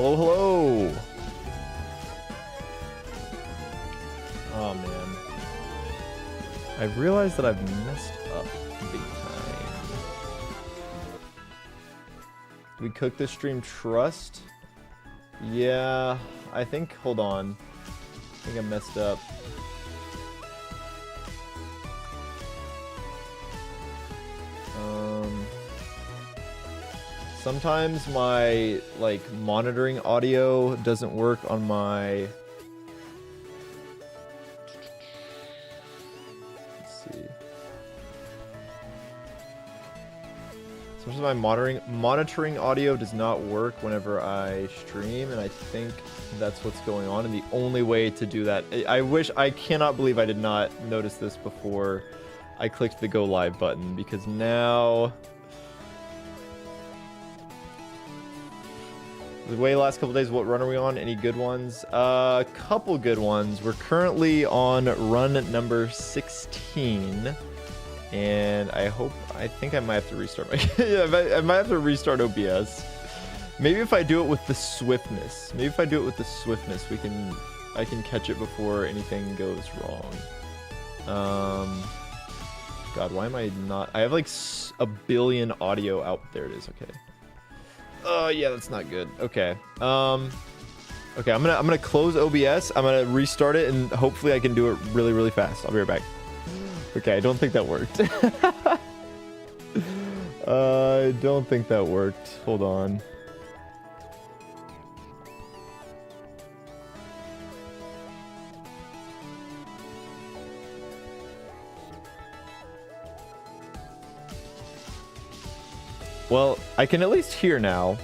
Hello, hello. Oh, man. I've realized that I've messed up big time. We cooked the stream trust? Yeah, I think, hold on. I think I messed up. Sometimes my, like, monitoring audio doesn't work on my... Let's see. Sometimes my monitoring audio does not work whenever I stream, and I think that's what's going on. And the only way to do that... I cannot believe I did not notice this before I clicked the go live button, because now... The way last couple days, what run are we on? Any good ones? Couple good ones. We're currently on run number 16, and I think I might have to restart my. Yeah, I might have to restart OBS. Maybe if I do it with the swiftness. I can catch it before anything goes wrong. God, why am I not? I have like a billion audio out. There it is. Okay. Yeah, that's not good. Okay. Okay, I'm gonna close OBS. I'm gonna restart it, and hopefully I can do it really, really fast. I'll be right back. Okay, I don't think that worked. I don't think that worked. Hold on. Well, I can at least hear now.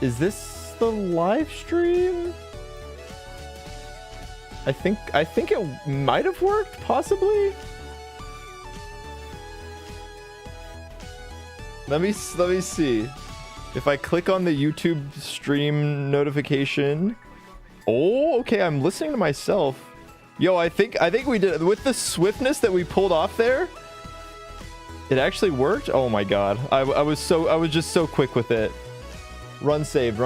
Is this the live stream? I think it might have worked, possibly. Let me see. If I click on the YouTube stream notification. Oh, okay, I'm listening to myself. Yo, I think we did it with the swiftness that we pulled off there. It actually worked? Oh my god. I was just so quick with it. Run saved.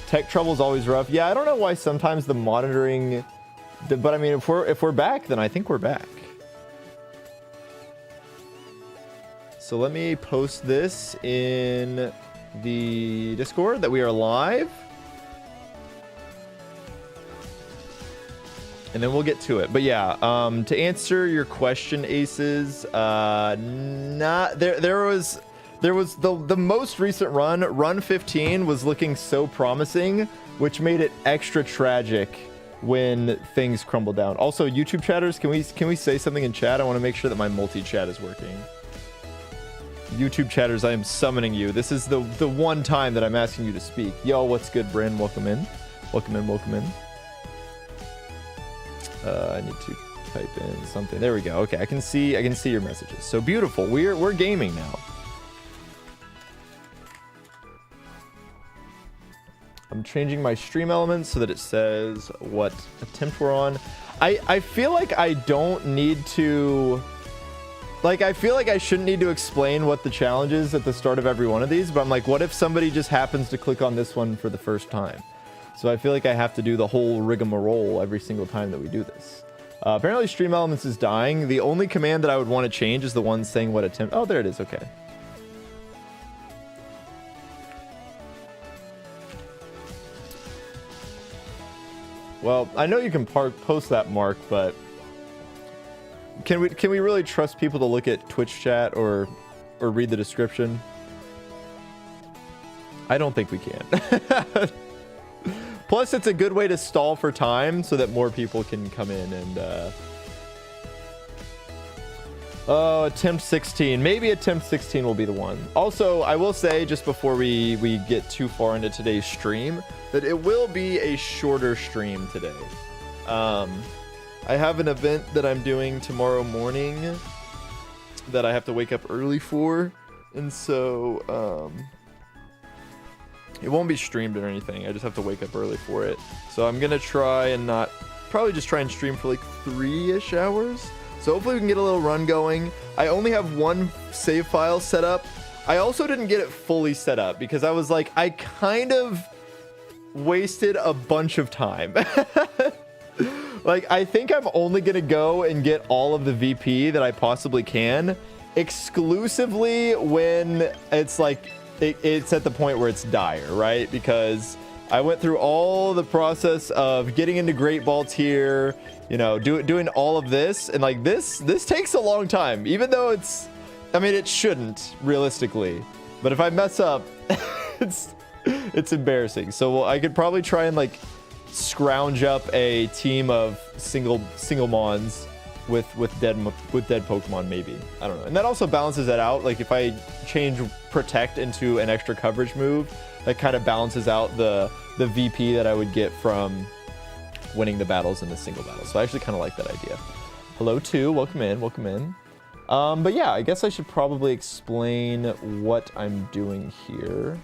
Tech trouble's always rough. Yeah, I don't know why sometimes the monitoring... But I mean, if we're back, then I think we're back. So let me post this in the Discord that we are live. And then we'll get to it. But yeah, to answer your question, Aces, there was the most recent run 15 was looking so promising, which made it extra tragic when things crumbled down. Also, YouTube chatters, can we say something in chat? I want to make sure that my multi-chat is working. YouTube chatters, I am summoning you. This is the one time that I'm asking you to speak. Yo, what's good, Bryn? Welcome in. I need to type in something. There we go. Okay, I can see your messages. So beautiful. We're gaming now. I'm changing my stream elements so that it says what attempt we're on. I feel like I don't need to... Like, I feel like I shouldn't need to explain what the challenge is at the start of every one of these, but I'm like, what if somebody just happens to click on this one for the first time? So I feel like I have to do the whole rigmarole every single time that we do this. Apparently stream elements is dying. The only command that I would want to change is the one saying what attempt... Oh, there it is. Okay. Well, I know you can post that, Mark, but can we really trust people to look at Twitch chat or read the description? I don't think we can. Plus, it's a good way to stall for time so that more people can come in and... Oh, attempt 16. Maybe attempt 16 will be the one. Also, I will say, just before we get too far into today's stream, that it will be a shorter stream today. I have an event that I'm doing tomorrow morning that I have to wake up early for. And so, it won't be streamed or anything. I just have to wake up early for it. So I'm going to try and probably just try and stream for like 3-ish hours. So hopefully we can get a little run going. I only have one save file set up. I also didn't get it fully set up because I was like, I kind of wasted a bunch of time. Like, I think I'm only going to go and get all of the VP that I possibly can exclusively when it's like, it's at the point where it's dire, right? Because I went through all the process of getting into Great Ball tier, you know, doing all of this. And like this takes a long time, even though it's, I mean, it shouldn't realistically, but if I mess up, it's embarrassing. So I could probably try and like scrounge up a team of single mons with dead Pokemon, maybe. I don't know. And that also balances that out. Like if I change Protect into an extra coverage move, that kind of balances out the VP that I would get from winning the battles in the single battle. So I actually kind of like that idea. Hello, too. Welcome in. Welcome in. But yeah, I guess I should probably explain what I'm doing here.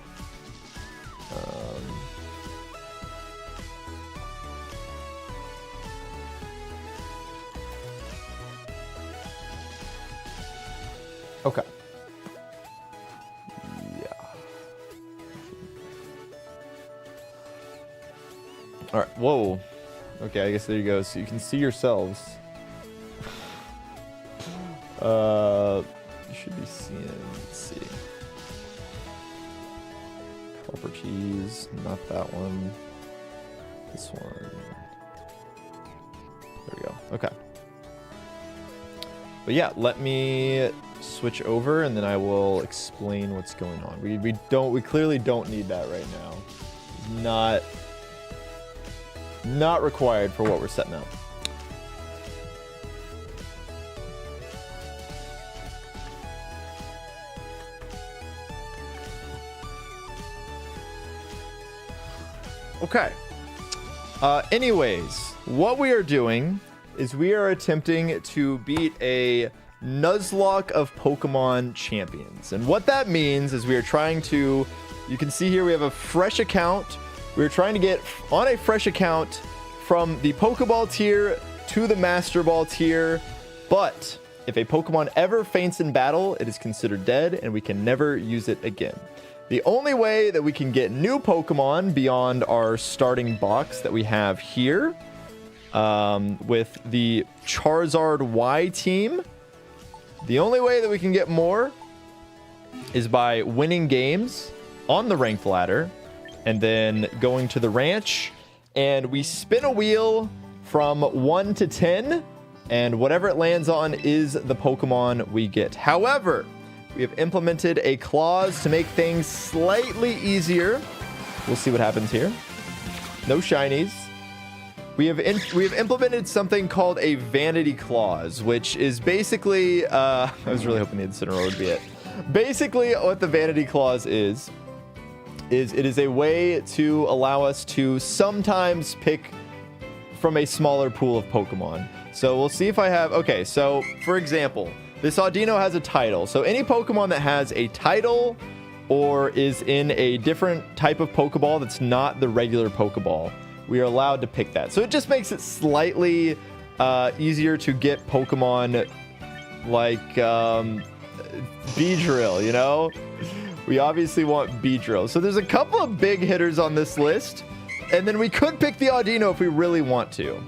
Okay. Yeah. All right. Whoa. Okay, I guess there you go. So you can see yourselves. You should be seeing, let's see. Properties, not that one. This one. There we go. Okay. But yeah, let me switch over and then I will explain what's going on. We clearly don't need that right now. Not required for what we're setting up. Okay. Anyways, what we are doing is we are attempting to beat a Nuzlocke of Pokemon champions. And what that means is we are trying to, you can see here we have a fresh account. We're trying to get on a fresh account from the Pokeball tier to the Master Ball tier. But if a Pokemon ever faints in battle, it is considered dead and we can never use it again. The only way that we can get new Pokemon beyond our starting box that we have here with the Charizard Y team, the only way that we can get more is by winning games on the ranked ladder and then going to the ranch, and we spin a wheel from 1 to 10, and whatever it lands on is the Pokemon we get. However, we have implemented a clause to make things slightly easier. We'll see what happens here. No shinies. We have implemented something called a vanity clause, which is basically, I was really hoping the Incineroar would be it. Basically, what the vanity clause is it is a way to allow us to sometimes pick from a smaller pool of Pokemon. So we'll see if I have, okay, so for example, this Audino has a title. So any Pokemon that has a title or is in a different type of Pokeball that's not the regular Pokeball, we are allowed to pick that. So it just makes it slightly easier to get Pokemon like Beedrill, you know? We obviously want Beedrill. So there's a couple of big hitters on this list, and then we could pick the Audino if we really want to.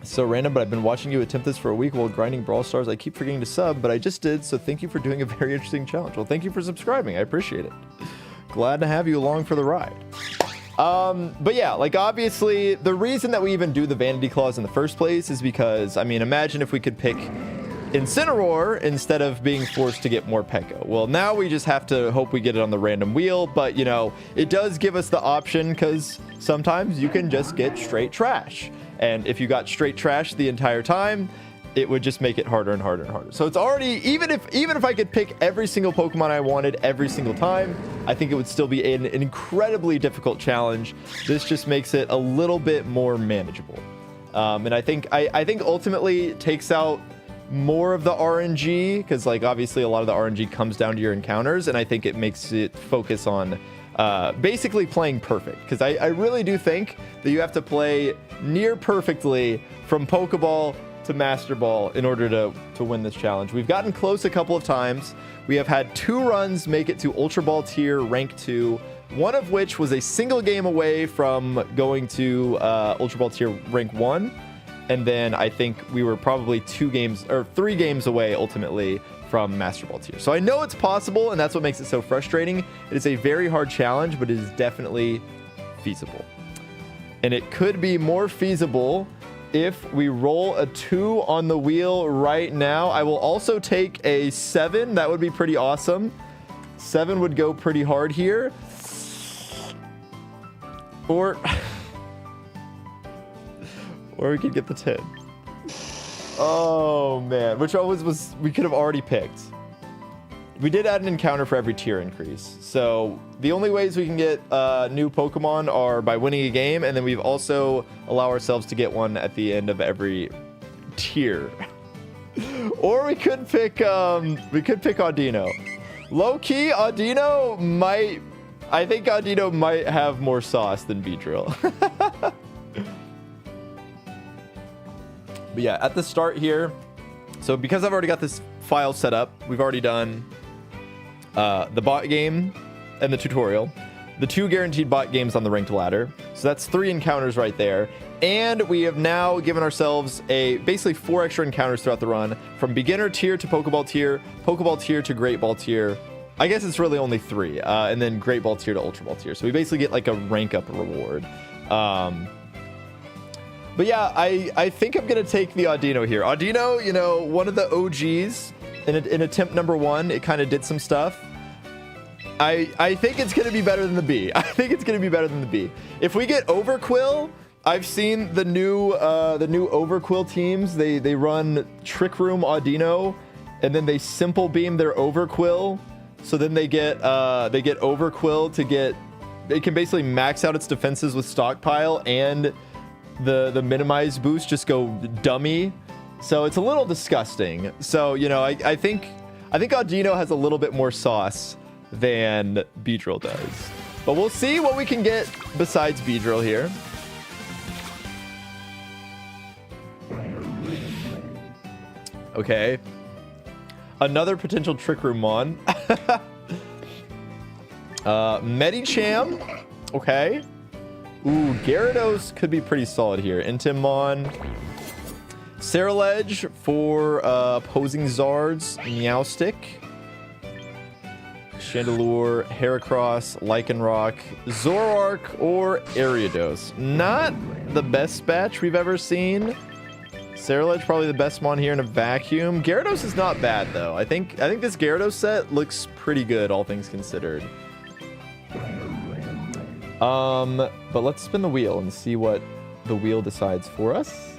So random, but I've been watching you attempt this for a week while grinding Brawl Stars. I keep forgetting to sub, but I just did, so thank you for doing a very interesting challenge. Well, thank you for subscribing. I appreciate it. Glad to have you along for the ride. But yeah, like obviously the reason that we even do the vanity clause in the first place is because, I mean, imagine if we could pick Incineroar instead of being forced to get more Pekka. Well, now we just have to hope we get it on the random wheel, but you know, it does give us the option because sometimes you can just get straight trash. And if you got straight trash the entire time, it would just make it harder and harder and harder. So it's already, even if I could pick every single Pokemon I wanted every single time, I think it would still be an incredibly difficult challenge. This just makes it a little bit more manageable. And I think ultimately it takes out more of the RNG, because like obviously a lot of the RNG comes down to your encounters, and I think it makes it focus on basically playing perfect, because I really do think that you have to play near perfectly from Pokeball to Master Ball in order to win this challenge. We've gotten close a couple of times. We have had 2 runs make it to Ultra Ball tier rank 2, one of which was a single game away from going to Ultra Ball tier rank 1. And then I think we were probably 3 games away ultimately from Master Ball tier. So I know it's possible, and that's what makes it so frustrating. It is a very hard challenge, but it is definitely feasible. And it could be more feasible if we roll a 2 on the wheel right now. I will also take a 7. That would be pretty awesome. 7 would go pretty hard here. Or we could get the 10. Oh, man. Which always was... We could have already picked. We did add an encounter for every tier increase. So the only ways we can get new Pokemon are by winning a game. And then we've also allow ourselves to get one at the end of every tier. Or we could pick Audino. Low-key, Audino might... I think Audino might have more sauce than Beedrill. But yeah, at the start here, so because I've already got this file set up, we've already done the bot game and the tutorial, the 2 guaranteed bot games on the ranked ladder. So that's 3 encounters right there. And we have now given ourselves basically 4 extra encounters throughout the run, from beginner tier to Pokeball tier to Great Ball tier. I guess it's really only 3, and then Great Ball tier to Ultra Ball tier. So we basically get like a rank up reward. But yeah, I think I'm going to take the Audino here. Audino, you know, one of the OGs in attempt number 1, it kind of did some stuff. I think it's going to be better than the B. I think it's going to be better than the B. If we get Overquill, I've seen the new Overquill teams. They run Trick Room Audino, and then they simple beam their Overquill. So then they get Overquill to get... It can basically max out its defenses with Stockpile, and the minimize boost just go dummy. So it's a little disgusting. So, you know, I think Audino has a little bit more sauce than Beedrill does. But we'll see what we can get besides Beedrill here. Okay. Another potential Trick Room Mon. Medicham. Okay. Ooh, Gyarados could be pretty solid here. Intimon. Ceruledge for opposing Zards. Meowstic. Chandelure, Heracross, Lycanroc, Zoroark, or Ariados. Not the best batch we've ever seen. Ceruledge probably the best mon here in a vacuum. Gyarados is not bad though. I think this Gyarados set looks pretty good, all things considered. But let's spin the wheel and see what the wheel decides for us.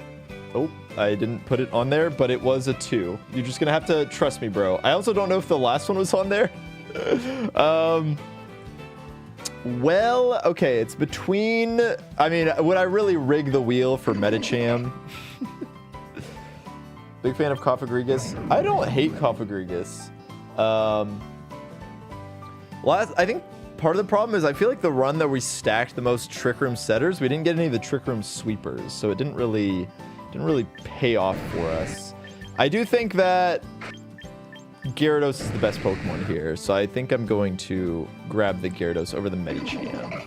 Oh, I didn't put it on there, but it was a 2. You're just gonna have to trust me, bro. I also don't know if the last one was on there. Well, okay, it's between... I mean, would I really rig the wheel for Medicham? Big fan of Cofagrigus. I don't hate Cofagrigus. I think part of the problem is I feel like the run that we stacked the most Trick Room setters, we didn't get any of the Trick Room sweepers, so it didn't really pay off for us. I do think that Gyarados is the best Pokemon here, so I think I'm going to grab the Gyarados over the Medicham.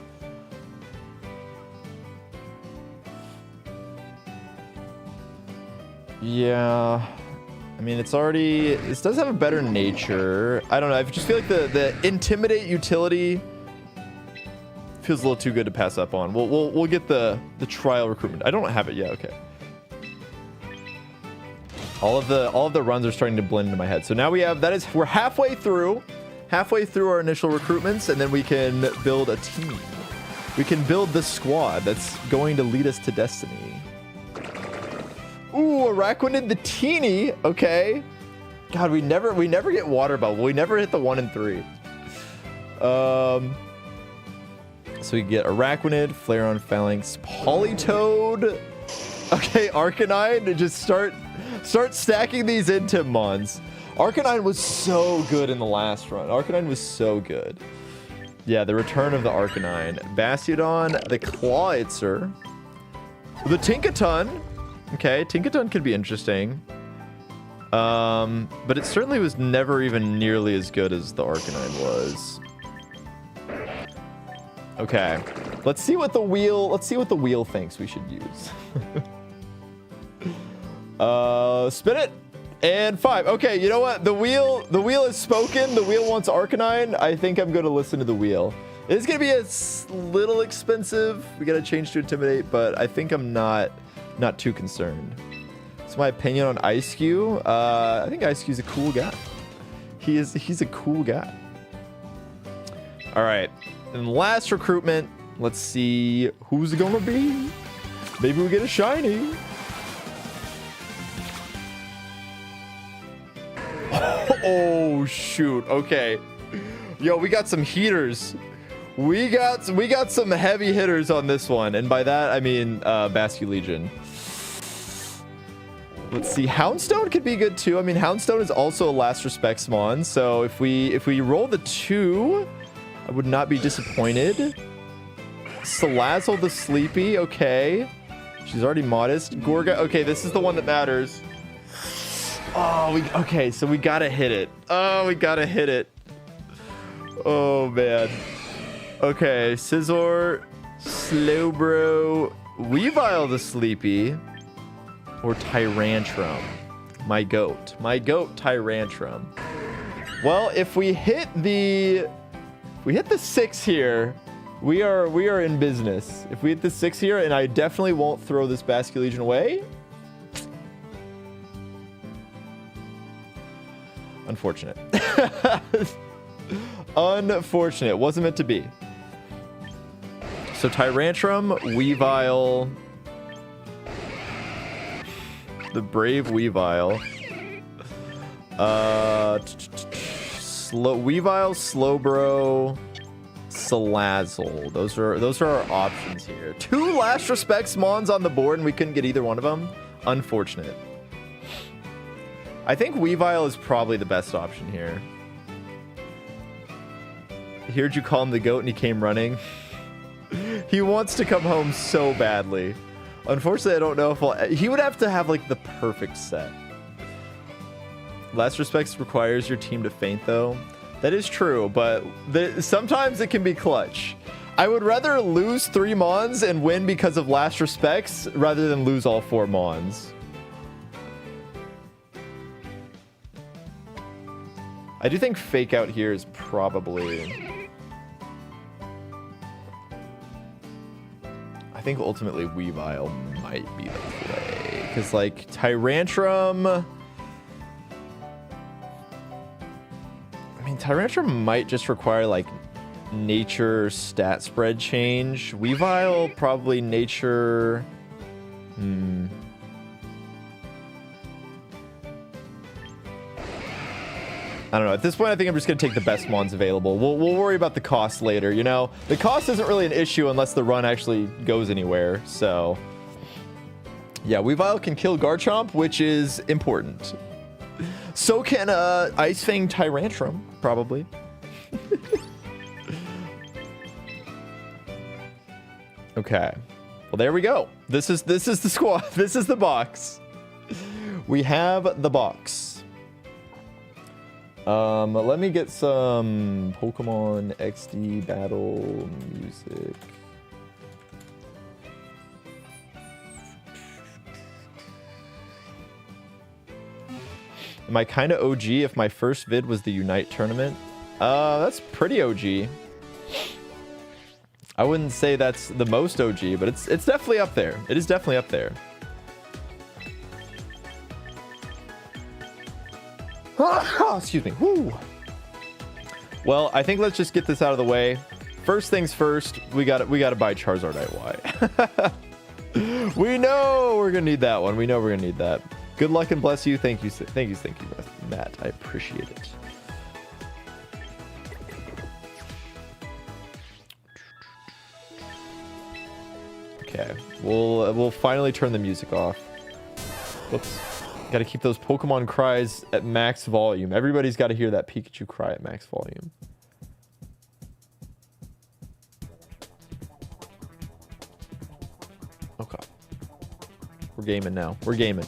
Yeah, I mean, this does have a better nature. I don't know, I just feel like the Intimidate utility feels a little too good to pass up on. We'll get the trial recruitment. I don't have it yet, okay. All of the runs are starting to blend into my head. So now we're halfway through our initial recruitments, and then we can build a team. We can build the squad that's going to lead us to destiny. Ooh, Araquanid the teeny. Okay. God, we never get Water Bubble. We never hit the 1 and 3. So we get Araquanid, Flareon, Phalanx, Politoed. Okay, Arcanine, to just start stacking these into Mons. Arcanine was so good in the last run. Arcanine was so good. Yeah, the return of the Arcanine. Bastiodon, the Clawitzer, the Tinkaton. Okay, Tinkaton could be interesting. But it certainly was never even nearly as good as the Arcanine was. Okay, let's see what the wheel thinks we should use. Spin it. And 5. Okay, you know what? The wheel has spoken. The wheel wants Arcanine. I think I'm going to listen to the wheel. It's going to be a little expensive. We got to change to Intimidate, but I think I'm not too concerned. That's my opinion on Ice-Q. I think Ice-Q's a cool guy. He's a cool guy. All right. And last recruitment. Let's see who's it going to be. Maybe we get a shiny. Oh shoot. Okay. Yo, we got some heaters. We got some heavy hitters on this one, and by that I mean Basculegion. Let's see. Houndstone could be good too. I mean, Houndstone is also a Last Respects mon, so if we roll the 2, I would not be disappointed. Salazzle the Sleepy. Okay. She's already modest. Gorga. Okay, this is the one that matters. Oh, okay, so we gotta hit it. Oh, we gotta hit it. Oh, man. Okay, Scizor, Slowbro, Weavile the Sleepy, or Tyrantrum. My goat, Tyrantrum. Well, if we hit the 6 here, we are in business. If we hit the 6 here, and I definitely won't throw this Basculegion away. Unfortunate. Unfortunate. Wasn't meant to be. So Tyrantrum, Weavile, the brave Weavile, Weavile, Slowbro, Salazzle. Those are our options here. 2 Last Respects mons on the board, and we couldn't get either one of them. Unfortunate. I think Weavile is probably the best option here. I heard you call him the goat and he came running. He wants to come home so badly. Unfortunately, I don't know if he would have to have like the perfect set. Last Respects requires your team to faint though. That is true, but sometimes it can be clutch. I would rather lose 3 mons and win because of Last Respects rather than lose all 4 mons. I do think Fake Out here is probably... I think ultimately Weavile might be the play. Because, like, Tyrantrum... I mean, Tyrantrum might just require, like, nature stat spread change. Weavile, probably nature... I don't know. At this point, I think I'm just going to take the best mons available. We'll worry about the cost later, you know? The cost isn't really an issue unless the run actually goes anywhere, so... Yeah, Weavile can kill Garchomp, which is important. So can Ice Fang Tyrantrum, probably. Okay. Well, there we go. This is the squad. This is the box. We have the box. Let me get some Pokemon XD battle music. Am I kind of OG if my first vid was the Unite tournament? That's pretty OG. I wouldn't say that's the most OG, but it's definitely up there. It is definitely up there. Excuse me. Woo. Well, I think let's just get this out of the way. First things first, we got to buy Charizard IY. We know we're gonna need that one. We know we're gonna need that. Good luck and bless you. Thank you, Matt. I appreciate it. Okay, we'll finally turn the music off. Whoops. Got to keep those Pokemon cries at max volume. Everybody's got to hear that Pikachu cry at max volume. Okay. We're gaming now. We're gaming.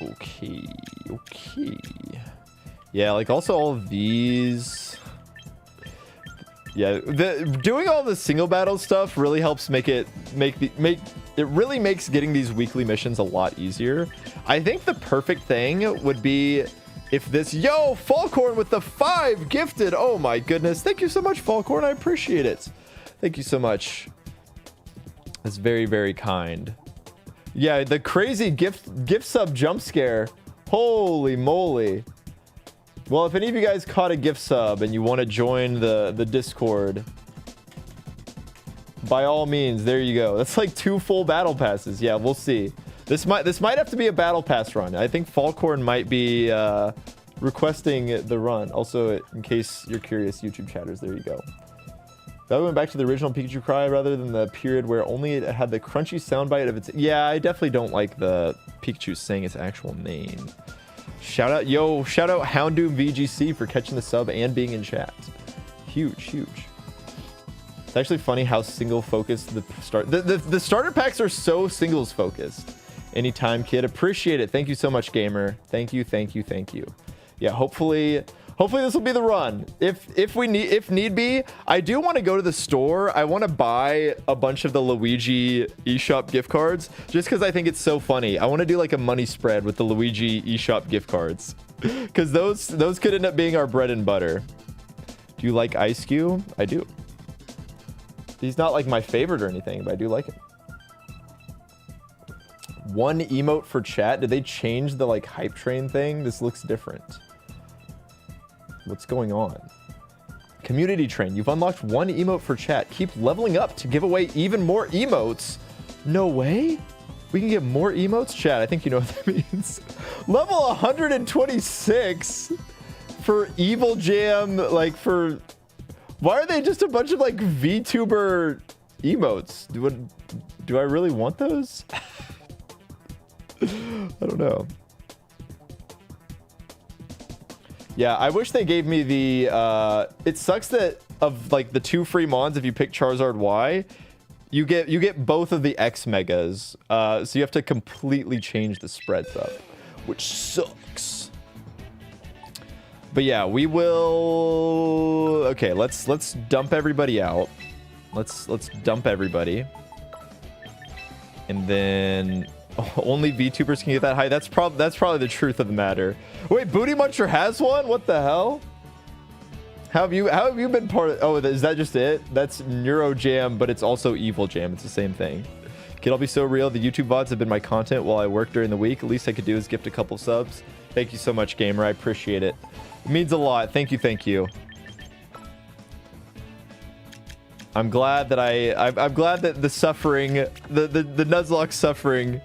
Okay. Okay. Yeah, like also all of these. Yeah, doing all the single battle stuff really helps it really makes getting these weekly missions a lot easier. I think the perfect thing would be if this, yo, Fallcorn with the 5 gifted. Oh my goodness. Thank you so much, Fallcorn. I appreciate it. Thank you so much. That's very, very kind. Yeah, the crazy gift sub jump scare. Holy moly. Well, if any of you guys caught a gift sub and you want to join the Discord, by all means, there you go. That's like 2 full battle passes. Yeah, we'll see. This might have to be a battle pass run. I think Fallcorn might be requesting the run. Also, in case you're curious, YouTube chatters, there you go. That went back to the original Pikachu cry rather than the period where only it had the crunchy soundbite of its. Yeah, I definitely don't like the Pikachu saying its actual name. Shout out Houndoom VGC for catching the sub and being in chat. Huge, huge. It's actually funny how single focused the starter packs are so singles focused. Anytime, kid. Appreciate it. Thank you so much, gamer. Thank you, thank you, thank you. Yeah, hopefully this will be the run. If need be, I do want to go to the store. I want to buy a bunch of the Luigi eShop gift cards just because I think it's so funny. I want to do like a money spread with the Luigi eShop gift cards because those could end up being our bread and butter. Do you like Ice Cube? I do. He's not like my favorite or anything, but I do like him. One emote for chat. Did they change the like hype train thing? This looks different. What's going on? Community train. You've unlocked 1 emote for chat. Keep leveling up to give away even more emotes. No way? We can get more emotes? Chat, I think you know what that means. Level 126 for Evil Jam, like for... Why are they just a bunch of like VTuber emotes? Do I really want those? I don't know. Yeah, I wish they gave me the it sucks that of like the 2 free mons, if you pick Charizard Y, you get both of the X megas. So you have to completely change the spreads up, which sucks. But yeah, we will. Okay, let's dump everybody out. Let's dump everybody. And then only VTubers can get that high. That's probably the truth of the matter. Wait, Booty Muncher has one? What the hell? How have you been part of? Oh, is that just it? That's Neuro Jam, but it's also Evil Jam. It's the same thing. Kid, I'll be so real. The YouTube VODs have been my content while I work during the week. Least I could do is gift a couple subs. Thank you so much, gamer. I appreciate it. It means a lot. Thank you. Thank you. I'm glad that I'm glad that the suffering, the Nuzlocke suffering,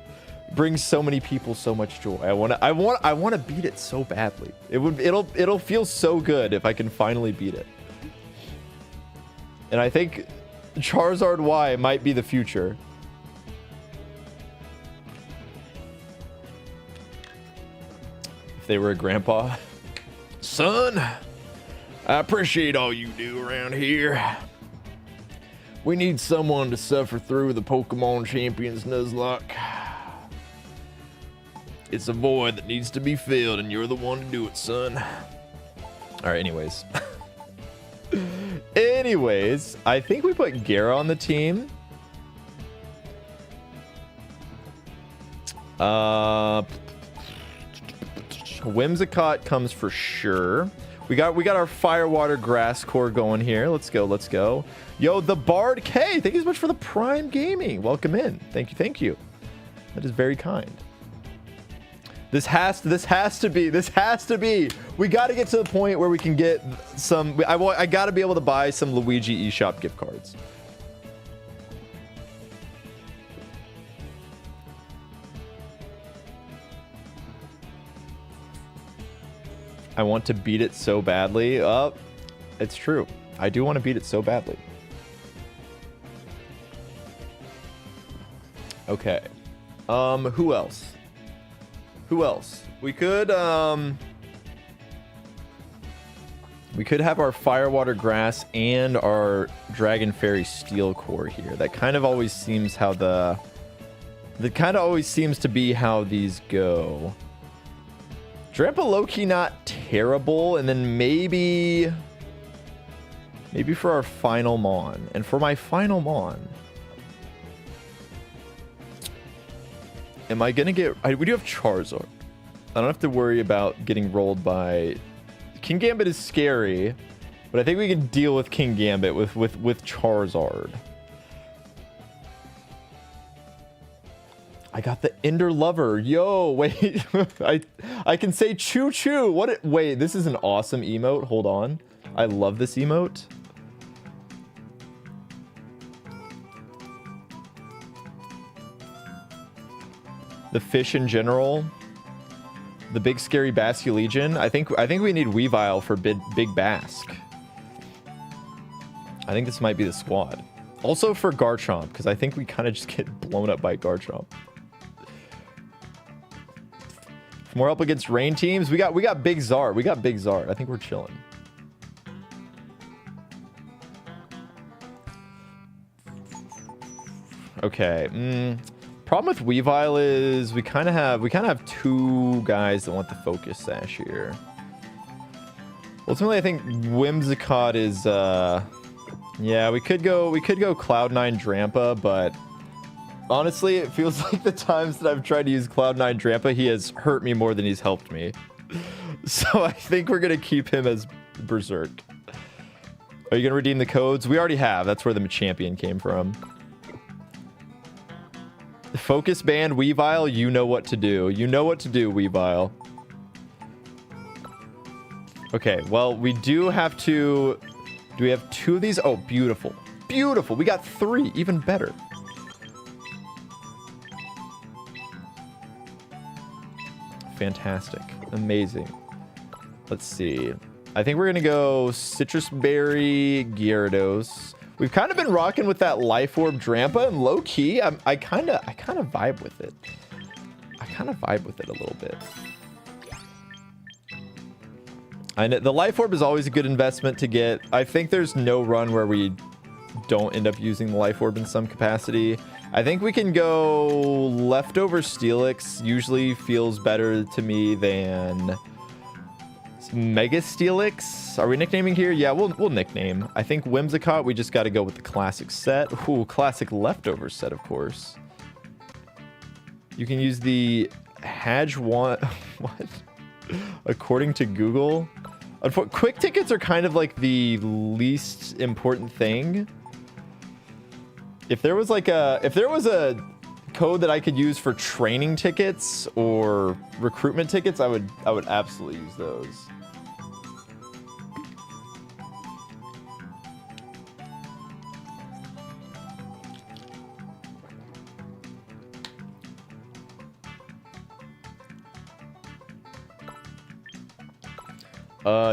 brings so many people so much joy. I want to beat it so badly. It'll feel so good if I can finally beat it. And I think Charizard Y might be the future. If they were a grandpa. Son, I appreciate all you do around here. We need someone to suffer through the Pokemon Champions Nuzlocke. It's a void that needs to be filled, and you're the one to do it, son. All right, anyways. Anyways, I think we put Gara on the team. Whimsicott comes for sure. We got our Firewater Grass core going here. Let's go, let's go. Yo, the Bard K, thank you so much for the Prime Gaming. Welcome in. Thank you. That is very kind. This has to be. We got to get to the point where we can get some. I got to be able to buy some Luigi eShop gift cards. I want to beat it so badly. It's true. I do want to beat it so badly. Okay. Who else? Who else? We could have our Firewater Grass and our Dragon Fairy Steel Core here. That kind of always seems how that kind of always seems to be how these go. Drampa low-key not terrible, and then maybe for our final Mon. And for my final Mon, am I gonna get... we do have Charizard. I don't have to worry about getting rolled by... King Gambit is scary, but I think we can deal with King Gambit with Charizard. I got the Ender Lover. Yo, wait. I can say choo choo. Wait, this is an awesome emote. Hold on. I love this emote. The fish in general. The big scary Basculegion. I think we need Weavile for big Bask. I think this might be the squad. Also for Garchomp, because I think we kind of just get blown up by Garchomp. More help against rain teams. We got Big Zard. We got Big Zard. I think we're chilling. Okay. Problem with Weavile is we kind of have two guys that want the Focus Sash here. Ultimately, I think Whimsicott is yeah, we could go Cloud9 Drampa, but honestly, it feels like the times that I've tried to use Cloud9 Drampa, he has hurt me more than he's helped me. So I think we're gonna keep him as Berserk. Are you gonna redeem the codes? We already have. That's where the champion came from. Focus Band Weavile, you know what to do. You know what to do, Weavile. Okay, well, we do have to... Do we have two of these? Oh, beautiful. Beautiful. We got three. Even better. Fantastic. Amazing. Let's see. I think we're going to go Citrus Berry, Gyarados. We've kind of been rocking with that Life Orb Drampa, and low key, I kind of vibe with it. I kind of vibe with it a little bit. I know the Life Orb is always a good investment to get. I think there's no run where we don't end up using the Life Orb in some capacity. I think we can go Leftover Steelix. Usually feels better to me than Mega Steelix. Are we nicknaming here? Yeah, we'll nickname. I think Whimsicott, we just got to go with the classic set. Ooh, classic Leftover set, of course. You can use the Hadge one. What? According to Google. Quick tickets are kind of like the least important thing. If there was a code that I could use for training tickets or recruitment tickets, I would absolutely use those.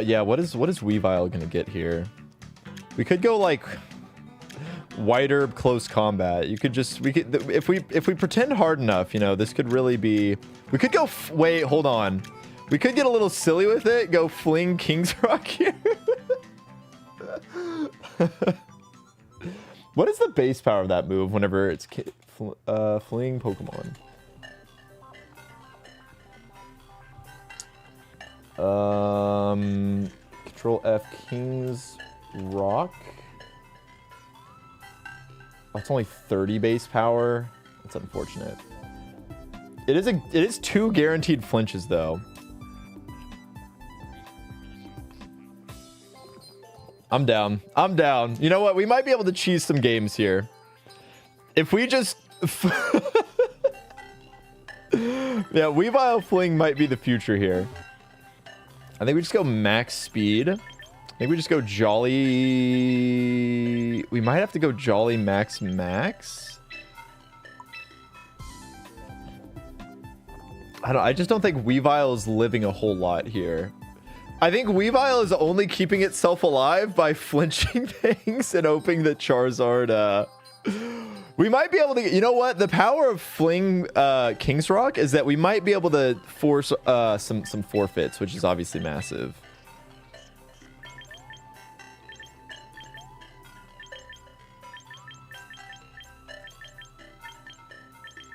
Yeah, what is Weavile gonna get here? We could go like White Herb Close Combat. If we pretend hard enough, you know, this could really be. We could go. Wait, hold on. We could get a little silly with it. Go Fling King's Rock here. What is the base power of that move whenever it's fleeing Pokemon? Control F King's Rock. Oh, it's only 30 base power. That's unfortunate. It is 2 guaranteed flinches though. I'm down. I'm down. You know what? We might be able to cheese some games here. If we just yeah, Weavile Fling might be the future here. I think we just go max speed. Maybe we just go Jolly. We might have to go Jolly max. I just don't think Weavile is living a whole lot here. I think Weavile is only keeping itself alive by flinching things and hoping that Charizard We might be able to, you know what? The power of Fling King's Rock is that we might be able to force some forfeits, which is obviously massive.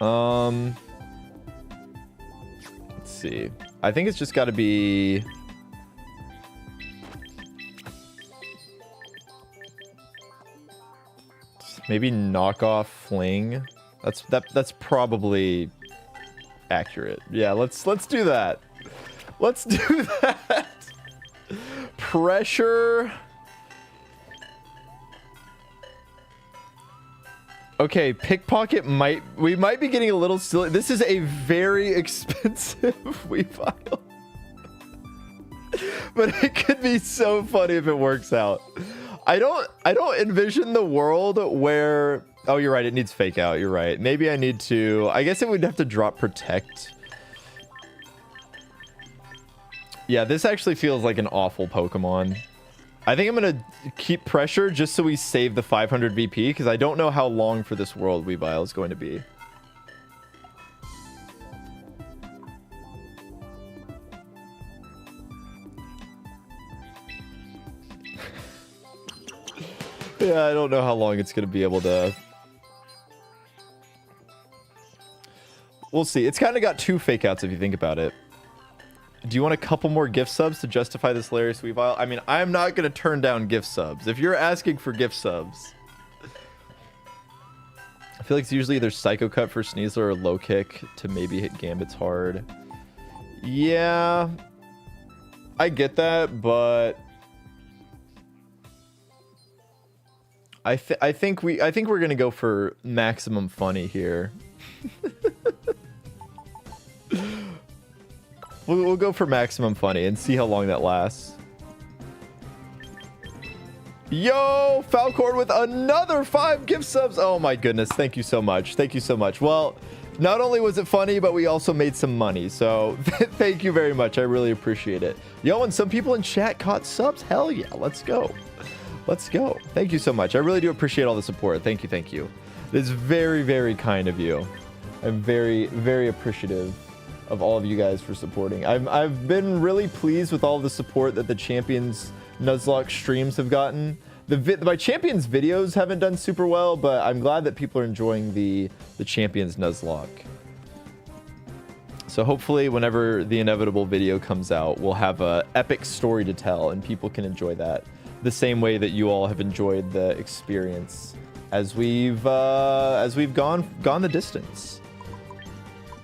Let's see. I think it's just got to be... maybe knock off Fling. That's probably accurate. Yeah, let's do that. Let's do that. Pressure. Okay, pickpocket we might be getting a little silly. This is a very expensive Weavile. But it could be so funny if it works out. I don't envision the world where... oh, you're right. It needs fake out. You're right. Maybe I need to... I guess it would have to drop protect. Yeah, this actually feels like an awful Pokemon. I think I'm going to keep pressure just so we save the 500 VP, because I don't know how long for this world Weavile is going to be. Yeah, I don't know how long it's going to be able to... we'll see. It's kind of got two fake outs if you think about it. Do you want a couple more gift subs to justify this hilarious Weavile? I mean, I'm not going to turn down gift subs. If you're asking for gift subs... I feel like it's usually either Psycho Cut for Sneasler or Low Kick to maybe hit Gambit's hard. Yeah... I get that, but... I think we're gonna go for maximum funny here. we'll go for maximum funny and see how long that lasts. Yo, Falcor with another 5 gift subs. Oh my goodness, thank you so much. Thank you so much. Well, not only was it funny, but we also made some money. So thank you very much. I really appreciate it. Yo, and some people in chat caught subs. Hell yeah, let's go. Let's go. Thank you so much. I really do appreciate all the support. Thank you. Thank you. It is very, very kind of you. I'm very, very appreciative of all of you guys for supporting. I've been really pleased with all the support that the Champions Nuzlocke streams have gotten. My Champions videos haven't done super well, but I'm glad that people are enjoying the Champions Nuzlocke. So hopefully whenever the inevitable video comes out, we'll have an epic story to tell and people can enjoy that the same way that you all have enjoyed the experience as we've gone the distance.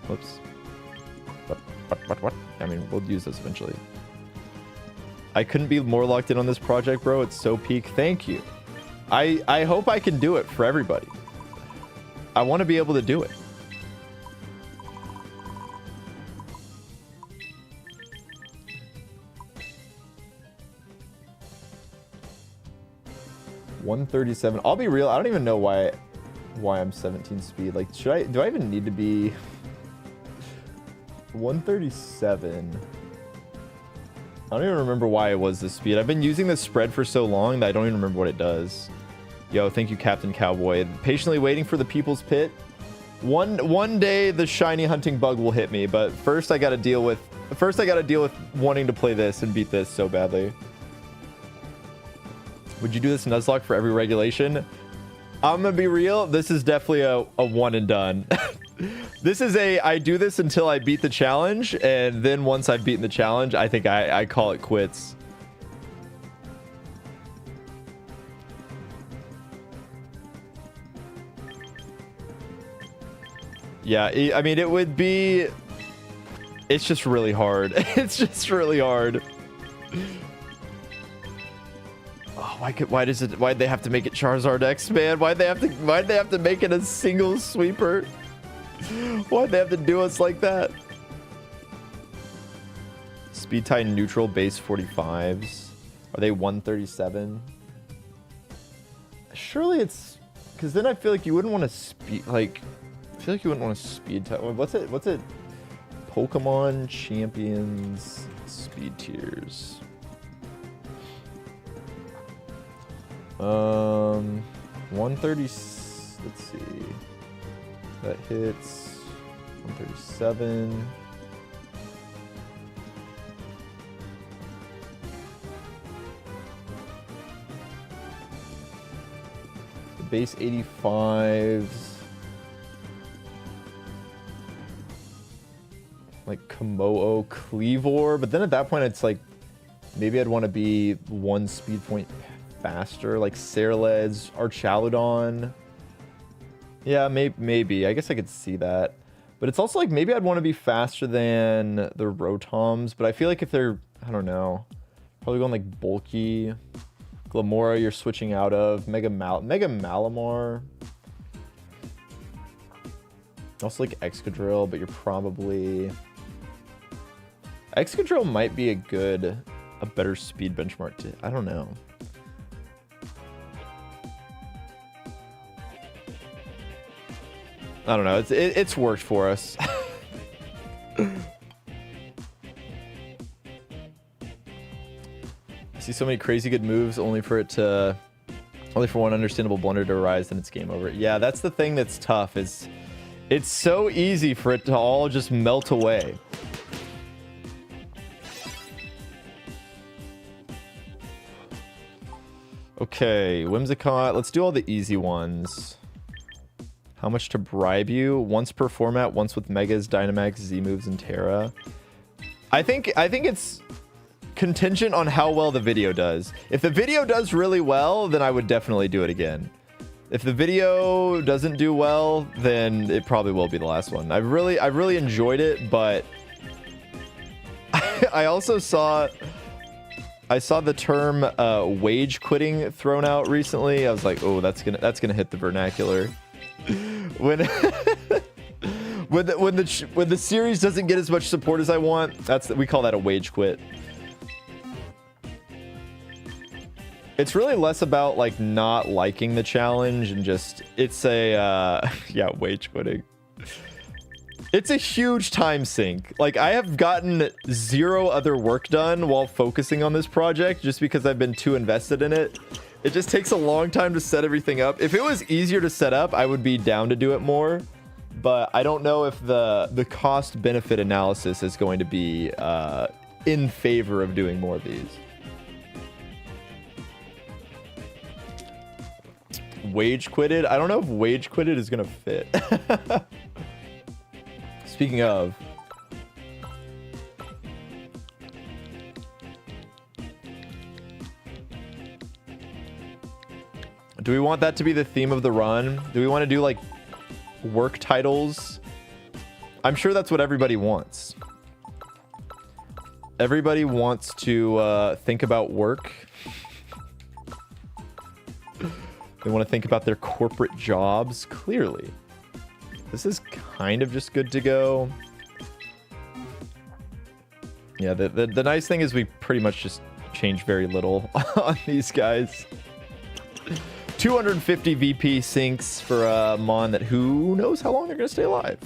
Whoops. What? I mean, we'll use this eventually. I couldn't be more locked in on this project, bro. It's so peak. Thank you. I hope I can do it for everybody. I want to be able to do it. $137. I'll be real. I don't even know why I'm 17 speed. Like, do I even need to be 137? I don't even remember why it was this speed. I've been using this spread for so long that I don't even remember what it does. Yo, thank you, Captain Cowboy. Patiently waiting for the People's Pit. One day the shiny hunting bug will hit me, but first I gotta deal with wanting to play this and beat this so badly. Would you do this Nuzlocke for every regulation? I'm gonna be real. This is definitely a one and done. This is I do this until I beat the challenge, and then once I've beaten the challenge, I think I call it quits. Yeah, I mean, it would be... It's just really hard. It's just really hard. Oh, why'd they have to make it Charizard X, man? Why'd they have to make it a single sweeper? Why'd they have to do us like that? Speed tie neutral base 45s. Are they 137? Surely it's... Because then I feel like you wouldn't want to speed... Like... I feel like you wouldn't want to speed tie... What's it? Pokemon Champions speed tiers. 130... Let's see. That hits 137. The base 85s. Like Komodo Cleavor, but then at that point it's like maybe I'd want to be 1 speed point faster, like Ceruled's, Archaludon. Yeah, maybe. I guess I could see that. But it's also like maybe I'd want to be faster than the Rotoms, but I feel like if they're, I don't know, probably going like bulky. Glamora you're switching out of. Mega Malamar. Also like Excadrill, but you're probably... Excadrill might be a better speed benchmark to... I don't know. I don't know. It's worked for us. I see so many crazy good moves only for one understandable blunder to arise, and it's game over. Yeah, that's the thing that's tough. Is it's so easy for it to all just melt away. Okay, Whimsicott. Let's do all the easy ones. How much to bribe you? Once per format, once with Megas, Dynamax, Z-moves, and Terra. I think it's contingent on how well the video does. If the video does really well, then I would definitely do it again. If the video doesn't do well, then it probably will be the last one. I really enjoyed it, but I also saw the term wage quitting thrown out recently. I was like, oh, that's gonna hit the vernacular. when the series doesn't get as much support as I want, we call that a wage quit. It's really less about like not liking the challenge and just it's a yeah, wage quitting. It's a huge time sink. Like I have gotten 0 other work done while focusing on this project just because I've been too invested in it. It just takes a long time to set everything up. If it was easier to set up, I would be down to do it more. But I don't know if the cost benefit analysis is going to be in favor of doing more of these. Wage quitted? I don't know if wage quitted is gonna fit. Speaking of, do we want that to be the theme of the run? Do we want to do like work titles? I'm sure that's what everybody wants. Everybody wants to think about work. They want to think about their corporate jobs, clearly. This is kind of just good to go. Yeah, the nice thing is we pretty much just change very little on these guys. 250 VP sinks for a Mon that who knows how long they're going to stay alive.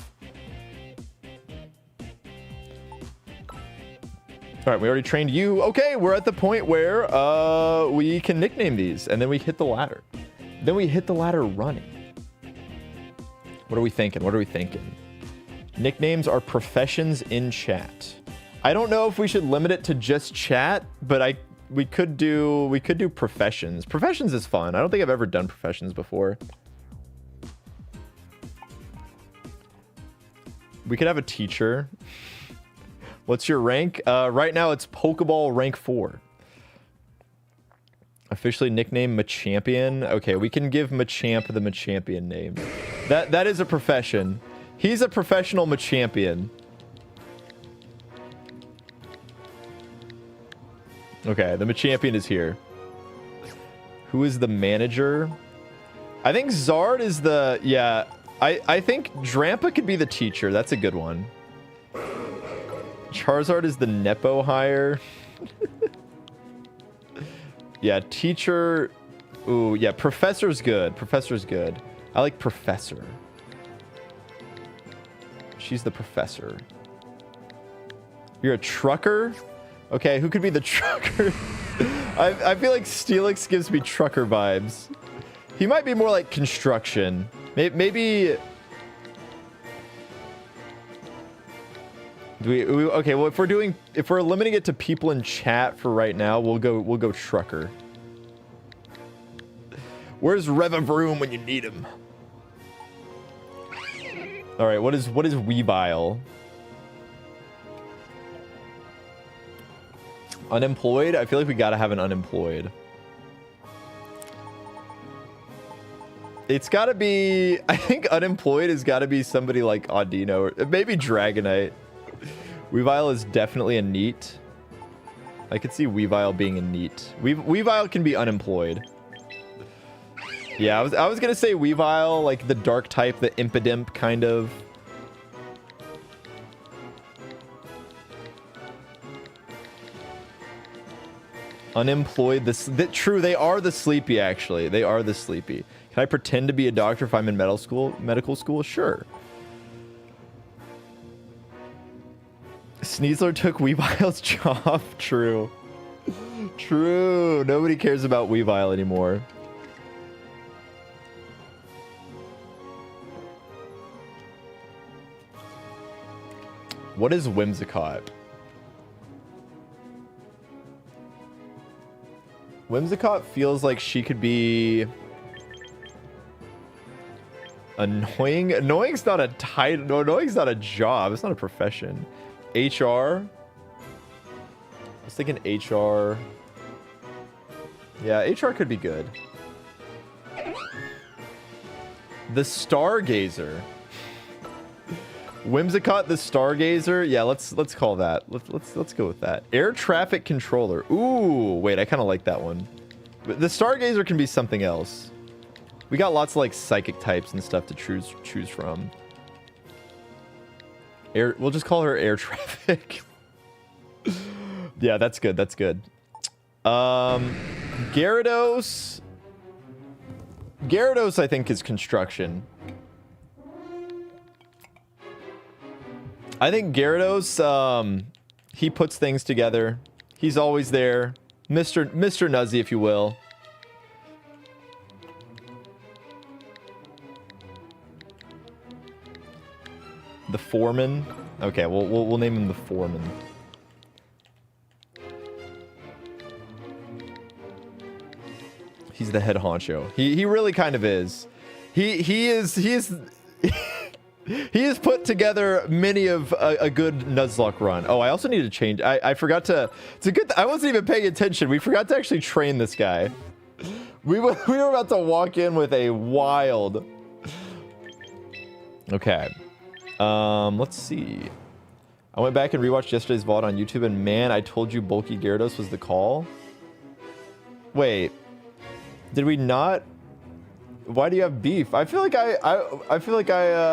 All right, we already trained you. Okay, we're at the point where we can nickname these, and then we hit the ladder. Then we hit the ladder running. What are we thinking? What are we thinking? Nicknames are professions in chat. I don't know if we should limit it to just chat, but we could do professions. Professions is fun. I don't think I've ever done professions before. We could have a teacher. What's your rank? Right now it's Pokeball rank 4. Officially nicknamed Machampion. Okay, we can give Machamp the Machampion name. That is a profession. He's a professional Machampion. Okay, the Machampion is here. Who is the manager? I think Zard is the... Yeah, I think Drampa could be the teacher. That's a good one. Charizard is the Nepo hire. Yeah, teacher. Ooh, yeah, professor's good. Professor's good. I like professor. She's the professor. You're a trucker? Okay, who could be the trucker? I feel like Steelix gives me trucker vibes. He might be more like construction. Maybe. Do we okay? Well, if we're limiting it to people in chat for right now, we'll go Trucker. Where's Revavroom when you need him? All right, what is Weavile? Unemployed? I feel like we gotta have an unemployed. It's gotta be. I think unemployed has gotta be somebody like Audino or maybe Dragonite. Weavile is definitely a neat. I could see Weavile being a neat. Weavile can be unemployed. Yeah, I was gonna say Weavile, like the dark type, the Impidimp kind of. Unemployed. True, they are the sleepy. Actually, they are the sleepy. Can I pretend to be a doctor if I'm in medical school? Sure. Sneasler took Weavile's job. True. True. Nobody cares about Weavile anymore. What is Whimsicott? Whimsicott feels like she could be annoying. Annoying's not a title. No, annoying's not a job. It's not a profession. HR. I was thinking HR. Yeah, HR could be good. The Stargazer. Whimsicott the Stargazer. Yeah, let's call that. Let's go with that. Air traffic controller. Ooh, wait, I kind of like that one. But the Stargazer can be something else. We got lots of like psychic types and stuff to choose from. We'll just call her air traffic. Yeah, that's good. That's good. Gyarados. Gyarados, I think, is construction. I think Gyarados, he puts things together. He's always there. Mr. Nuzzy, if you will. The Foreman. Okay, we'll name him the Foreman. He's the head honcho. He really kind of is. He is he has put together many of a good Nuzlocke run. Oh, I also need to change. I forgot to. It's a good. I wasn't even paying attention. We forgot to actually train this guy. We were about to walk in with a wild. Okay. Let's see. I went back and rewatched yesterday's VOD on YouTube, and man, I told you bulky Gyarados was the call. Wait, did we not? Why do you have beef? I feel like I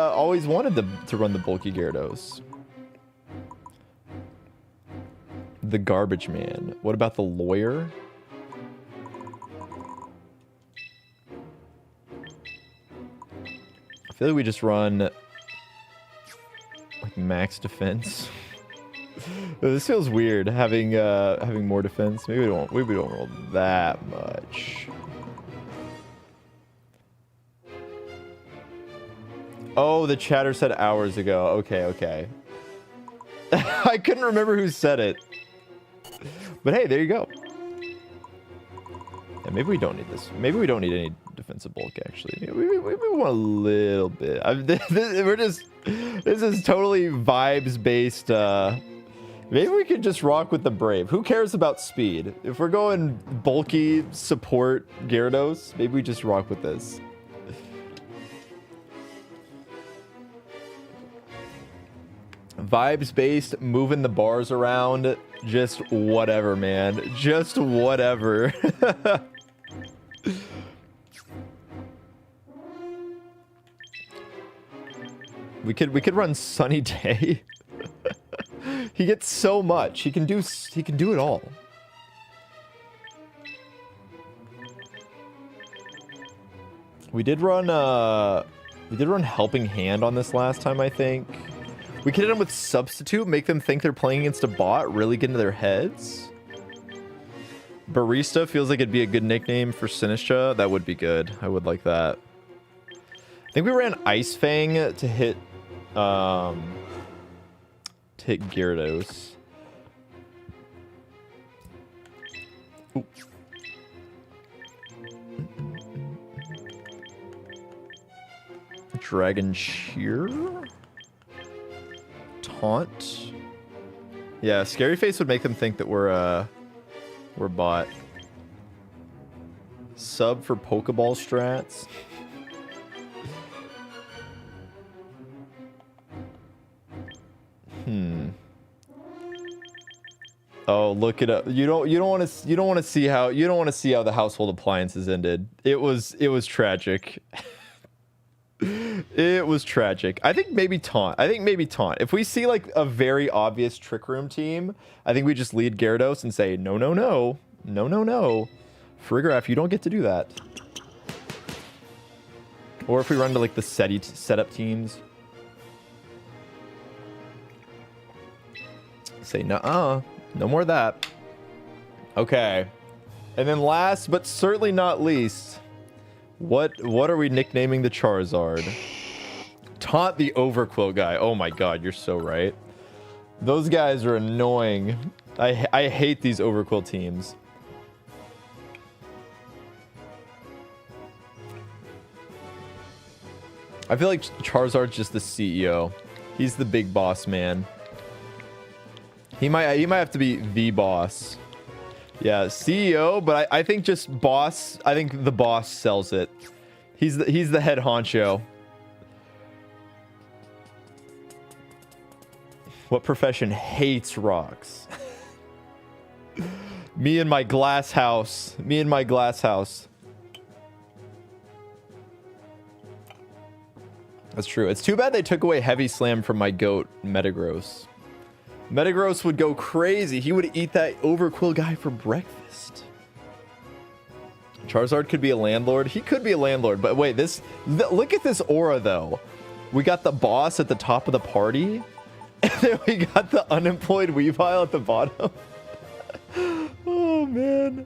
always wanted to run the bulky Gyarados. The garbage man. What about the lawyer? I feel like we just run like max defense. This feels weird having more defense. Maybe we don't roll that much. Oh, the chatter said hours ago. Okay. I couldn't remember who said it. But hey, there you go. Yeah, maybe we don't need this. Maybe we don't need any defensive bulk, actually. We want a little bit. This is totally vibes-based. Maybe we could just rock with the Brave. Who cares about speed? If we're going bulky support Gyarados, maybe we just rock with this. Vibes based, moving the bars around, just whatever, man. Just whatever. We could run Sunny Day. He gets so much. He can do it all. We did run Helping Hand on this last time, I think. We could hit them with Substitute, make them think they're playing against a bot, really get into their heads. Barista feels like it'd be a good nickname for Sinistra. That would be good. I would like that. think we ran Ice Fang to hit Gyarados. Ooh. Dragon Cheer? Taunt? Yeah, Scary Face would make them think that we're bot. Sub for Pokeball strats. Oh, look it up. You don't want to see how the household appliances ended. It was tragic. It was tragic. I think maybe taunt. If we see like a very obvious Trick Room team, I think we just lead Gyarados and say no. Farigiraf, you don't get to do that. Or if we run to like the setup teams, say no more of that. Okay, and then last but certainly not least, what are we nicknaming the Charizard? Taunt the Overquill guy. Oh my god, you're so right. Those guys are annoying. I hate these Overquill teams. I feel like Charizard's just the CEO. He's the big boss man. He might have to be the boss. Yeah, CEO, but I think just boss. I think the boss sells it. He's the head honcho. What profession hates rocks? Me and my glass house. That's true. It's too bad they took away Heavy Slam from my goat, Metagross. Metagross would go crazy. He would eat that Overquill guy for breakfast. Charizard could be a landlord. He could be a landlord, but wait, look at this aura though. We got the boss at the top of the party, and then we got the unemployed Weavile at the bottom. Oh man.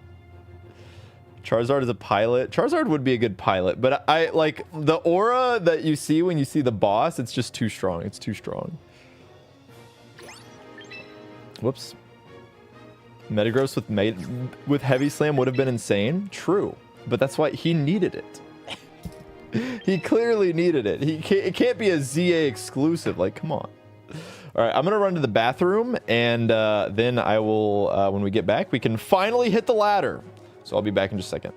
Charizard is a pilot. Charizard would be a good pilot, but I like the aura that you see when you see the boss. It's just too strong. It's too strong. Whoops. Metagross with Heavy Slam would have been insane. True, but that's why he needed it. He clearly needed it. It can't be a ZA exclusive. Like, come on. All right, I'm gonna run to the bathroom, and then I will. When we get back, we can finally hit the ladder. So I'll be back in just a second.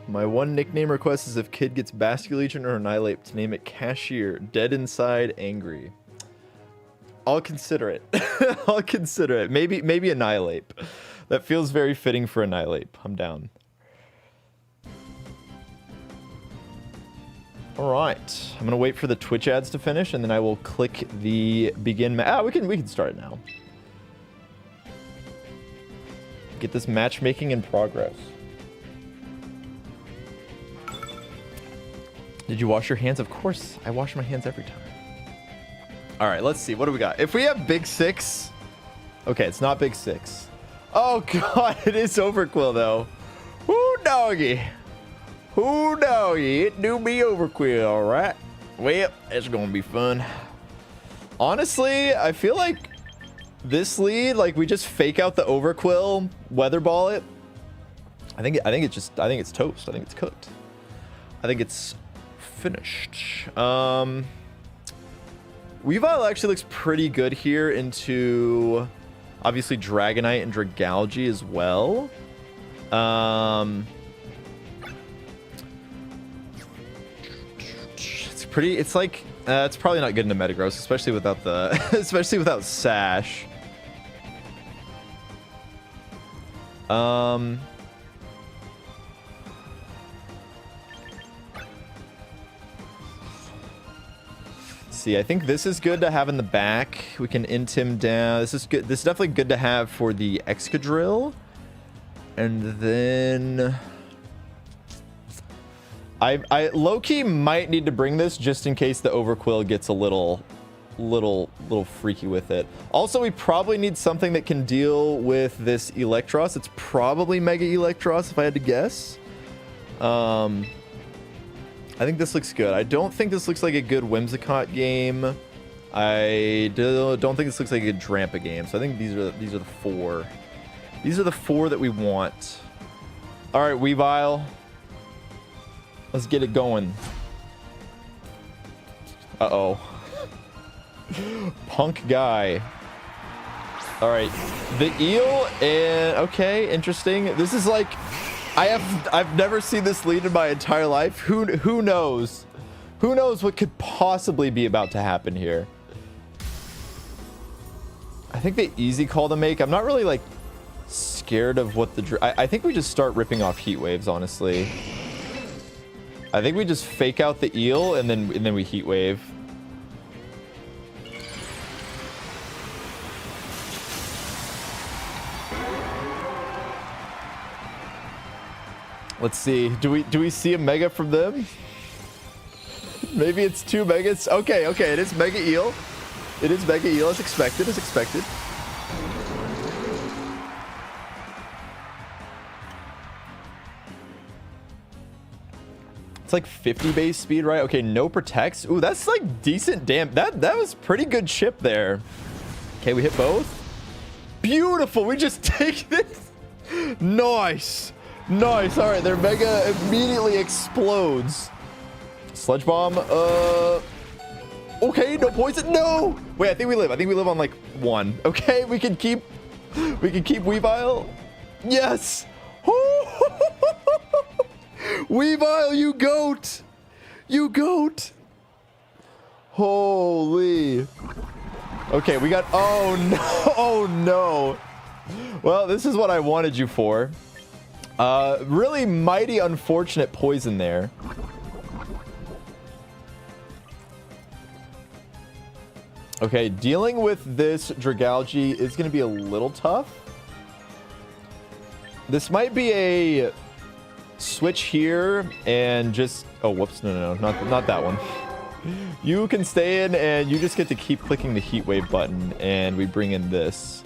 My one nickname request is if Kid gets Basculegion or Annihilate to name it Cashier. Dead inside, angry. I'll consider it. I'll consider it. Maybe Annihilate. That feels very fitting for Annihilate. I'm down. All right. I'm gonna wait for the Twitch ads to finish, and then I will click the begin. We can start it now. Get this matchmaking in progress. Did you wash your hands? Of course, I wash my hands every time. All right, let's see. What do we got? If we have Big Six. Okay, it's not Big Six. Oh, God. It is Overquill, though. Whoo, doggy. Whoo, doggy. It do be Overquill, all right? Well, it's going to be fun. Honestly, I feel like this lead, like, we just fake out the Overquill, weather ball it. I think it's toast. I think it's cooked. I think it's finished. Weavile actually looks pretty good here into obviously Dragonite and Dragalge as well. It's pretty. It's like it's probably not good into Metagross, especially without the especially without Sash. See, I think this is good to have in the back. We can int him down. This is good. This is definitely good to have for the Excadrill. And then I low-key might need to bring this just in case the Overquill gets a little freaky with it. Also, we probably need something that can deal with this Electros. It's probably Mega Electros if I had to guess. I think this looks good. I don't think this looks like a good Whimsicott game. I don't think this looks like a good Drampa game. So I think these are the four. These are the four that we want. All right, Weavile. Let's get it going. Uh-oh. Punk guy. All right, the eel and okay, interesting. This is like I've never seen this lead in my entire life. Who knows? Who knows what could possibly be about to happen here? I think the easy call to make. I'm not really like scared of what the I think we just start ripping off heat waves, honestly. I think we just fake out the eel and then we heat wave. Let's see. Do we see a mega from them? Maybe it's 2 megas. Okay, it is Mega Eel. It is Mega Eel as expected, It's like 50 base speed, right? Okay, no protects. Ooh, that's like decent damn. That was pretty good chip there. Okay, we hit both. Beautiful. We just take this. Nice. Nice. All right, their mega immediately explodes. Sludge bomb. Okay, no poison. No. Wait, I think we live on like 1. Okay, we can keep Weavile. Yes. Weavile, you goat. You goat. Holy. Okay, we got. Oh no. Oh no. Well, this is what I wanted you for. Really mighty unfortunate poison there. Okay, dealing with this Dragalge is going to be a little tough. This might be a switch here and just... Oh, whoops. No, not that one. You can stay in and you just get to keep clicking the heat wave button and we bring in this.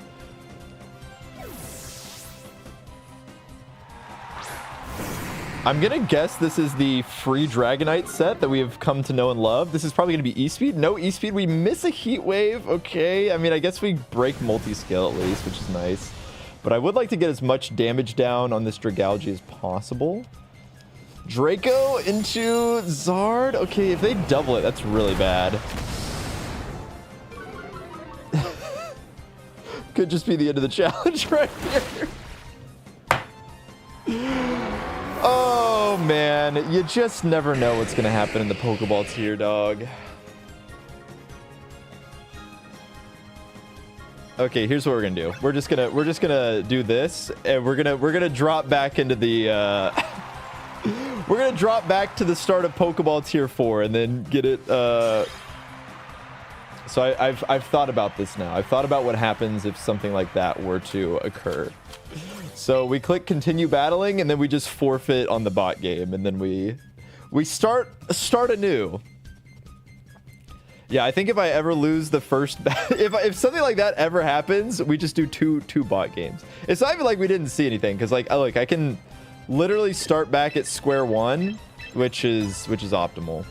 I'm gonna guess this is the free Dragonite set that we have come to know and love. This is probably gonna be E-Speed. No E-Speed. We miss a Heat Wave. Okay. I mean, I guess we break multi-scale at least, which is nice. But I would like to get as much damage down on this Dragalge as possible. Draco into Zard. Okay, if they double it, that's really bad. Could just be the end of the challenge right here. Oh, man. You just never know what's going to happen in the Pokeball tier, dog. Okay, here's what we're going to do. We're just going to do this, and we're going to drop back into the we're going to drop back to the start of Pokeball tier 4 and then get it so I've thought about this now. I've thought about what happens if something like that were to occur. So we click continue battling and then we just forfeit on the bot game and then we start anew. Yeah, I think if I ever lose the first, if something like that ever happens, we just do two bot games. It's not even like we didn't see anything, because like, look, I can literally start back at square one, which is optimal.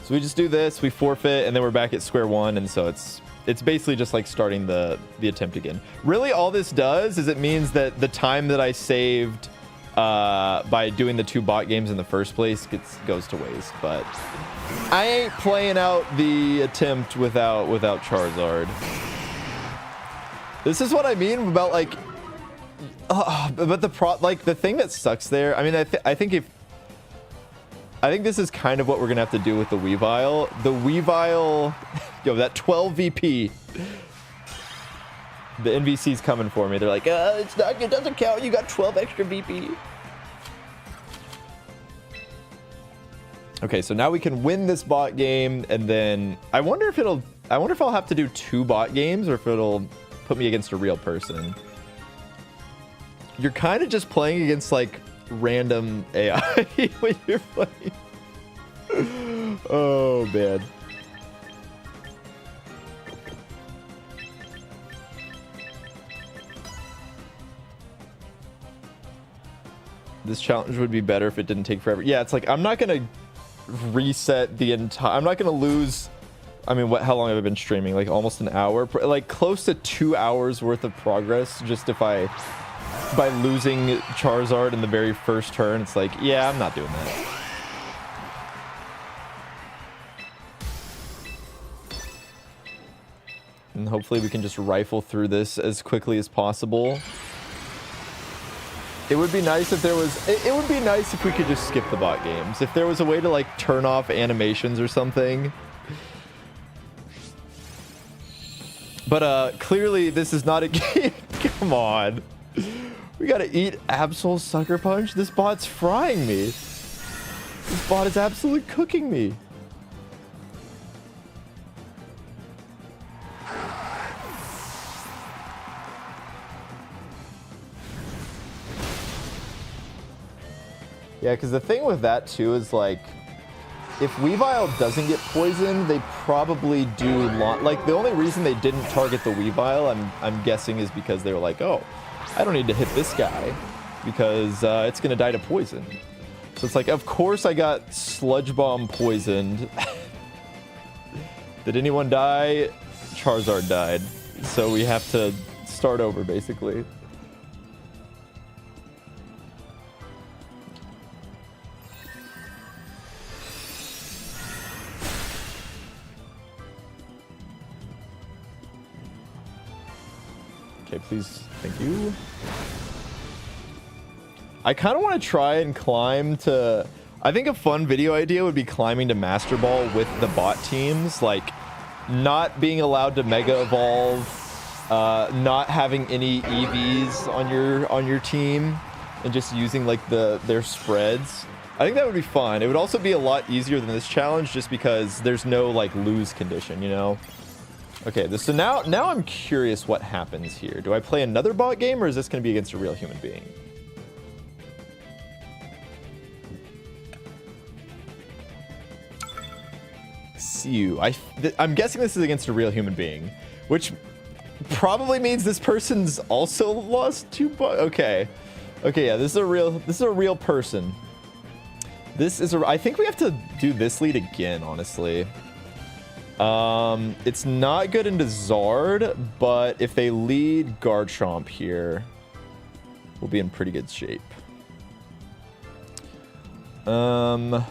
So we just do this, we forfeit, and then we're back at square one, and so it's basically just like starting the attempt again. Really, all this does is it means that the time that I saved by doing the 2 bot games in the first place goes to waste. But I ain't playing out the attempt without Charizard. This is what I mean about like, but the thing that sucks there. I mean, I think this is kind of what we're gonna have to do with the Weavile. The Weavile, yo, that 12 VP. The NVC's coming for me. They're like, it's not, it doesn't count. You got 12 extra VP. Okay, so now we can win this bot game, and then I wonder if I'll have to do 2 bot games or if it'll put me against a real person. You're kind of just playing against like random AI when you're playing. Oh man. This challenge would be better if it didn't take forever. Yeah, it's like I'm not gonna reset the entire. I'm not gonna lose. I mean, how long have I been streaming? Like almost an hour, like close to 2 hours worth of progress. Just by losing Charizard in the very first turn, it's like, yeah, I'm not doing that. And hopefully we can just rifle through this as quickly as possible. It would be nice if there was, it would be nice if we could just skip the bot games. If there was a way to like turn off animations or something. But clearly this is not a game. Come on. We gotta eat Absol Sucker Punch. This bot's frying me. This bot is absolutely cooking me. Yeah, because the thing with that too is like, if Weavile doesn't get poisoned, they probably do like the only reason they didn't target the Weavile, I'm guessing, is because they were like, oh, I don't need to hit this guy because it's gonna die to poison. So it's like, of course I got Sludge Bomb poisoned. Did anyone die? Charizard died. So we have to start over basically. Okay, please. Thank you. I kind of want to try and climb to... I think a fun video idea would be climbing to Master Ball with the bot teams. Like, not being allowed to Mega Evolve, not having any EVs on your team, and just using like their spreads. I think that would be fun. It would also be a lot easier than this challenge just because there's no like lose condition, you know? Okay, so now I'm curious what happens here. Do I play another bot game, or is this going to be against a real human being? See you. I'm guessing this is against a real human being, which probably means this person's also lost 2 bots. Okay, yeah, this is a real person. I think we have to do this lead again, honestly. It's not good into Zard, but if they lead Garchomp here, we'll be in pretty good shape. They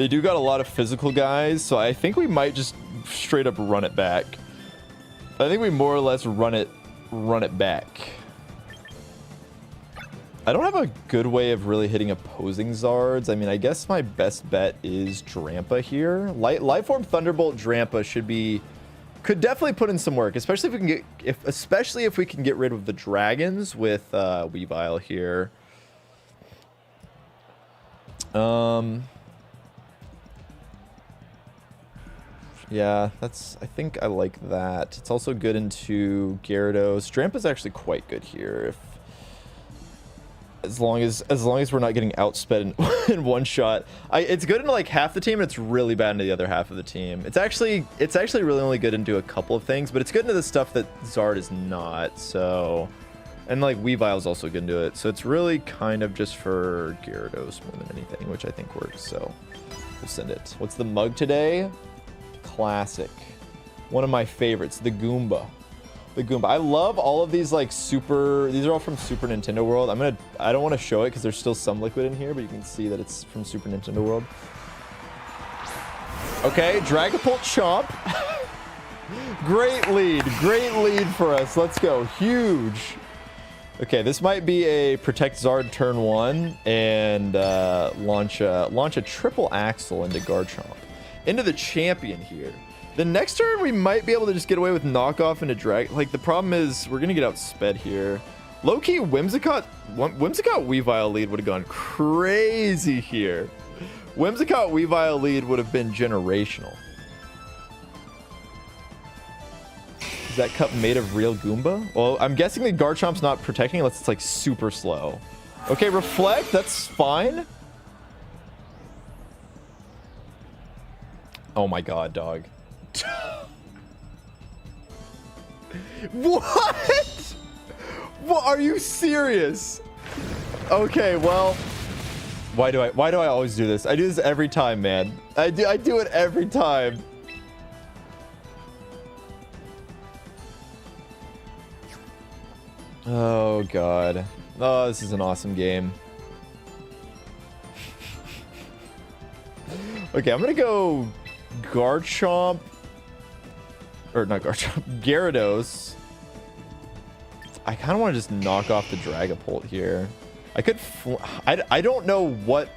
do got a lot of physical guys, so I think we might just straight up run it back. I think we more or less run it back. I don't have a good way of really hitting opposing Zards. I mean, I guess my best bet is Drampa here. Life Orb Thunderbolt Drampa could definitely put in some work, especially if we can get rid of the dragons with Weavile here. Yeah, I think I like that. It's also good into Gyarados. Drampa's actually quite good here. As long as we're not getting outsped in one shot. It's good into like half the team, and it's really bad into the other half of the team. It's actually really only good into a couple of things, but it's good into the stuff that Zard is not. So, and like Weavile is also good into it. So it's really kind of just for Gyarados more than anything, which I think works. So we'll send it. What's the mug today? Classic. One of my favorites, the Goomba. The Goomba. I love all of these like these are all from Super Nintendo World. I don't want to show it because there's still some liquid in here, but you can see that it's from Super Nintendo World. Okay, Dragapult Chomp. Great lead for us. Let's go. Huge. Okay, this might be a Protect Zard turn 1 and launch a triple axle into Garchomp. Into the champion here. The next turn, we might be able to just get away with knockoff into drag. Like, the problem is we're going to get outsped here. Low-key, Whimsicott Weavile lead would have gone crazy here. Whimsicott Weavile lead would have been generational. Is that cup made of real Goomba? Well, I'm guessing the Garchomp's not protecting unless it's, like, super slow. Okay, Reflect. That's fine. Oh, my God, dog. What? What? Are you serious? Okay, well, why do I always do this? I do this every time, man. I do it every time. Oh God. Oh, this is an awesome game. Okay, I'm gonna go Garchomp. Or not Garchomp, Gyarados. I kind of want to just knock off the Dragapult here. I could... I don't know what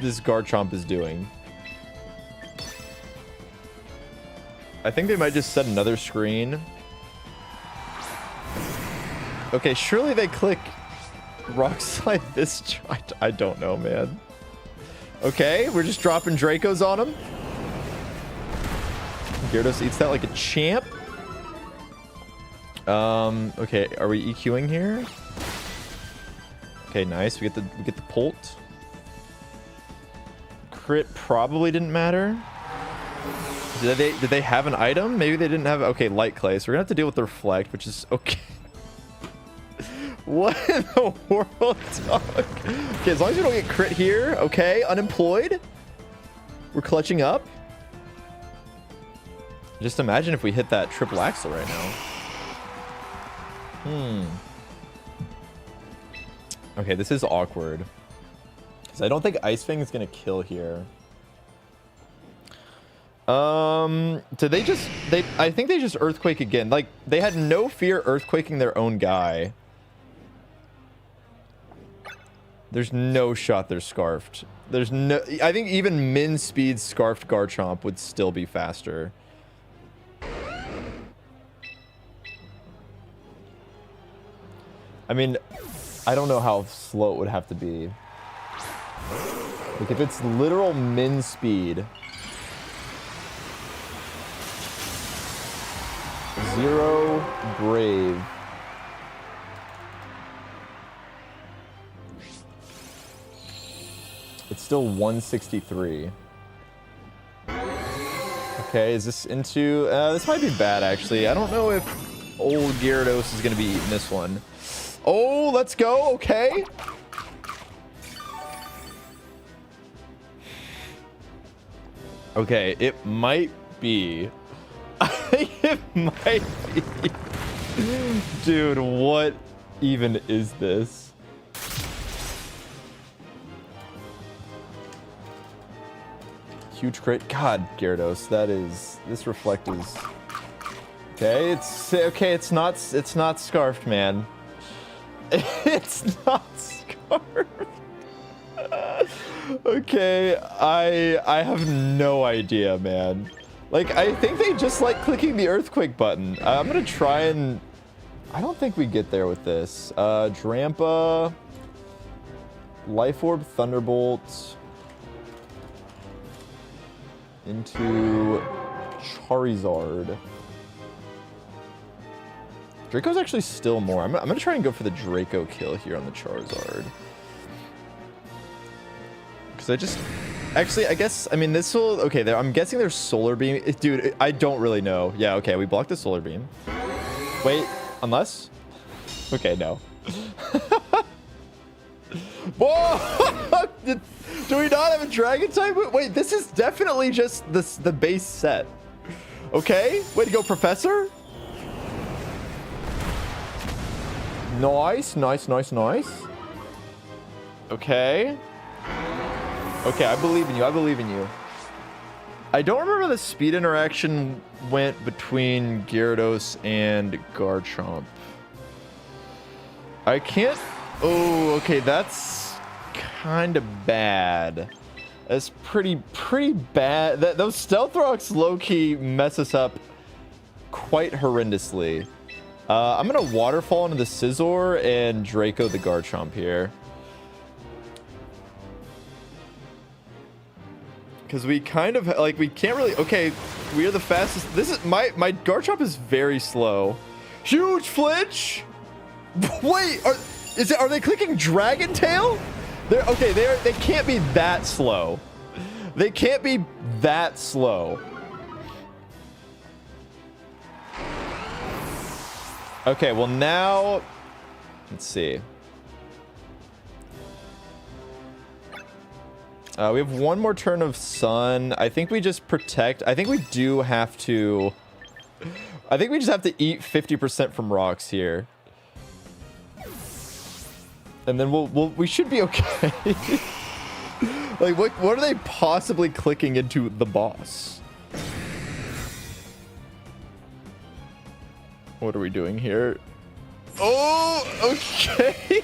this Garchomp is doing. I think they might just set another screen. Okay, surely they click Rock Slide this... I don't know, man. Okay, we're just dropping Dracos on him. Gyarados eats that like a champ. Okay, are we EQing here? Okay, nice. We get the Pult. Crit probably didn't matter. Did they have an item? Maybe they didn't have. Okay, Light Clay. So we're gonna have to deal with the Reflect, which is okay. What in the world, dog? Okay, as long as we don't get crit here. Okay, Unemployed. We're clutching up. Just imagine if we hit that triple axle right now. Okay, this is awkward. Because I don't think Ice Fang is going to kill here. Did they just... I think they just Earthquake again. Like, they had no fear Earthquaking their own guy. There's no shot they're Scarfed. There's no... I think even min speed Scarfed Garchomp would still be faster. I mean, I don't know how slow it would have to be. Like, if it's literal min speed. 0 Brave. It's still 163. Okay, is this into... this might be bad, actually. I don't know if old Gyarados is going to be eating this one. Oh, let's go. Okay. Okay, it might be. I think it might be. Dude, what even is this? Huge crit. God, Gyarados, that is... This Reflect is... Okay, it's not Scarfed, man. It's not Scarfed. Okay, I have no idea, man. Like, I think they just like clicking the Earthquake button. I'm gonna try and... I don't think we get there with this. Drampa... Life Orb, Thunderbolt... Into Charizard. Draco's actually still more. I'm gonna try and go for the Draco kill here on the Charizard. Because I just... Actually, I guess... I mean, this will... Okay, there, I'm guessing there's Solar Beam. Dude, I don't really know. Yeah, okay, we blocked the Solar Beam. Wait, unless... Okay, no. Whoa! Do we not have a Dragon type? Wait, this is definitely just the base set. Okay, way to go, Professor. Nice, nice, nice, nice. Okay. Okay, I believe in you. I believe in you. I don't remember the speed interaction went between Gyarados and Garchomp. I can't... Oh, okay, that's kind of bad. That's pretty bad. Those Stealth Rocks low-key mess us up quite horrendously. I'm going to Waterfall into the Scizor and Draco the Garchomp here. Because we kind of, like, we can't really... Okay, we are the fastest... This is... My Garchomp is very slow. Huge flinch! Wait, are they clicking Dragon Tail? Okay, they can't be that slow. They can't be that slow. Okay, well now, let's see. We have one more turn of Sun. I think we just protect. I think we do have to. I think we just have to eat 50% from rocks here. And then we should be okay. Like, what are they possibly clicking into the boss? What are we doing here? Oh, okay.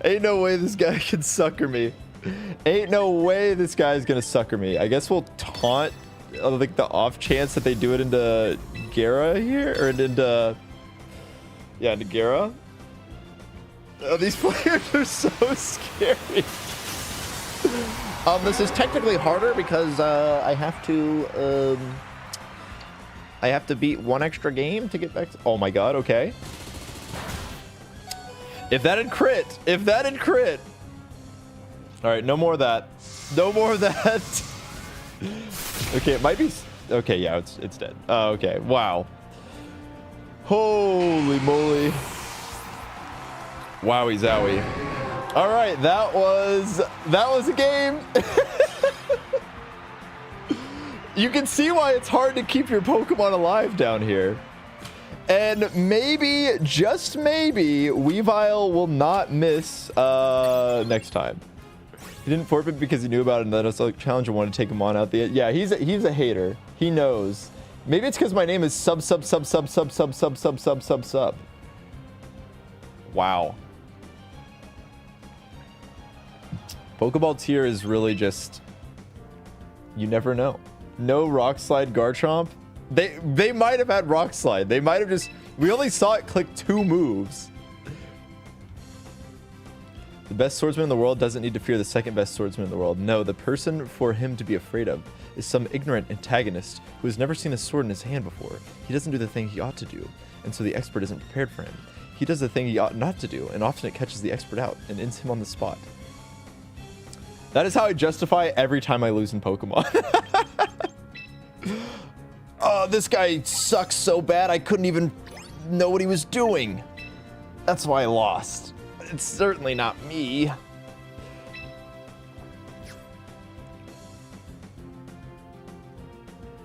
Ain't no way this guy can sucker me. Ain't no way this guy's gonna sucker me. I guess we'll taunt, like, the off chance that they do it into Gara here, or into, yeah, into Gara. Oh, these players are so scary. This is technically harder because I have to beat one extra game to get back to... Oh my god, okay. If that had crit. If that had crit. Alright, no more of that. No more of that. Okay, it might be... Okay, yeah, it's dead. Oh, okay, wow. Holy moly. Wowie zowie. All right, that was a game. You can see why it's hard to keep your Pokemon alive down here. And maybe, just maybe, Weavile will not miss next time. He didn't forfeit because he knew about it and then a challenger wanted to take him on out the... Yeah, he's a hater. He knows. Maybe it's because my name is sub. Wow. Pokeball tier is really just... You never know. No Rock Slide Garchomp. They might have had Rock Slide. They might have just... We only saw it click 2 moves. The best swordsman in the world doesn't need to fear the second best swordsman in the world. No, the person for him to be afraid of is some ignorant antagonist who has never seen a sword in his hand before. He doesn't do the thing he ought to do, and so the expert isn't prepared for him. He does the thing he ought not to do, and often it catches the expert out and ends him on the spot. That is how I justify every time I lose in Pokemon. Oh, this guy sucks so bad I couldn't even know what he was doing. That's why I lost. It's certainly not me.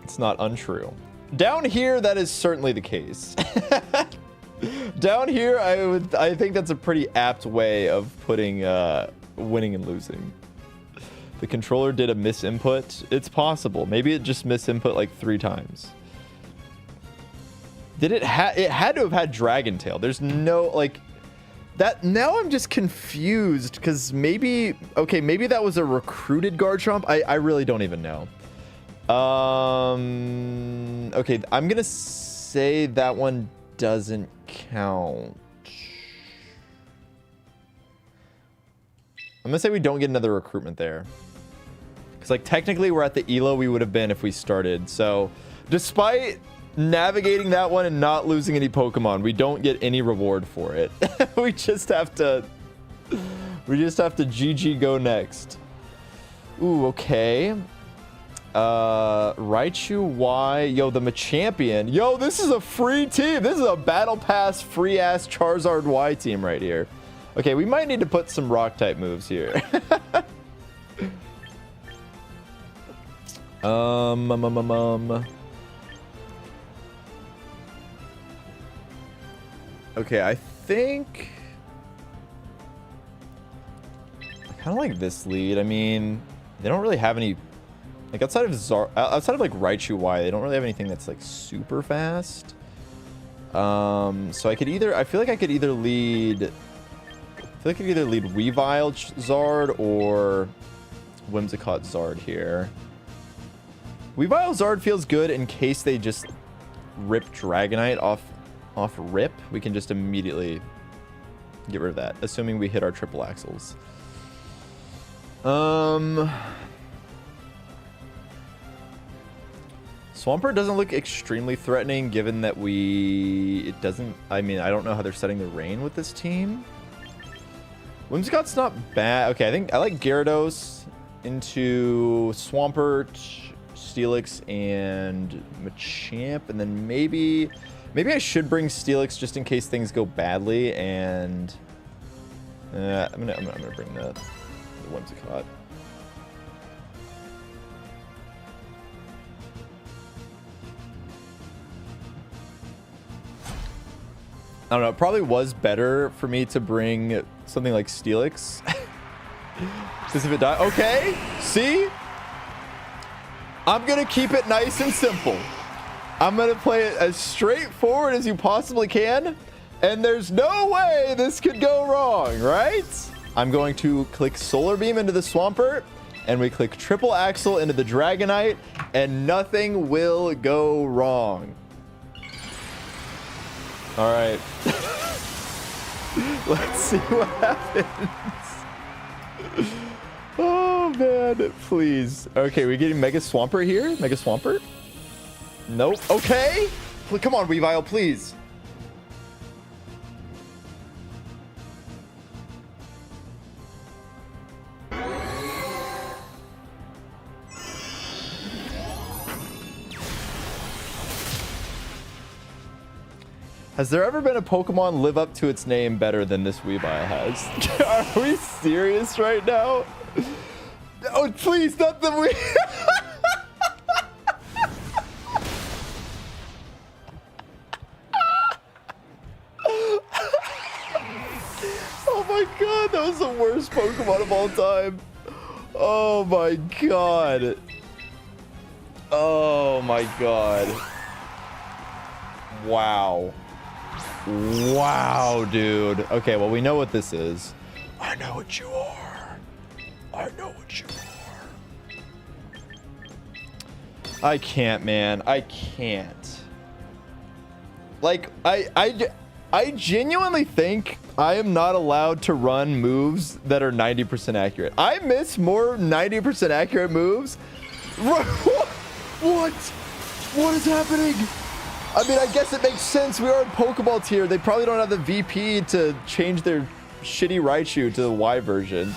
It's not untrue. Down here, that is certainly the case. Down here, I think that's a pretty apt way of putting winning and losing. The controller did a misinput. It's possible. Maybe it just misinput like 3 times. Did it had to have had Dragon Tail. There's no, like, that. Now I'm just confused because maybe, okay, maybe that was a recruited Garchomp. I really don't even know. Okay, I'm gonna say that one doesn't count. I'm gonna say we don't get another recruitment there. Because, like, technically we're at the ELO we would have been if we started. So, despite navigating that one and not losing any Pokemon. We don't get any reward for it. we just have to GG go next. Ooh, okay. Raichu Y. Yo, the Machampion. Yo, this is a free team. This is a Battle Pass free ass Charizard Y team right here. Okay, we might need to put some rock type moves here. Okay, I think I kind of like this lead. I mean, they don't really have any, like outside of like Raichu Y, they don't really have anything that's like super fast. So I could either, I feel like I could either lead Weavile Zard or Whimsicott Zard here. Weavile Zard feels good in case they just rip Dragonite off rip. We can just immediately get rid of that, assuming we hit our triple axles. Swampert doesn't look extremely threatening, given that it doesn't, I mean, I don't know how they're setting the rain with this team. Whimsicott's not bad. Okay, I think I like Gyarados into Swampert, Steelix, and Machamp, and then maybe I should bring Steelix just in case things go badly, and I'm gonna bring the Whimsicott. I don't know, it probably was better for me to bring something like Steelix. Because if it dies, okay, see? I'm gonna keep it nice and simple. I'm gonna play it as straightforward as you possibly can, and there's no way this could go wrong, right? I'm going to click Solar Beam into the Swampert, and we click Triple Axle into the Dragonite, and nothing will go wrong. All right. Let's see what happens. Oh, man. Please. Okay, we're getting Mega Swampert here? Mega Swampert? Nope. Okay. Come on, Weavile, please. Has there ever been a Pokemon live up to its name better than this Weavile has? Are we serious right now? Oh, please, not the Oh my god, that was the worst Pokemon of all time. Oh my god. Oh my god. Wow. Wow, dude. Okay, well, we know what this is. I know what you are. I know what you are. I can't, man. I can't. Like, I genuinely think I am not allowed to run moves that are 90% accurate. I miss more 90% accurate moves. What? What is happening? I mean, I guess it makes sense. We are in Pokeball tier. They probably don't have the VP to change their shitty Raichu to the Y version.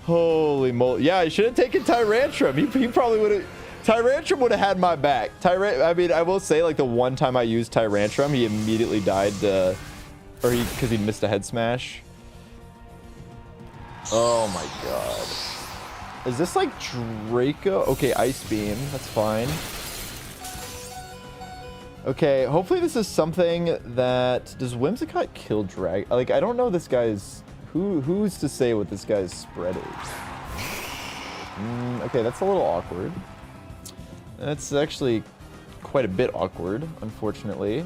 Holy moly. Yeah, I should have taken Tyrantrum. He probably would have... Tyrantrum would have had my back. I mean, I will say, like, the one time I used Tyrantrum, he immediately died, because he missed a head smash. Oh my god. Is this like Draco? Okay, Ice Beam. That's fine. Okay, hopefully this is something that... Does Whimsicott kill Drag? Like, I don't know this guy's... Who's to say what this guy's spread is? Okay, that's a little awkward. That's actually quite a bit awkward, unfortunately.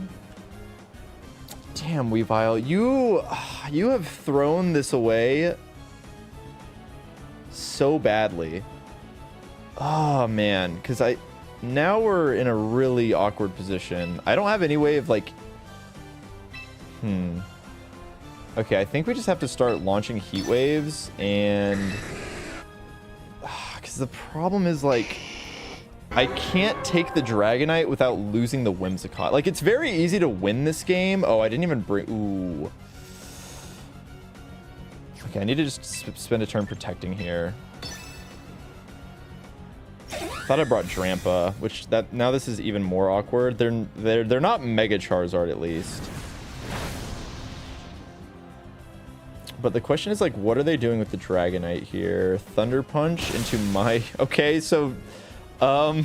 Damn, Weavile, you have thrown this away so badly. Oh man, because now we're in a really awkward position. I don't have any way of like... Okay, I think we just have to start launching heat waves, and... Because the problem is like... I can't take the Dragonite without losing the Whimsicott. Like, it's very easy to win this game. Oh, I didn't even bring... Ooh. Okay, I need to just spend a turn protecting here. Thought I brought Drampa, which that now this is even more awkward. They're not Mega Charizard at least. But the question is, like, what are they doing with the Dragonite here? Thunder Punch into my... Okay, so... Dog,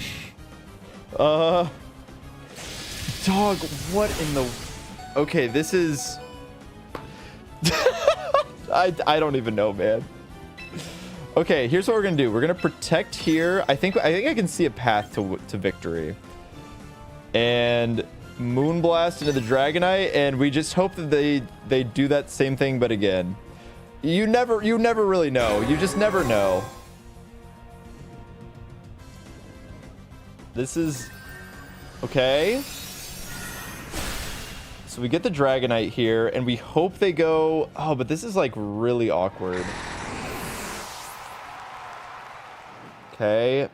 what in the... Okay, this is... I don't even know, man. Okay, here's what we're gonna do. We're gonna protect here. I think I can see a path to victory. And Moonblast into the Dragonite, and we just hope that they do that same thing, but again. You never really know. You just never know. This is okay. So we get the Dragonite here, and we hope they go... Oh, but this is, like, really awkward. Okay.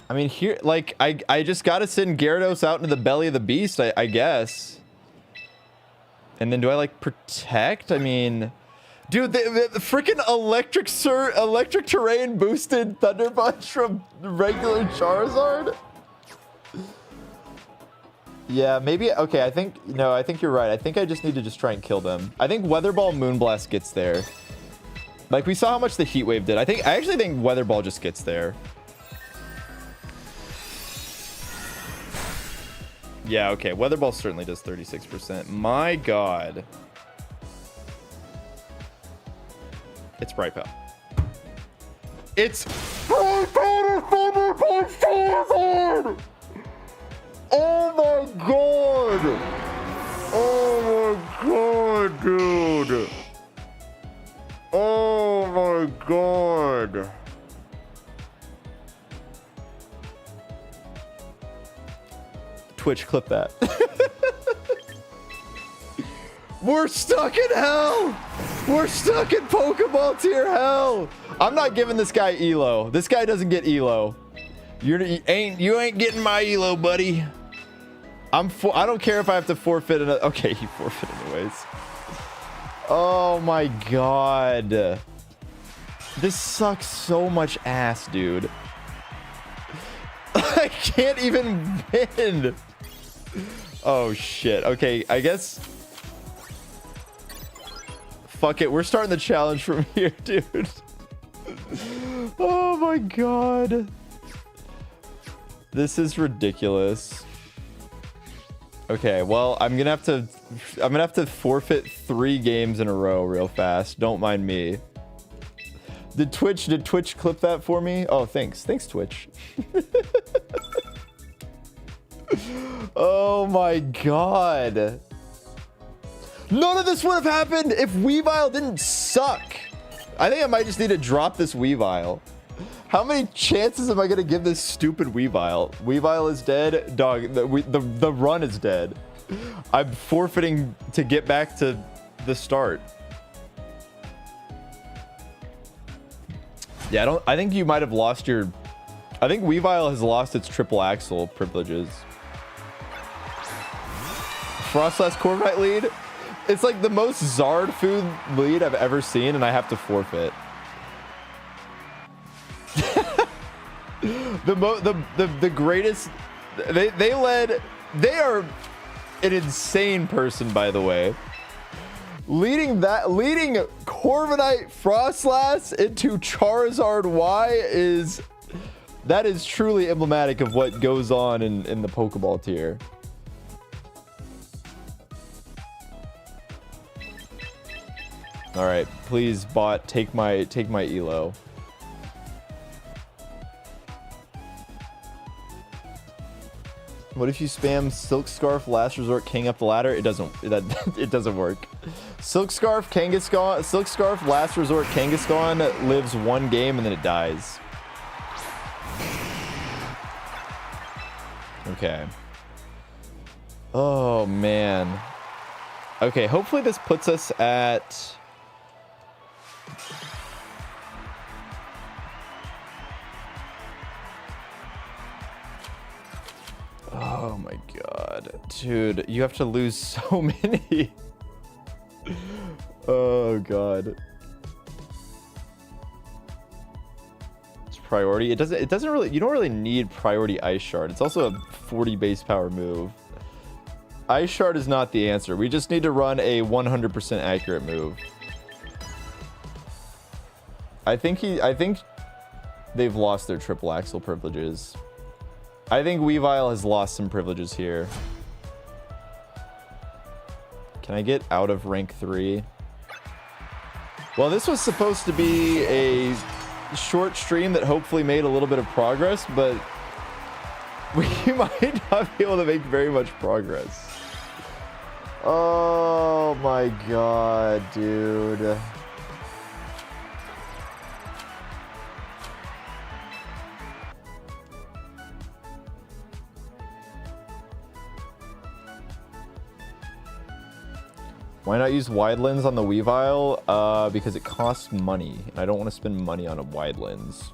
I mean, here... Like, I just gotta send Gyarados out into the belly of the beast, I guess. And then do I, like, protect? I mean... Dude, the freaking electric terrain boosted Thunder Punch from regular Charizard? Yeah, maybe... Okay, I think... No, I think you're right. I think I just need to just try and kill them. I think Weather Ball Moonblast gets there. Like, we saw how much the Heat Wave did. I actually think Weather Ball just gets there. Yeah, okay. Weather Ball certainly does 36%. My God. It's Bright Pal. It's... Oh my God! Oh my God, dude! Oh my God! Twitch, clip that. We're stuck in hell! We're stuck in Pokeball tier hell! I'm not giving this guy Elo. This guy doesn't get Elo. You ain't getting my Elo, buddy. I don't care if I have to forfeit another... Okay, he forfeit anyways. Oh my God. This sucks so much ass, dude. I can't even win. Oh shit. Okay, I guess... Fuck it, we're starting the challenge from here, dude. Oh my God. This is ridiculous. Okay, well, I'm gonna have to forfeit 3 games in a row real fast. Don't mind me. Did Twitch clip that for me? Oh, thanks. Thanks, Twitch. Oh my God. None of this would have happened if Weavile didn't suck. I think I might just need to drop this Weavile. How many chances am I gonna give this stupid Weavile? Weavile is dead. Dog, the run is dead. I'm forfeiting to get back to the start. Yeah, I think you might have lost your... I think Weavile has lost its triple axle privileges. Frostlass Corviknight lead. It's like the most Zard food lead I've ever seen, and I have to forfeit. the greatest... They led... They are an insane person, by the way. Leading Corviknight Frostlass into Charizard Y is... That is truly emblematic of what goes on in the Pokeball tier. All right, please, bot, take my Elo. What if you spam Silk Scarf, Last Resort, King up the ladder? It doesn't. It doesn't work. Silk Scarf, Kangaskhan. Silk Scarf, Last Resort, Kangaskhan lives 1 game and then it dies. Okay. Oh man. Okay, hopefully this puts us at... Oh my god. Dude, you have to lose so many. Oh god. It's priority. It doesn't really, you don't really need priority ice shard. It's also a 40 base power move. Ice shard is not the answer. We just need to run a 100% accurate move. I think they've lost their triple axle privileges. I think Weavile has lost some privileges here. Can I get out of rank 3? Well, this was supposed to be a short stream that hopefully made a little bit of progress, but we might not be able to make very much progress. Oh my god, dude. Why not use wide lens on the Weavile? Because it costs money, and I don't want to spend money on a wide lens.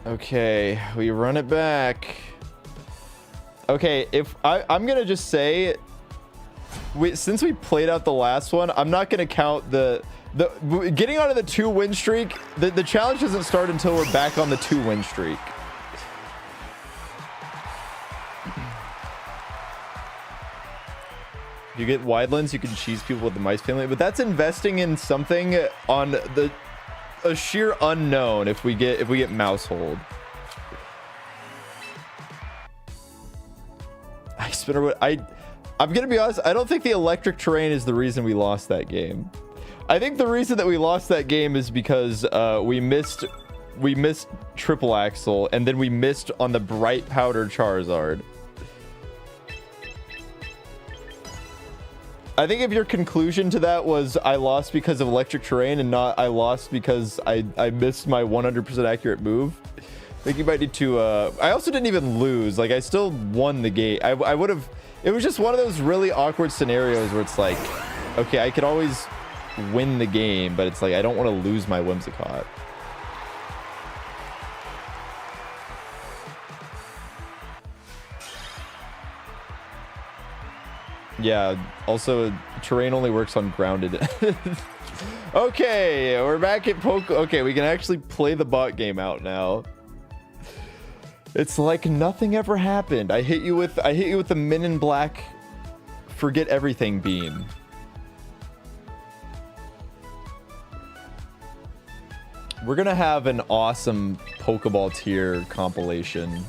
Okay, we run it back. Okay, if I'm gonna just say, since we played out the last one, I'm not gonna count the getting onto the 2-win streak. The challenge doesn't start until we're back on the 2-win streak. If you get wide lens, you can cheese people with the mice family, but that's investing in something on a sheer unknown. If we get mouse hold, I'm gonna be honest, I don't think the electric terrain is the reason we lost that game. I think the reason that we lost that game is because we missed triple axle, and then we missed on the bright powder Charizard. I think if your conclusion to that was I lost because of electric terrain and not I lost because I missed my 100% accurate move, I think you might need to I also didn't even lose. Like, I still won the game. I would have, it was just one of those really awkward scenarios where it's like, okay, I could always win the game, but it's like I don't want to lose my Whimsicott. Yeah, also terrain only works on grounded. Okay, we're back at okay, we can actually play the bot game out now. It's like nothing ever happened. I hit you with the Men in Black forget everything beam. We're gonna have an awesome Pokeball tier compilation.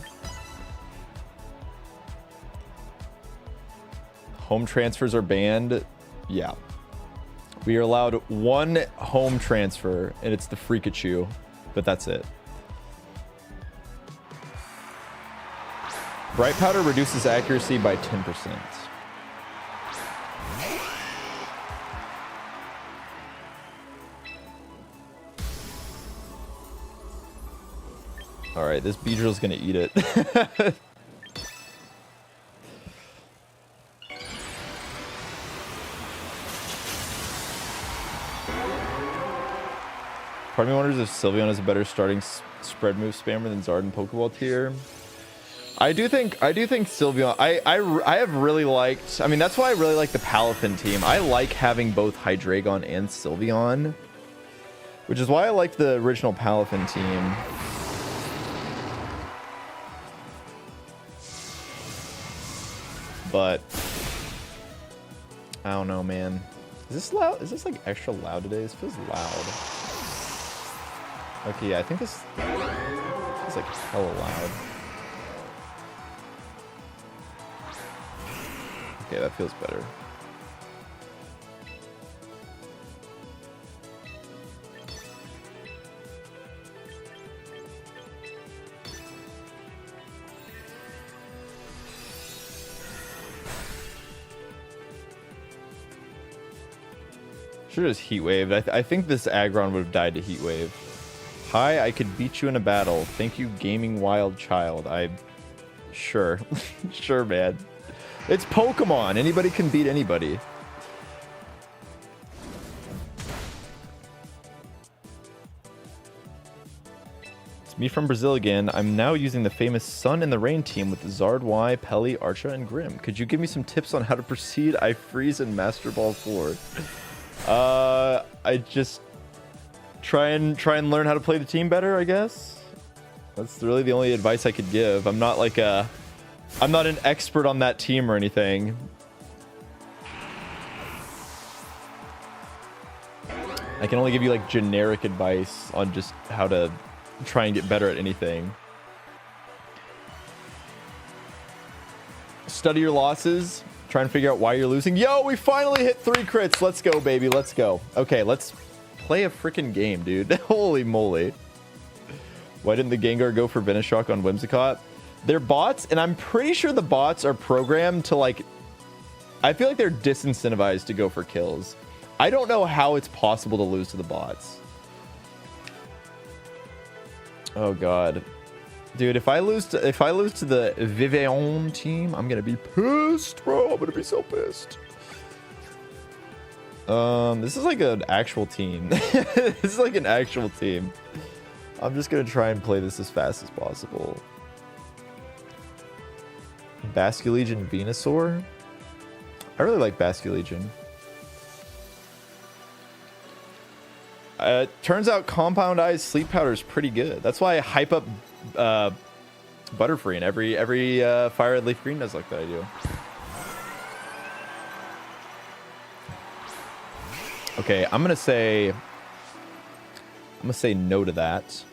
Home transfers are banned. Yeah. We are allowed one home transfer, and it's the Freakachu, but that's it. Bright powder reduces accuracy by 10%. All right, this Beedrill's gonna eat it. Part of me wonders if Sylveon is a better starting spread move spammer than Zard in Pokeball tier. I do think Sylveon. I have really liked. I mean, that's why I really like the Palafin team. I like having both Hydreigon and Sylveon, which is why I liked the original Palafin team. But I don't know, man. Is this loud? Is this like extra loud today? This feels loud. Okay, yeah, I think this is like hella loud. Okay, that feels better. Should have just heat waved. I think this Aggron would have died to heat wave. Hi, I could beat you in a battle. Thank you, gaming wild child. Sure. Sure, man. It's Pokemon. Anybody can beat anybody. It's me from Brazil again. I'm now using the famous Sun and the Rain team with Zard Y, Pelly, Archa, and Grim. Could you give me some tips on how to proceed? I freeze in Master Ball 4. I just try and learn how to play the team better, I guess. That's really the only advice I could give. I'm not an expert on that team or anything. I can only give you like generic advice on just how to try and get better at anything. Study your losses. Try and figure out why you're losing. Yo, we finally hit 3 crits. Let's go, baby. Let's go. Okay, let's play a freaking game, dude. Holy moly. Why didn't the Gengar go for Venoshock on Whimsicott? They're bots, and I'm pretty sure the bots are programmed to like... I feel like they're disincentivized to go for kills. I don't know how it's possible to lose to the bots. Oh god, dude! If I lose to the Viveon team, I'm gonna be pissed, bro. I'm gonna be so pissed. This is like an actual team. This is like an actual team. I'm just gonna try and play this as fast as possible. Basculegion Venusaur. I really like Basculegion. Turns out Compound Eyes Sleep Powder is pretty good. That's why I hype up Butterfree in every Fire Red Leaf Green Nuzlocke that I do. Okay, I'm gonna say no to that.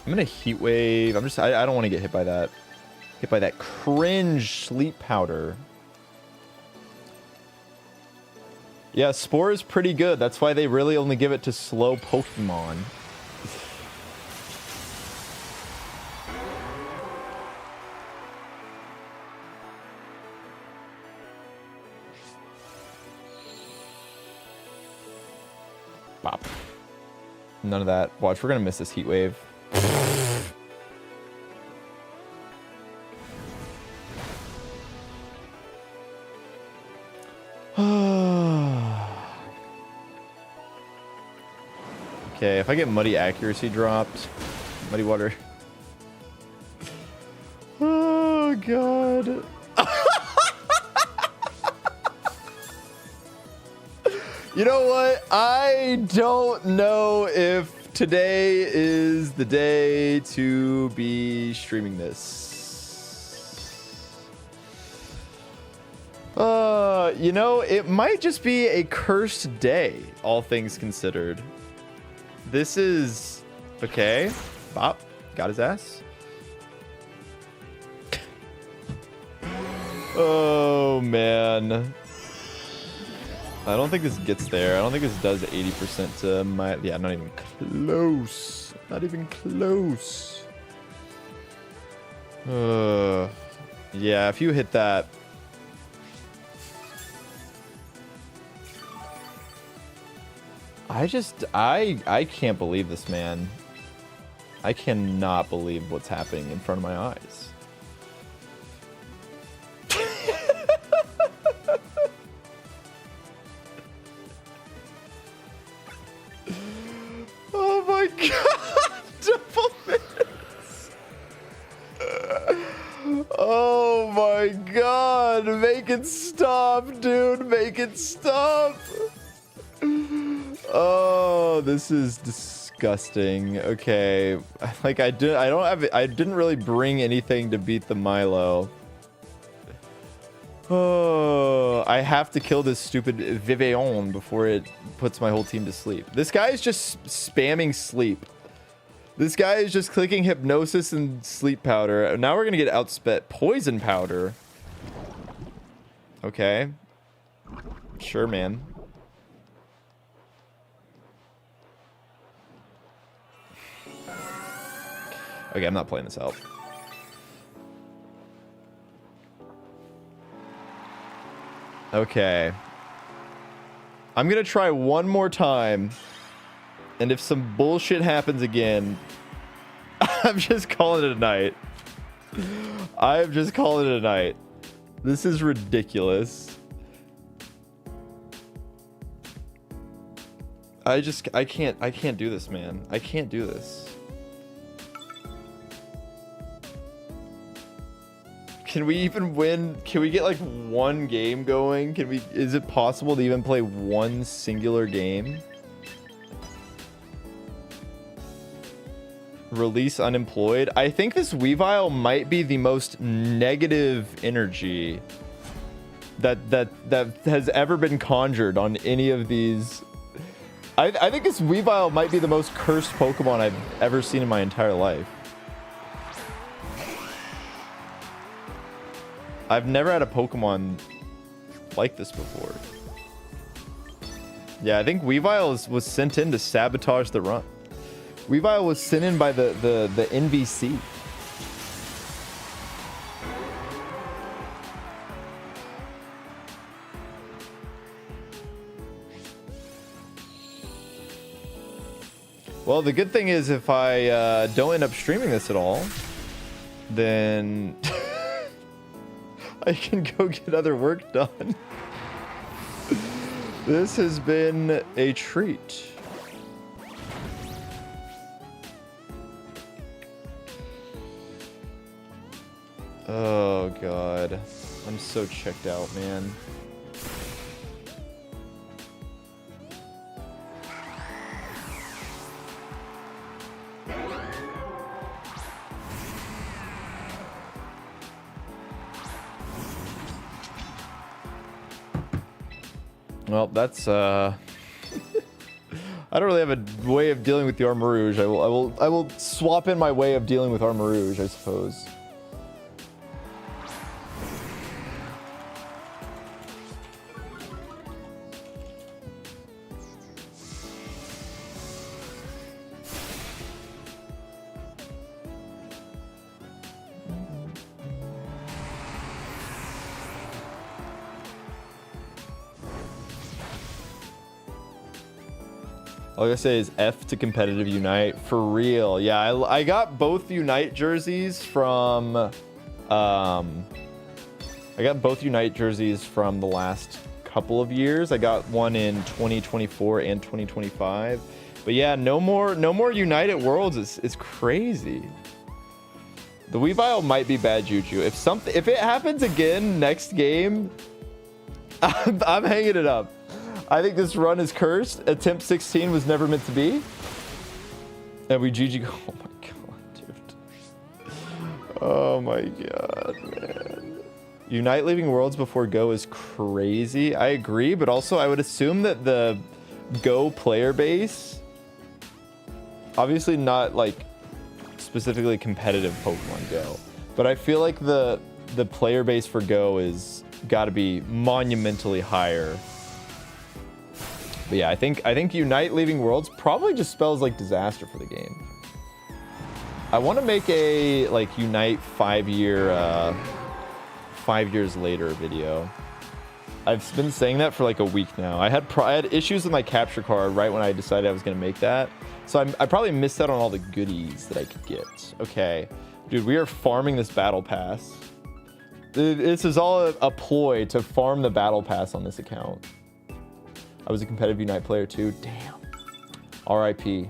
I'm gonna Heat Wave. I don't want to get hit by that. Hit by that cringe Sleep Powder. Yeah, Spore is pretty good. That's why they really only give it to slow Pokemon. Bop. None of that. Watch, we're gonna miss this Heat Wave. Okay, if I get Muddy Accuracy dropped, Muddy Water. Oh god. You know what? I don't know if today is the day to be streaming this. You know, it might just be a cursed day, all things considered. This is... Okay. Bop. Got his ass. Oh, man. I don't think this gets there. I don't think this does 80% to my... Yeah, not even close. Not even close. Yeah, if you hit that... I can't believe this, man. I cannot believe what's happening in front of my eyes. Oh my god! Double minutes! Oh my god! Make it stop, dude! Make it stop! Oh, this is disgusting. Okay, like I didn't really bring anything to beat the Milo. Oh, I have to kill this stupid Viveon before it puts my whole team to sleep. This guy is just spamming sleep. This guy is just clicking Hypnosis and Sleep Powder. Now we're gonna get outspent. Poison Powder. Okay. Sure, man. Okay, I'm not playing this out. Okay. I'm gonna try one more time. And if some bullshit happens again, I'm just calling it a night. I'm just calling it a night. This is ridiculous. I can't do this, man. I can't do this. Can we even win? Can we get like one game going? Is it possible to even play one singular game? Release unemployed. I think this Weavile might be the most negative energy that has ever been conjured on any of these. I think this Weavile might be the most cursed Pokemon I've ever seen in my entire life. I've never had a Pokemon like this before. Yeah, I think Weavile was sent in to sabotage the run. Weavile was sent in by the NVC. Well, the good thing is if I don't end up streaming this at all, then I can go get other work done. This has been a treat. Oh god, I'm so checked out, man. Well, that's I don't really have a way of dealing with the Armarouge. I will swap in my way of dealing with Armarouge, I suppose. All I gotta say is F to competitive Unite for real. Yeah, I got both Unite jerseys from I got both Unite jerseys from the last couple of years. I got one in 2024 and 2025. But yeah, no more Unite at Worlds. It's crazy. The Weavile might be bad juju. If it happens again next game, I'm hanging it up. I think this run is cursed. Attempt 16 was never meant to be. And we GG. Oh my god, dude. Oh my god, man. Unite leaving Worlds before Go is crazy. I agree, but also I would assume that the Go player base, obviously not like specifically competitive Pokemon Go, but I feel like the player base for Go is got to be monumentally higher. But yeah, I think Unite leaving Worlds probably just spells like disaster for the game. I want to make a like Unite 5 years later video. I've been saying that for like a week now. I had issues with my capture card right when I decided I was gonna make that, so I probably missed out on all the goodies that I could get. Okay, dude, we are farming this battle pass. This is all a ploy to farm the battle pass on this account. I was a competitive Unite player too. Damn. RIP.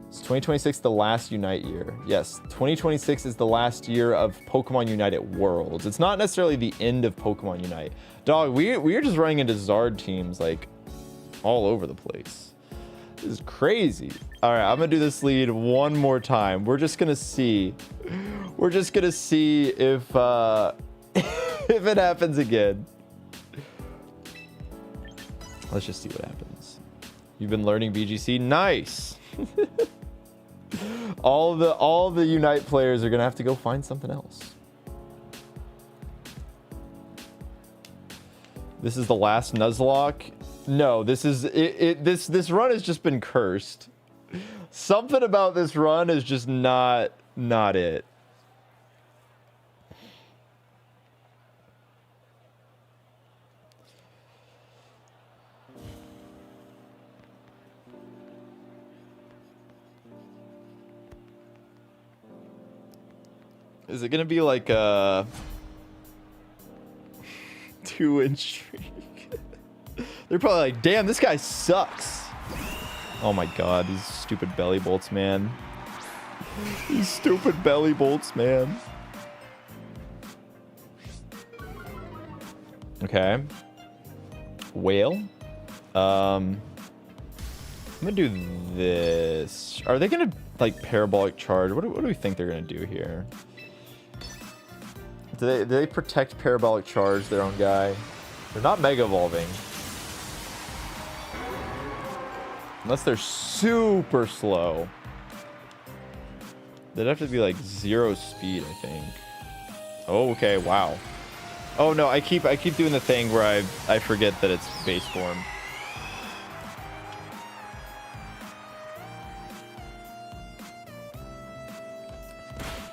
Is 2026 the last Unite year? Yes, 2026 is the last year of Pokemon Unite at Worlds. It's not necessarily the end of Pokemon Unite. Dog, we are just running into Zard teams like all over the place. This is crazy. All right, I'm gonna do this lead one more time. We're just gonna see. We're just gonna see if if it happens again. Let's just see what happens. You've been learning BGC. Nice. all the Unite players are gonna have to go find something else. This is the last Nuzlocke. No, this is this run has just been cursed. Something about this run is just not it. Is it gonna be like a 2-inch streak? They're probably like, damn, this guy sucks. Oh my god, these stupid belly bolts, man. These stupid belly bolts, man. Okay. Whale. I'm gonna do this. Are they gonna like parabolic charge? What do we think they're gonna do here? Do they protect parabolic charge their own guy? They're not mega evolving. Unless they're super slow. They'd have to be like 0 speed, I think. Oh, okay, wow. Oh no, I keep doing the thing where I forget that it's base form.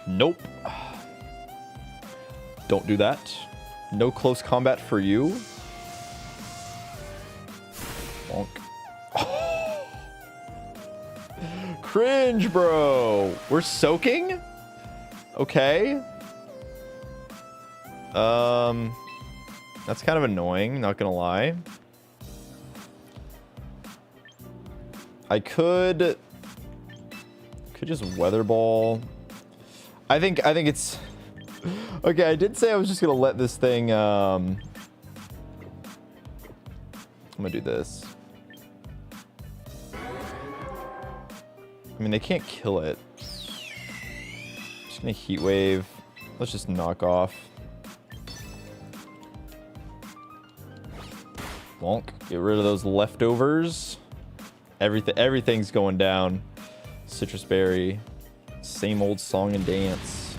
Nope. Don't do that. No close combat for you. Bonk. Cringe, bro. We're soaking? Okay. That's kind of annoying, not gonna lie. I could just weather ball. I think it's okay. I did say I was just gonna let this thing. I'm gonna do this. I mean, they can't kill it. Just gonna heat wave. Let's just knock off. Bonk. Get rid of those leftovers. Everything's going down. Citrus berry. Same old song and dance.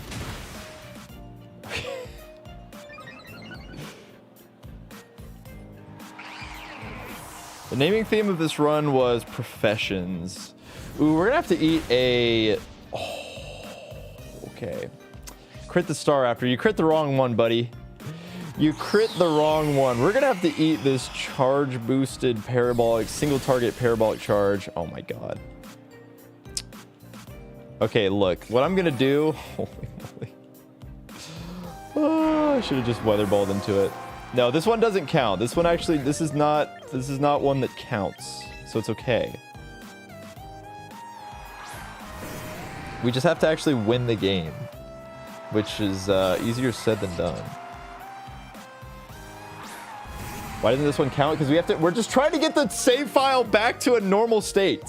The naming theme of this run was professions. Ooh, we're gonna have to eat a... Oh, okay. Crit the star after. You crit the wrong one, buddy. You crit the wrong one. We're gonna have to eat this charge boosted parabolic, single target parabolic charge. Oh my god. Okay, look. What I'm gonna do... Holy moly. Oh, I should have just weatherballed into it. No, this one doesn't count. This one actually... This is not one that counts. So it's okay. We just have to actually win the game, which is easier said than done. Why doesn't this one count? Because we have to. We're just trying to get the save file back to a normal state.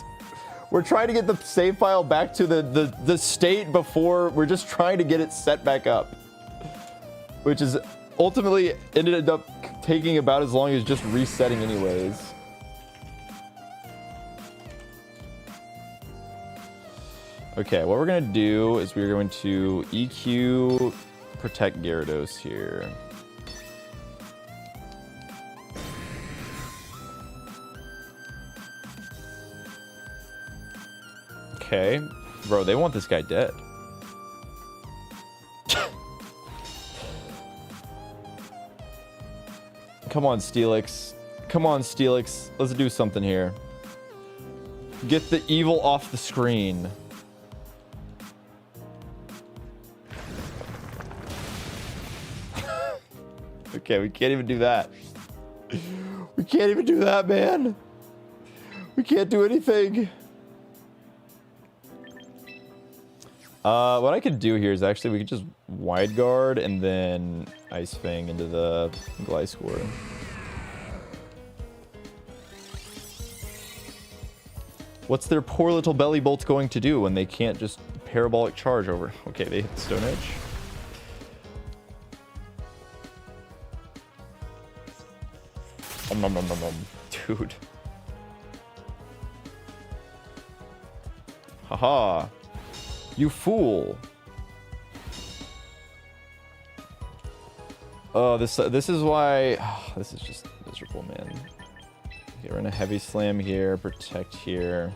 We're trying to get the save file back to the state before. We're just trying to get it set back up, which is ultimately ended up taking about as long as just resetting anyways. Okay, what we're gonna do is we're going to EQ protect Gyarados here. Okay, bro, they want this guy dead. Come on, Steelix. Come on, Steelix. Let's do something here. Get the evil off the screen. Okay, we can't even do that. We can't even do that, man. We can't do anything. What I could do here is actually we could just wide guard and then Ice Fang into the Gliscor. What's their poor little belly bolt going to do when they can't just parabolic charge over? Okay, they hit the Stone Edge. Dude. Haha. You fool. Oh, this is why... Oh, this is just miserable, man. Okay, we're in a heavy slam here. Protect here.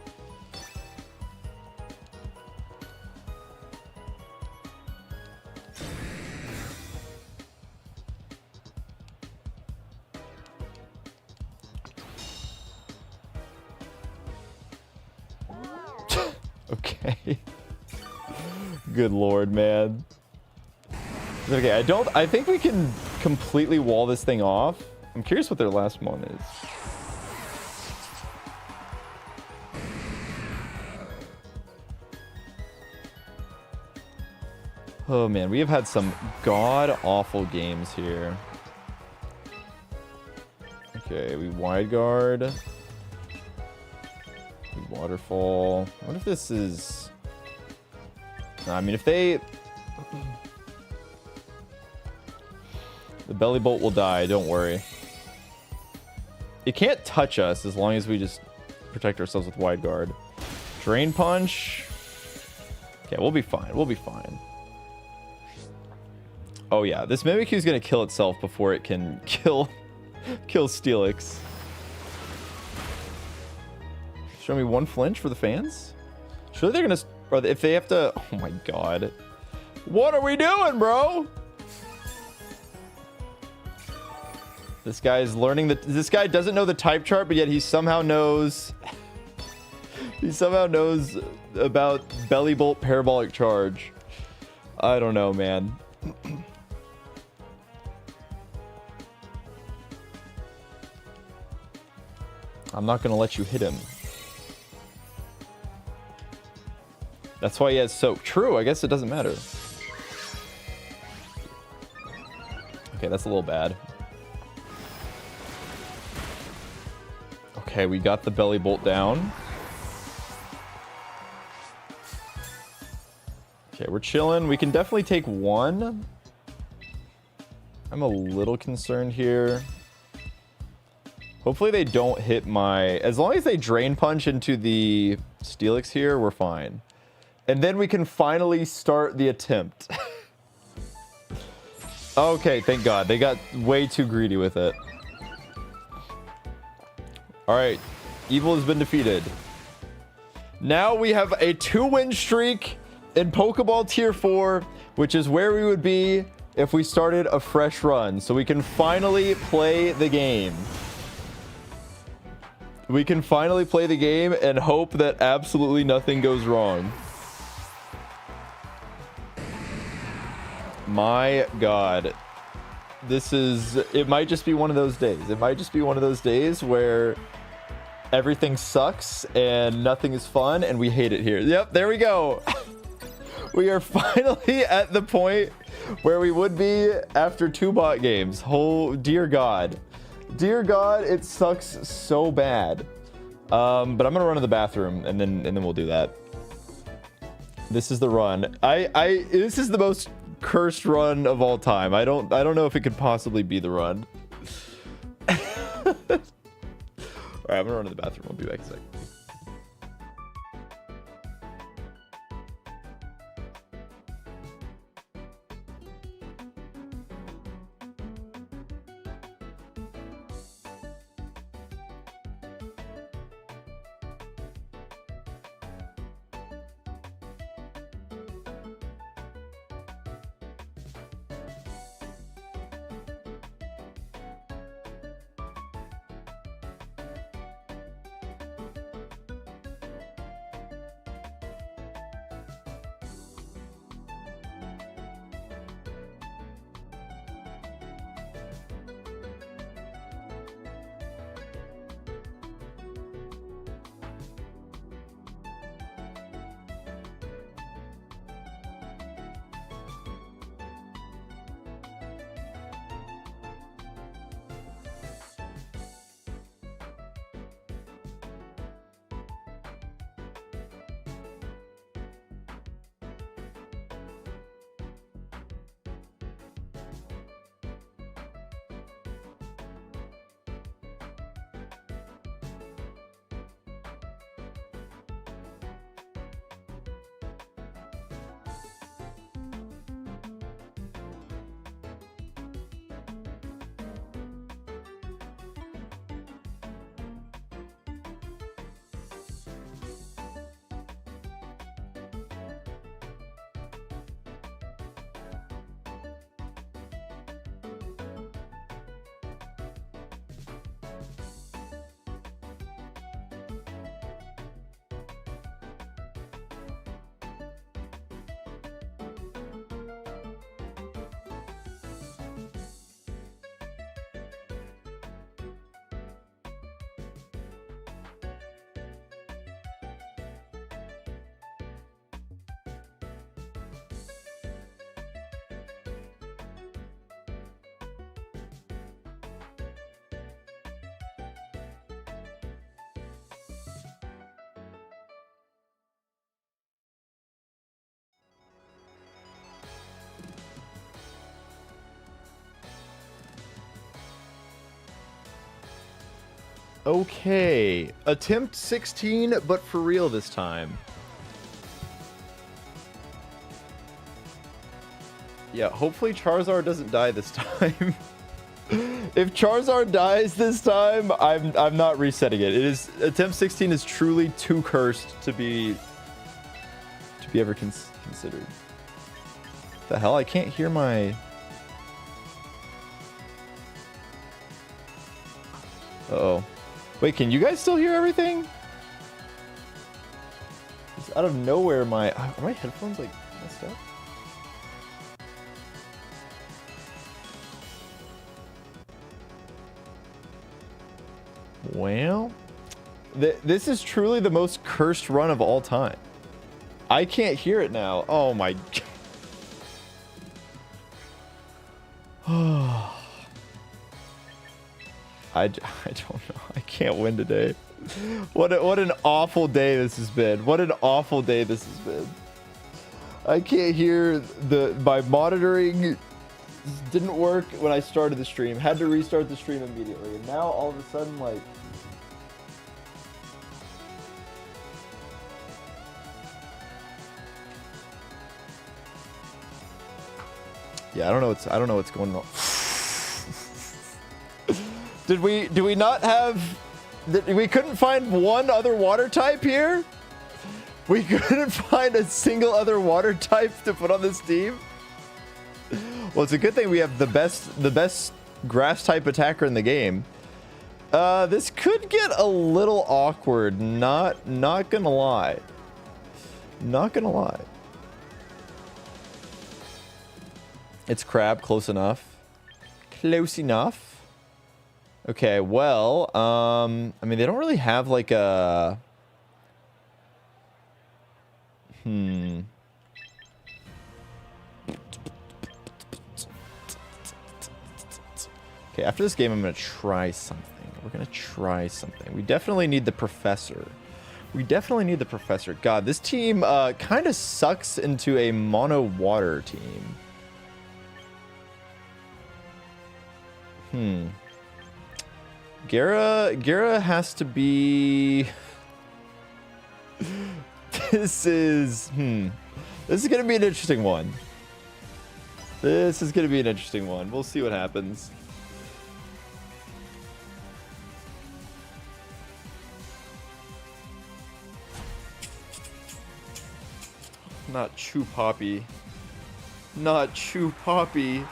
Okay. Good lord, man. Okay, I think we can completely wall this thing off. I'm curious what their last one is. Oh man, we have had some god-awful games here. Okay, we wide guard. We waterfall. What if this is... I mean, if they... The belly bolt will die, don't worry. It can't touch us as long as we just protect ourselves with wide guard. Drain punch. Okay, we'll be fine. We'll be fine. Oh yeah, this Mimikyu is gonna kill itself before it can kill Steelix. Show me one flinch for the fans. Surely they're gonna, or if they have to. Oh my god, what are we doing, bro? This guy is learning that. This guy doesn't know the type chart, but yet he somehow knows. He somehow knows about belly bolt parabolic charge. I don't know, man. I'm not gonna let you hit him. That's why he has soak. True, I guess it doesn't matter. Okay, that's a little bad. Okay, we got the belly bolt down. Okay, we're chilling. We can definitely take one. I'm a little concerned here. Hopefully they don't hit my... As long as they drain punch into the Steelix here, we're fine. And then we can finally start the attempt. Okay, thank God. They got way too greedy with it. Alright. Evil has been defeated. Now we have a 2-win streak in Pokeball Tier 4, which is where we would be if we started a fresh run. So we can finally play the game. We can finally play the game and hope that absolutely nothing goes wrong. My God. This is... It might just be one of those days. It might just be one of those days where everything sucks and nothing is fun and we hate it here. Yep, there we go. We are finally at the point where we would be after 2 bot games. Oh, dear God. Dear God, it sucks so bad. But I'm gonna run to the bathroom and then we'll do that. This is the run. This is the most cursed run of all time. I don't know if it could possibly be the run. All right, I'm gonna run to the bathroom. I'll be back in a sec. Okay, attempt 16, but for real this time. Yeah, hopefully Charizard doesn't die this time. If Charizard dies this time, I'm not resetting it. It is attempt 16 is truly too cursed to be ever considered. The hell, I can't hear my. Uh-oh. Wait, can you guys still hear everything? Just out of nowhere, are my headphones like messed up? Well, this is truly the most cursed run of all time. I can't hear it now. Oh my God. I don't know. I can't win today. What an awful day this has been. What an awful day this has been. I can't hear my monitoring didn't work when I started the stream. Had to restart the stream immediately. And now all of a sudden, like, yeah, I don't know what's going on. Do we not have? We couldn't find one other water type here. We couldn't find a single other water type to put on this team. Well, it's a good thing we have the best grass type attacker in the game. This could get a little awkward. Not gonna lie. Not gonna lie. It's Crab, close enough. Close enough. Okay, well, I mean, they don't really have like a... Okay, after this game, I'm going to try something. We're going to try something. We definitely need the Professor. We definitely need the Professor. God, this team kind of sucks into a mono water team. Gara has to be... This is going to be an interesting one. This is going to be an interesting one. We'll see what happens. Not Chew Poppy. Not Chew Poppy.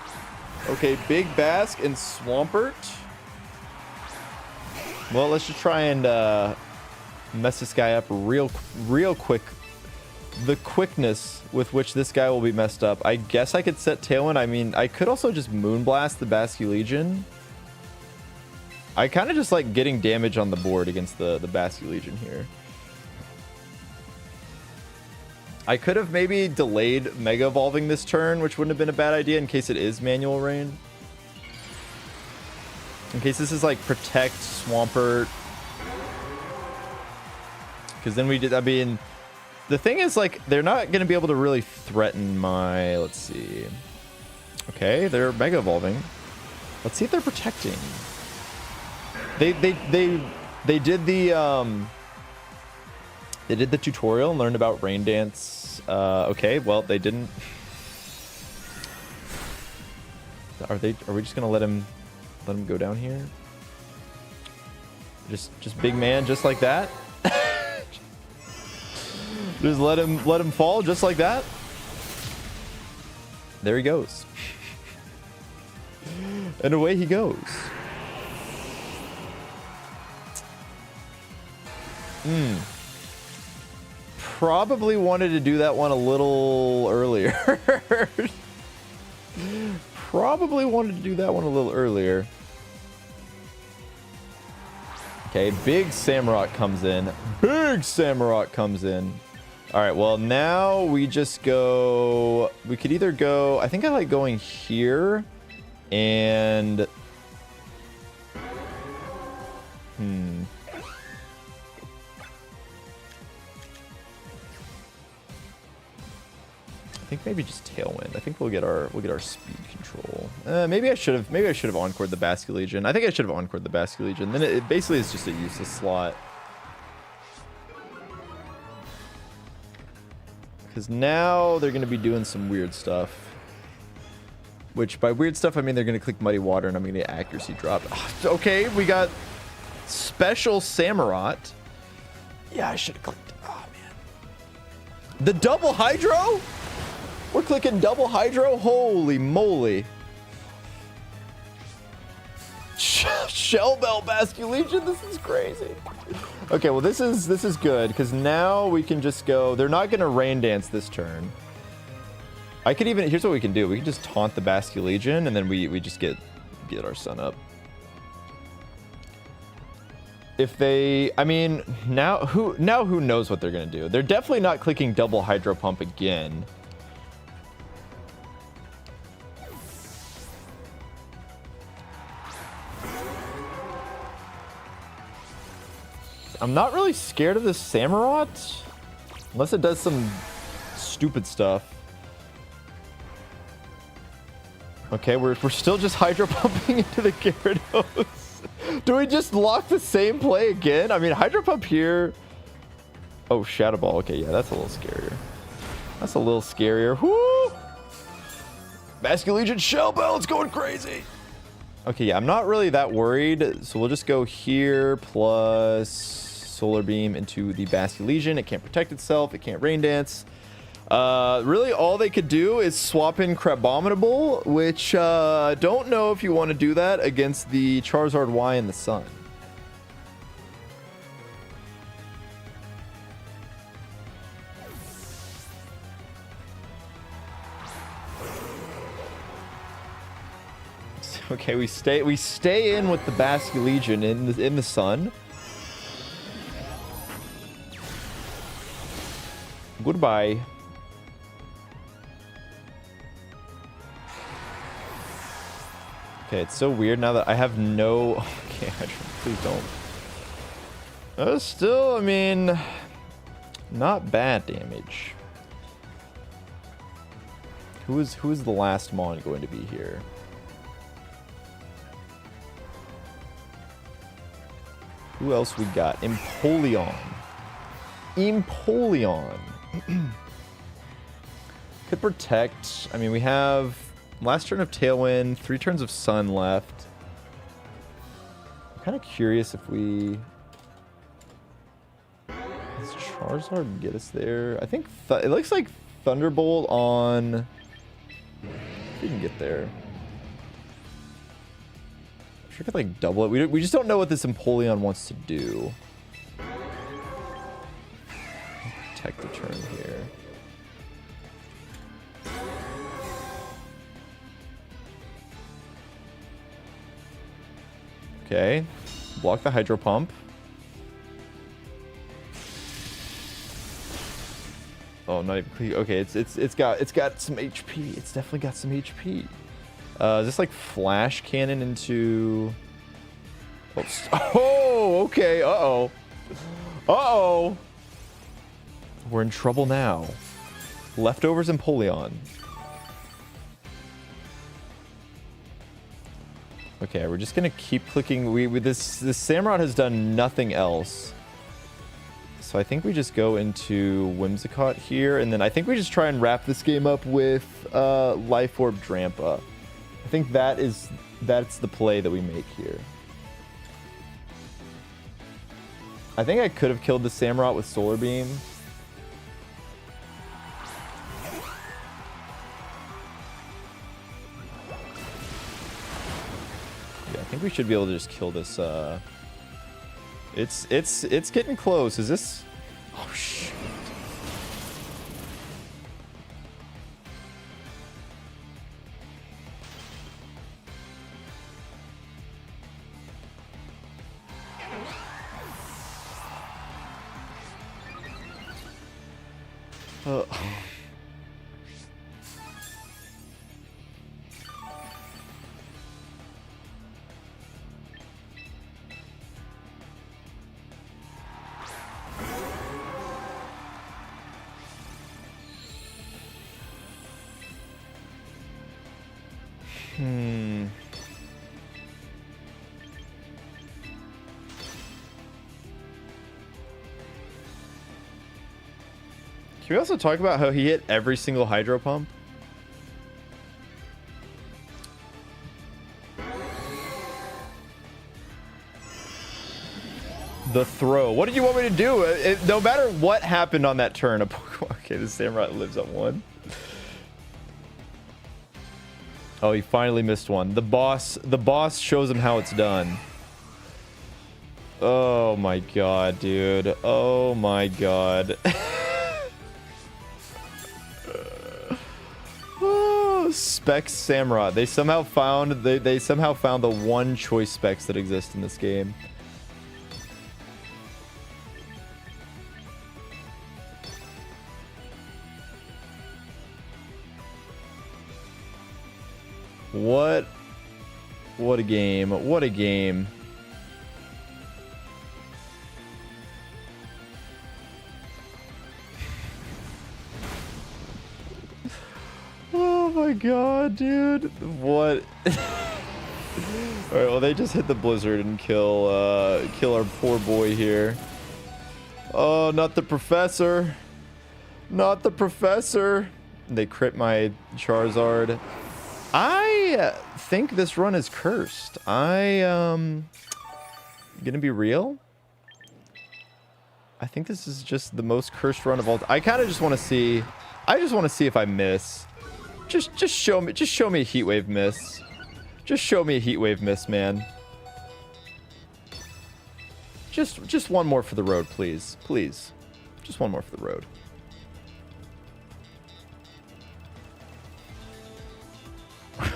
Okay, Big Bask and Swampert. Well, let's just try and mess this guy up real quick. The quickness with which this guy will be messed up. I guess I could set Tailwind. I mean, I could also just Moonblast the Basculegion. I kind of just like getting damage on the board against the Basculegion here. I could have maybe delayed Mega Evolving this turn, which wouldn't have been a bad idea in case it is Manual Rain. In case this is like Protect, Swampert. Because then we did, I mean, the thing is like, they're not going to be able to really threaten my, let's see. Okay, they're Mega Evolving. Let's see if they're protecting. They did the tutorial and learned about Rain Dance. Okay, well, they didn't. Are we just going to let him go down here? Just big man, just like that. Just let him fall, just like that. There he goes. And away he goes. Probably wanted to do that one a little earlier. Probably wanted to do that one a little earlier. Okay, big Samurott comes in. Big Samurott comes in. All right, well, now we just go... We could either go... I think I like going here and... I think maybe just Tailwind. I think we'll get our speed control. Maybe I should have encored the Basculegion. I think I should have encored the Basculegion. Then it basically is just a useless slot. Because now they're going to be doing some weird stuff. Which, by weird stuff, I mean they're going to click Muddy Water and I'm going to get accuracy drop. Okay, we got special Samurott. Yeah, I should have clicked. Oh, man. The double Hydro? We're clicking double Hydro? Holy moly. Shell Bell Basculegion? This is crazy. Okay, well, this is good, because now we can just go... They're not going to Rain Dance this turn. I could even... Here's what we can do. We can just taunt the Basculegion, and then we just get our Sun up. If they... I mean, now who knows what they're going to do? They're definitely not clicking double Hydro Pump again. I'm not really scared of this Samurott, unless it does some stupid stuff. Okay, we're still just Hydro Pumping into the Gyarados. Do we just lock the same play again? I mean, Hydro Pump here. Oh, Shadow Ball. Okay, yeah, that's a little scarier. That's a little scarier. Whoo! Basculegion Shell Bell, it's going crazy. Okay, yeah, I'm not really that worried. So we'll just go here plus Solar Beam into the Basculegion. It can't protect itself. It can't Rain Dance. Really, all they could do is swap in Crabominable, which don't know if you want to do that against the Charizard Y and the Sun. Okay, we stay in with the Basculegion in the Sun. Goodbye. Okay, it's so weird now that I have no... Okay, please don't. Still, I mean, not bad damage. Who is the last Mon going to be here? Who else we got? Empoleon. Empoleon. Could protect. I mean, we have last turn of Tailwind, 3 turns of Sun left. I'm kind of curious if we... Does Charizard get us there? I think it looks like Thunderbolt on... If we can get there. I'm sure I could like double it. We just don't know what this Empoleon wants to do. Protect the turn here. Okay, block the Hydro Pump. Oh, not even clear. Okay, it's got some HP. It's definitely got some HP. Is this like Flash Cannon into? Oh, okay. Uh-oh. Uh-oh. We're in trouble now. Leftovers Empoleon. Okay, we're just gonna keep clicking. This Samurott has done nothing else. So I think we just go into Whimsicott here, and then I think we just try and wrap this game up with Life Orb Drampa. I think that's the play that we make here. I think I could have killed the Samurott with Solar Beam. Yeah, I think we should be able to just kill this. It's getting close. Is this? Oh shit. Hmm. Can we also talk about how he hit every single hydro pump? The throw. What did you want me to do? No matter what happened on that turn, a Pokemon. Okay, the Samurai lives on one. Oh, he finally missed one. The boss shows him how it's done. Oh my god, dude. Oh my god. Oh, Specs Samurai. They somehow found the one choice specs that exist in this game. What a game. What a game. Oh my god, dude. What? Alright, well, they just hit the blizzard and kill our poor boy here. Oh, not the professor. Not the professor. They crit my Charizard. I think this run is cursed. Gonna be real. I think this is just the most cursed run of all. I kind of just want to see. I just want to see if I miss. Just show me a heat wave miss. Just show me a heat wave miss, man. Just one more for the road, please. Please. Just one more for the road.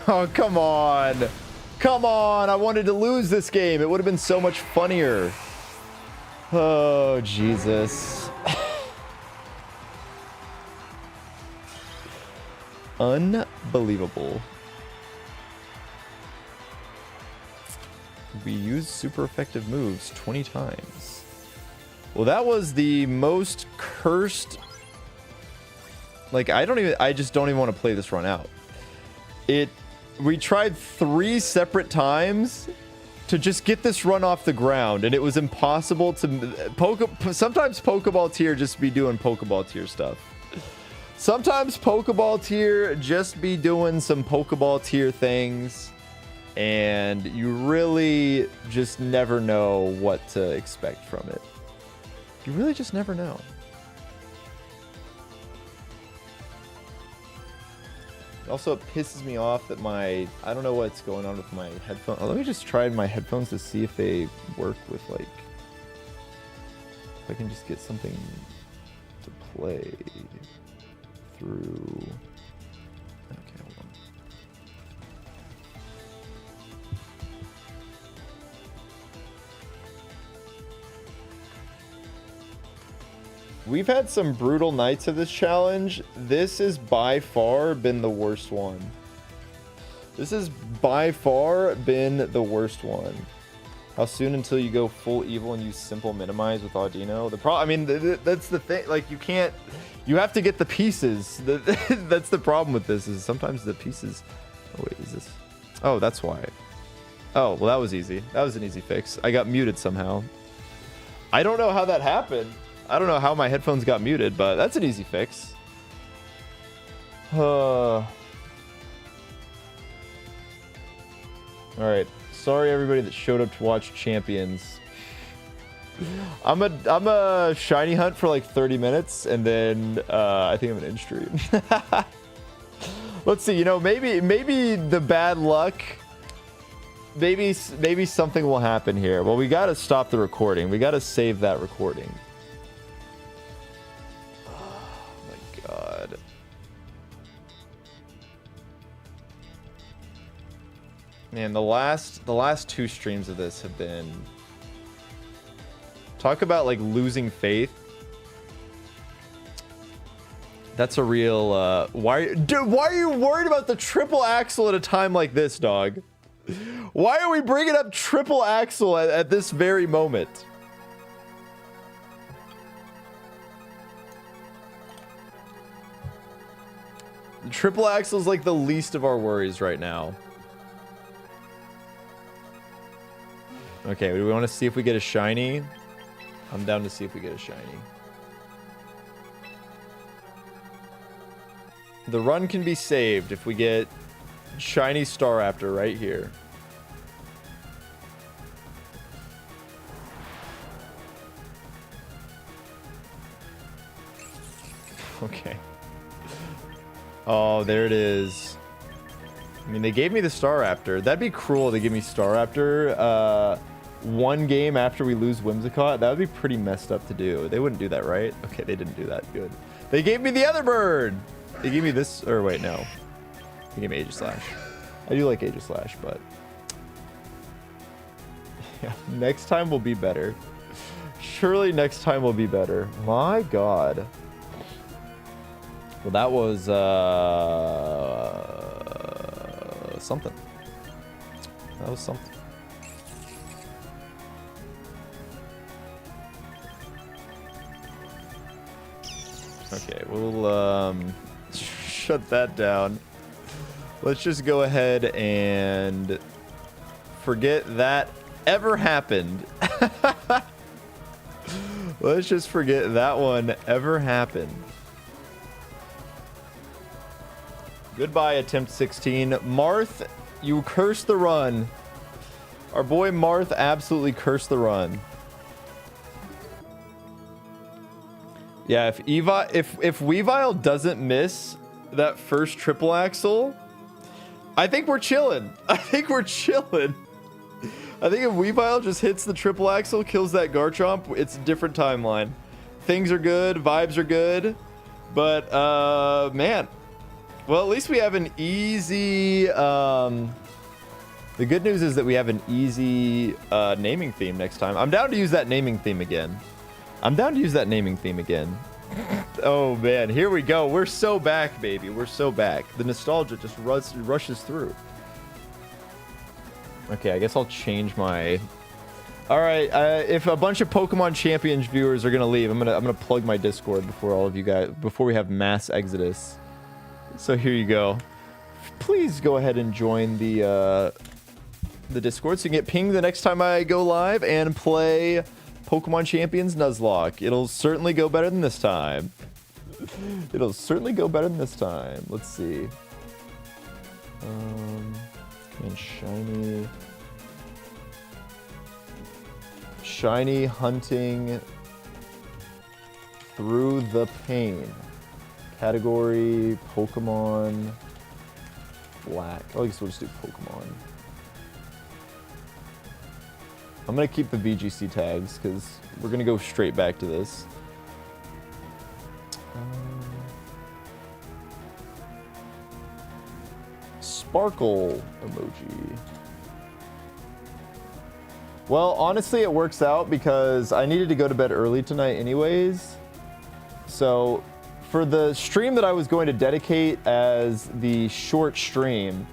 Oh, come on. Come on. I wanted to lose this game. It would have been so much funnier. Oh, Jesus. Unbelievable. We used super effective moves 20 times. Well, that was the most cursed. Like, I just don't even want to play this run out. We tried 3 separate times to just get this run off the ground, and it was impossible to sometimes Pokeball tier just be doing Pokeball tier stuff. Sometimes Pokeball tier just be doing some Pokeball tier things, and you really just never know what to expect from it. You really just never know. Also, it pisses me off that I don't know what's going on with my headphones. Let me just try my headphones to see if they work with, like, if I can just get something to play through. Okay, hold on. We've had some brutal nights of this challenge. This has by far been the worst one. This has by far been the worst one. How soon until you go full evil and use simple minimize with Audino? I mean, that's the thing. Like, you have to get the pieces. That's the problem with this, is sometimes the pieces. Oh, wait, is this? Oh, that's why. Oh, well, that was easy. That was an easy fix. I got muted somehow. I don't know how that happened. I don't know how my headphones got muted, but that's an easy fix. All right. Sorry, everybody that showed up to watch Champions. I'm a shiny hunt for like 30 minutes, and then I think I'm an in stream. Let's see. You know, maybe the bad luck. Maybe something will happen here. Well, we got to stop the recording. We got to save that recording. God. Man, the last 2 streams of this have been, talk about like losing faith. That's a real why are you worried about the triple axle at a time like this, dog? Why are we bringing up triple axle at this very moment? Triple axle is like the least of our worries right now. Okay, do we want to see if we get a shiny? I'm down to see if we get a shiny. The run can be saved if we get shiny Staraptor right here. Okay. Oh, there it is. I mean, they gave me the Staraptor. That'd be cruel to give me Staraptor one game after we lose Whimsicott. That would be pretty messed up to do. They wouldn't do that, right? Okay, they didn't do that. Good. They gave me the other bird. They gave me this, or wait, no. They gave me Aegislash. I do like Aegislash, but yeah, next time will be better. Surely next time will be better. My God. Well, that was something. That was something. Okay, we'll shut that down. Let's just go ahead and forget that ever happened. Let's just forget that one ever happened. Goodbye, attempt 16. Marth, you cursed the run. Our boy Marth absolutely cursed the run. Yeah, if Weavile doesn't miss that first triple axle, I think we're chilling. I think we're chilling. I think if Weavile just hits the triple axle, kills that Garchomp, it's a different timeline. Things are good, vibes are good, but man. Well, at least we have an easy... the good news is that we have an easy naming theme next time. I'm down to use that naming theme again. Oh, man. Here we go. We're so back, baby. We're so back. The nostalgia just rushes through. Okay, I guess I'll change my... All right, if a bunch of Pokemon Champions viewers are going to leave, I'm gonna plug my Discord before all of you guys... Before we have mass exodus. So here you go. Please go ahead and join the Discord so you can get pinged the next time I go live and play Pokemon Champions Nuzlocke. It'll certainly go better than this time. It'll certainly go better than this time. Let's see. And shiny hunting through the pain. Category, Pokemon, Black. Oh, I guess we'll just do Pokemon. I'm going to keep the VGC tags because we're going to go straight back to this. Sparkle emoji. Well, honestly, it works out because I needed to go to bed early tonight anyways. So... For the stream that I was going to dedicate as the short stream,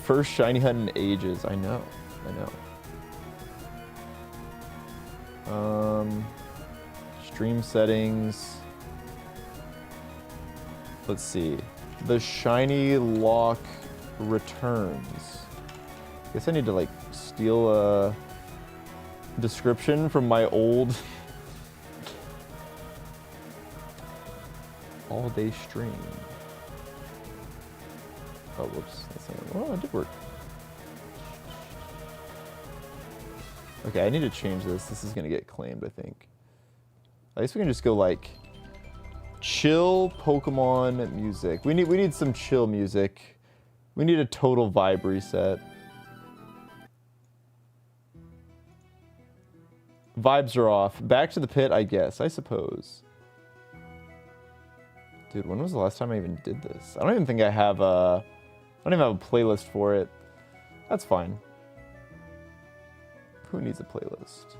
first shiny hunt in ages. I know. Stream settings. Let's see. The Shinylocke Returns. Guess I need to like steal a description from my old all-day stream. Oh, whoops. That's not, well, it did work. Okay, I need to change this. This is gonna get claimed, I think. I guess we can just go like chill Pokemon music. We need some chill music. We need a total vibe reset. Vibes are off. Back to the pit, I guess. I suppose. Dude, when was the last time I even did this? I don't even think I have a... I don't even have a playlist for it. That's fine. Who needs a playlist?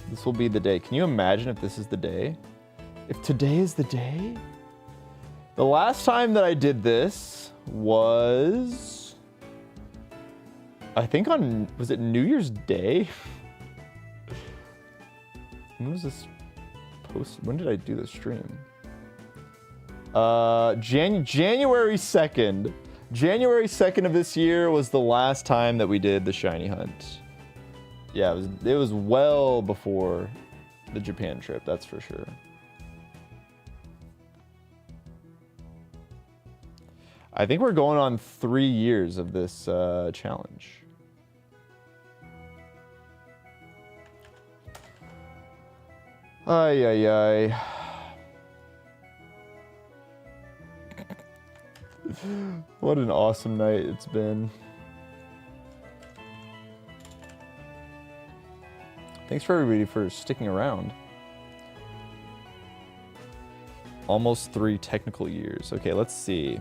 This will be the day. Can you imagine if this is the day? If today is the day? The last time that I did this was, I think was it New Year's Day? When was this post? When did I do the stream? January 2nd. January 2nd of this year was the last time that we did the shiny hunt. Yeah, it was well before the Japan trip, that's for sure. I think we're going on 3 years of this challenge. Ay, ay, ay. What an awesome night it's been. Thanks for everybody for sticking around. Almost 3 technical years. Okay, let's see.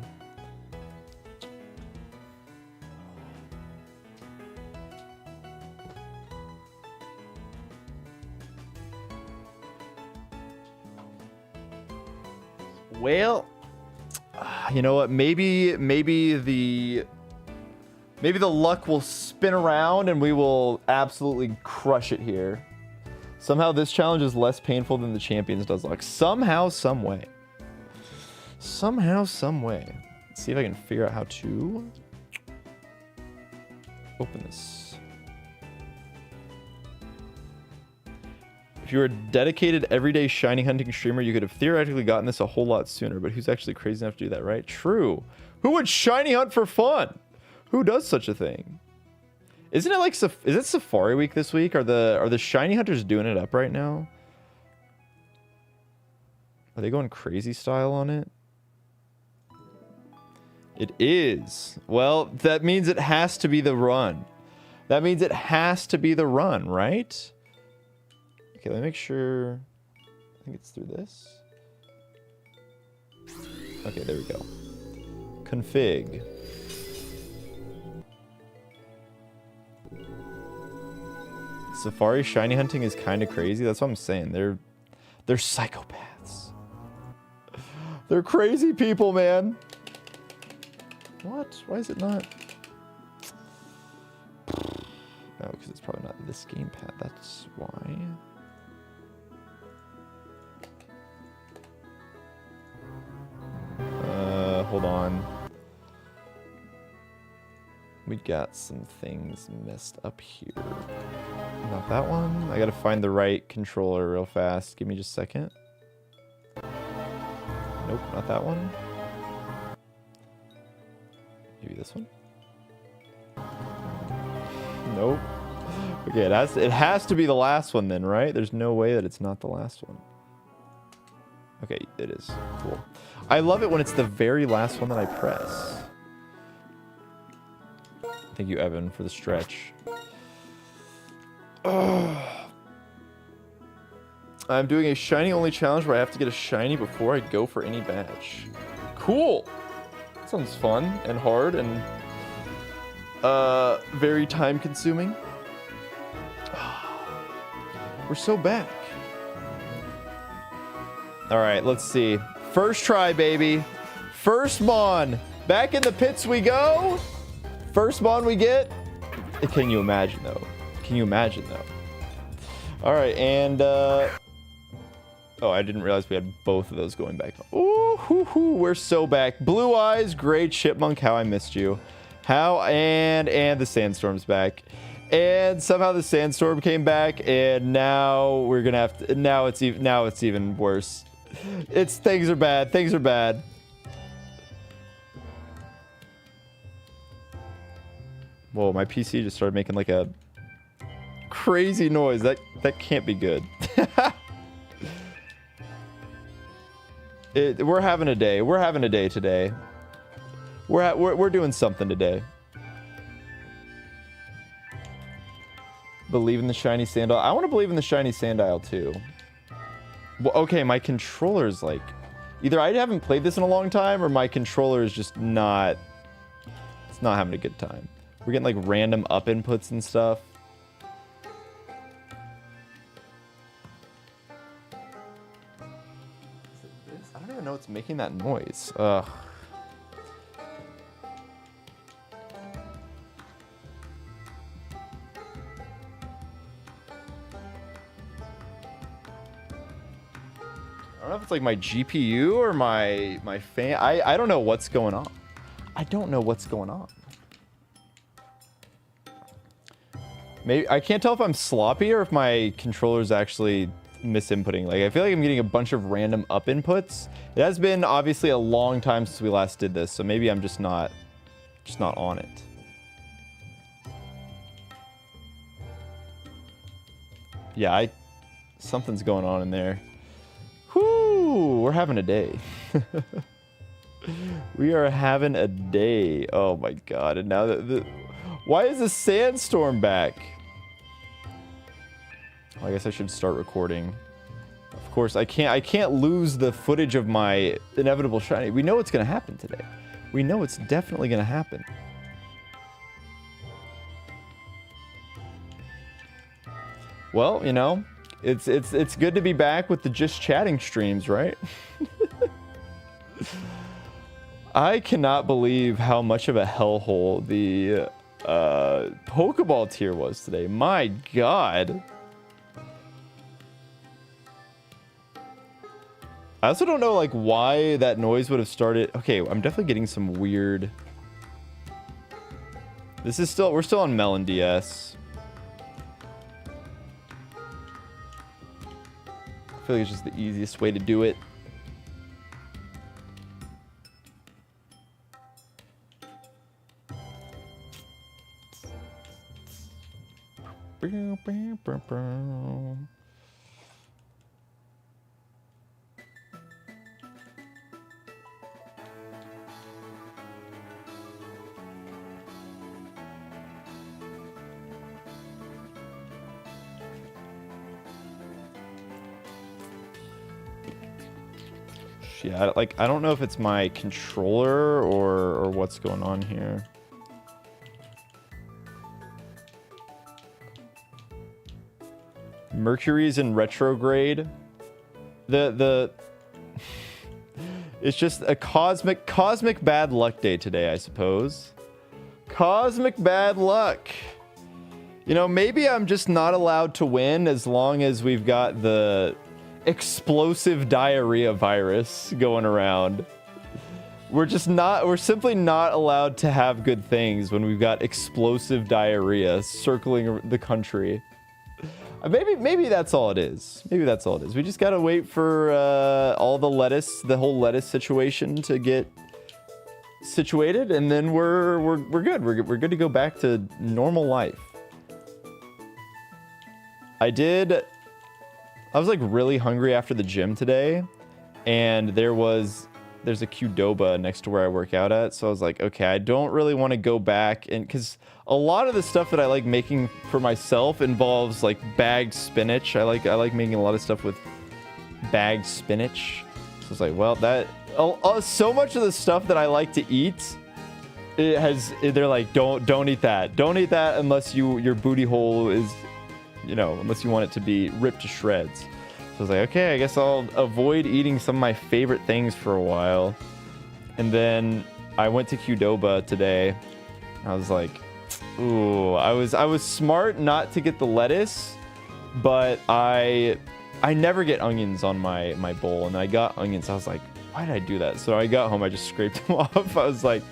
Well, you know what? Maybe the luck will spin around and we will absolutely crush it here. Somehow this challenge is less painful than the Champions Nuzlocke. Somehow, some way. Somehow, some way. Let's see if I can figure out how to open this. If you were a dedicated everyday shiny hunting streamer, you could have theoretically gotten this a whole lot sooner, but who's actually crazy enough to do that, right? True. Who would shiny hunt for fun? Who does such a thing? Isn't it like, is it Safari Week this week? Are the shiny hunters doing it up right now? Are they going crazy style on it? It is. Well, that means it has to be the run. That means it has to be the run, right? Okay, let me make sure. I think it's through this. Okay, there we go. Config. Safari shiny hunting is kind of crazy. That's what I'm saying. They're psychopaths. They're crazy people, man. What? Why is it not? No, because it's probably not this gamepad. That's why. Hold on. We got some things messed up here. Not that one. I gotta find the right controller real fast. Give me just a second. Nope, not that one. Maybe this one. Nope. Okay, it has to be the last one then, right? There's no way that it's not the last one. Okay, it is. Cool. I love it when it's the very last one that I press. Thank you, Evan, for the stretch. I'm doing a shiny only challenge where I have to get a shiny before I go for any badge. Cool. That sounds fun and hard and very time consuming. We're so back. All right, let's see. First try, baby. First Mon. Back in the pits we go. First Mon we get. Can you imagine, though? Can you imagine, though? All right, and... oh, I didn't realize we had both of those going back. Ooh, hoo, hoo, we're so back. Blue Eyes, Great Chipmunk, how I missed you. How, and the Sandstorm's back. And somehow the Sandstorm came back, and now we're gonna have to... Now it's even worse. Things are bad. Things are bad. Whoa, my PC just started making like a crazy noise. That can't be good. We're having a day. We're having a day today. We're doing something today. Believe in the shiny sandile. I want to believe in the shiny sandile too. Well, okay, my controller's like... Either I haven't played this in a long time, or my controller is just not... It's not having a good time. We're getting like random up inputs and stuff. Is it this? I don't even know what's making that noise. Ugh. I don't know if it's like my GPU or my fan. I don't know what's going on. I don't know what's going on. Maybe I can't tell if I'm sloppy or if my controller's actually misinputting. Like, I feel like I'm getting a bunch of random up inputs. It has been obviously a long time since we last did this, so maybe I'm just not on it. Yeah, something's going on in there. Whoo, we're having a day. We are having a day. Oh my god. And now why is the sandstorm back? Well, I guess I should start recording. Of course, I can't lose the footage of my inevitable shiny. We know what's gonna happen today. We know it's definitely gonna happen. Well, you know, it's good to be back with the just chatting streams, right? I cannot believe how much of a hellhole the Pokeball tier was today. My god. I also don't know like why that noise would have started. Okay, I'm definitely getting some weird. This is we're still on Melon DS. I feel like it's just the easiest way to do it. Yeah, like I don't know if it's my controller or what's going on here. Mercury's in retrograde. It's just a cosmic bad luck day today, I suppose. Cosmic bad luck. You know, maybe I'm just not allowed to win as long as we've got the explosive diarrhea virus going around. We're simply not allowed to have good things when we've got explosive diarrhea circling the country. Maybe that's all it is. Maybe that's all it is. We just gotta wait for all the whole lettuce situation to get situated, and then we're good. We're good to go back to normal life. I was like really hungry after the gym today, and there's a Qdoba next to where I work out at, so I was like, okay, I don't really want to go back, and because a lot of the stuff that I like making for myself involves like bagged spinach. I like making a lot of stuff with bagged spinach. So it's like, well, that so much of the stuff that I like to eat, they're like, don't eat that. Don't eat that unless your booty hole is, you know, unless you want it to be ripped to shreds. So I was like, okay, I guess I'll avoid eating some of my favorite things for a while. And then I went to Qdoba today. I was like, ooh, I was smart not to get the lettuce, but I never get onions on my bowl, and I got onions. I was like, why did I do that? So I got home, I just scraped them off. I was like,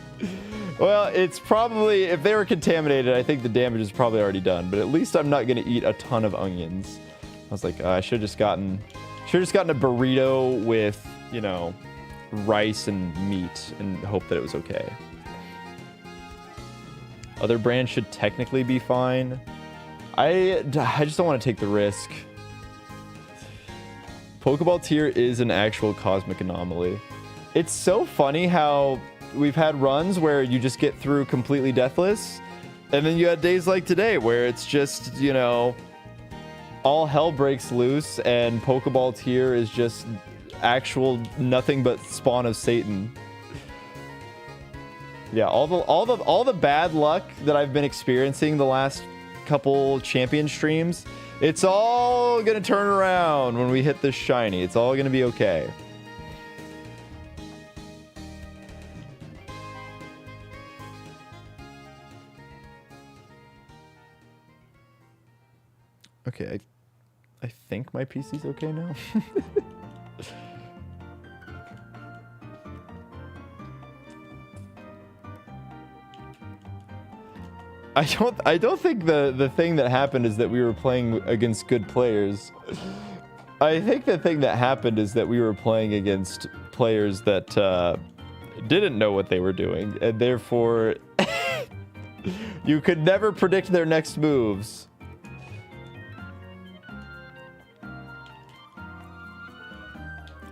well, it's probably, if they were contaminated, I think the damage is probably already done, but at least I'm not going to eat a ton of onions. I was like, I should have just gotten a burrito with, you know, rice and meat and hope that it was okay. Other brands should technically be fine. I just don't want to take the risk. Pokeball tier is an actual cosmic anomaly. It's so funny how we've had runs where you just get through completely deathless, and then you had days like today where it's just, you know, all hell breaks loose and Pokeball tier is just actual nothing but spawn of Satan. Yeah, all the bad luck that I've been experiencing the last couple champion streams, it's all gonna turn around when we hit this shiny. It's all gonna be okay. Okay, I think my PC's okay now. I don't think the thing that happened is that we were playing against good players. I think the thing that happened is that we were playing against players that didn't know what they were doing, and therefore you could never predict their next moves.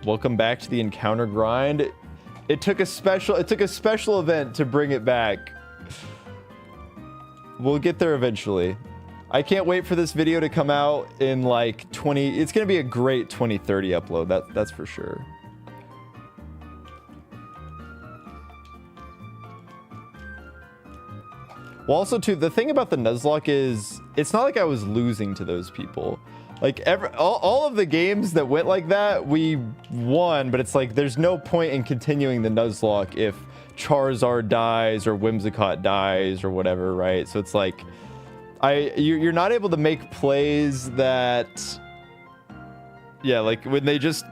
Welcome back to the encounter grind. It took a special event to bring it back. We'll get there eventually. I can't wait for this video to come out in like it's gonna be a great 2030 upload, that's for sure. Well, also too, the thing about the Nuzlocke is it's not like I was losing to those people. Like all of the games that went like that, we won, but it's like there's no point in continuing the Nuzlocke if Charizard dies or Whimsicott dies or whatever, right? So it's like you're not able to make plays that, yeah, like when they just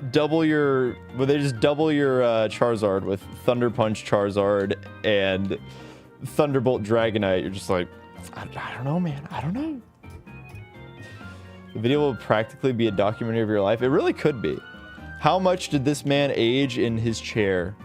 double your Charizard with Thunder Punch Charizard and Thunderbolt Dragonite, you're just like, I don't know, man, I don't know. The video will practically be a documentary of your life. It really could be. How much did this man age in his chair?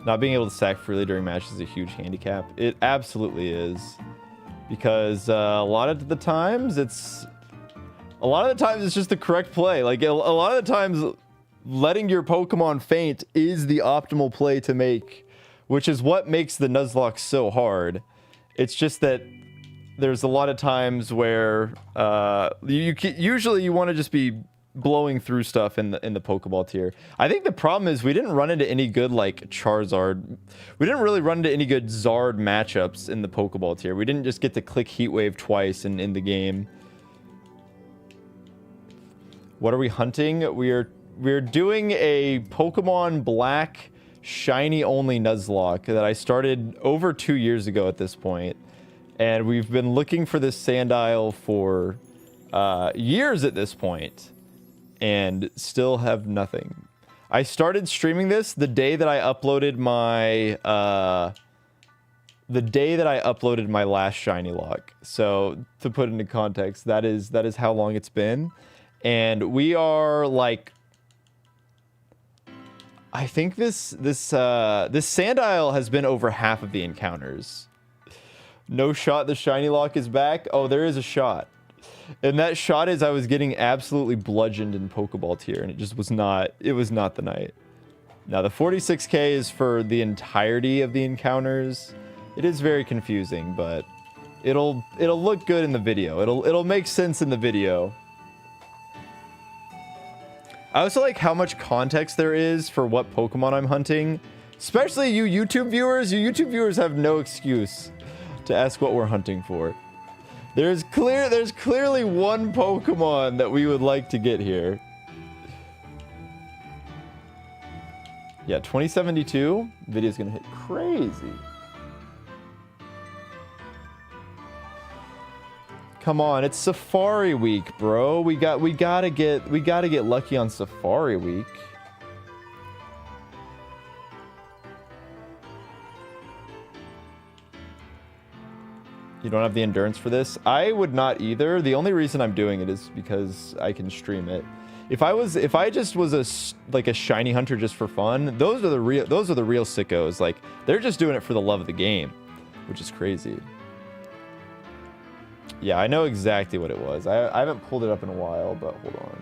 Not being able to sack freely during matches is a huge handicap. It absolutely is, because a lot of the times it's just the correct play. Like a lot of the times, letting your Pokemon faint is the optimal play to make, which is what makes the Nuzlocke so hard. It's just that there's a lot of times where usually you want to just be blowing through stuff in the Pokeball tier. I think the problem is we didn't run into any good like Charizard. We didn't really run into any good Zard matchups in the Pokeball tier. We didn't just get to click Heat Wave twice in the game. What are we hunting? We're doing a Pokemon Black shiny only Nuzlocke that I started over 2 years ago at this point, and we've been looking for this Sandile for years at this point, and still have nothing. I started streaming this the day that I uploaded my last Shinylocke. So to put into context, that is how long it's been, and we are like, I think this Sandile has been over half of the encounters. No shot the Shinylocke is back. Oh, there is a shot. And that shot is I was getting absolutely bludgeoned in Pokeball tier, and it just was not the night. Now the 46k is for the entirety of the encounters. It is very confusing, but it'll look good in the video. It'll make sense in the video. I also like how much context there is for what Pokemon I'm hunting. Especially you YouTube viewers. You YouTube viewers have no excuse to ask what we're hunting for. There's clearly one Pokemon that we would like to get here. Yeah, 2072. Video's gonna hit crazy. Come on, it's Safari Week, bro. We gotta get lucky on Safari Week. You don't have the endurance for this? I would not either. The only reason I'm doing it is because I can stream it. If I just was a shiny hunter just for fun, those are the real sickos. Like, they're just doing it for the love of the game, which is crazy. Yeah, I know exactly what it was. I haven't pulled it up in a while, but hold on.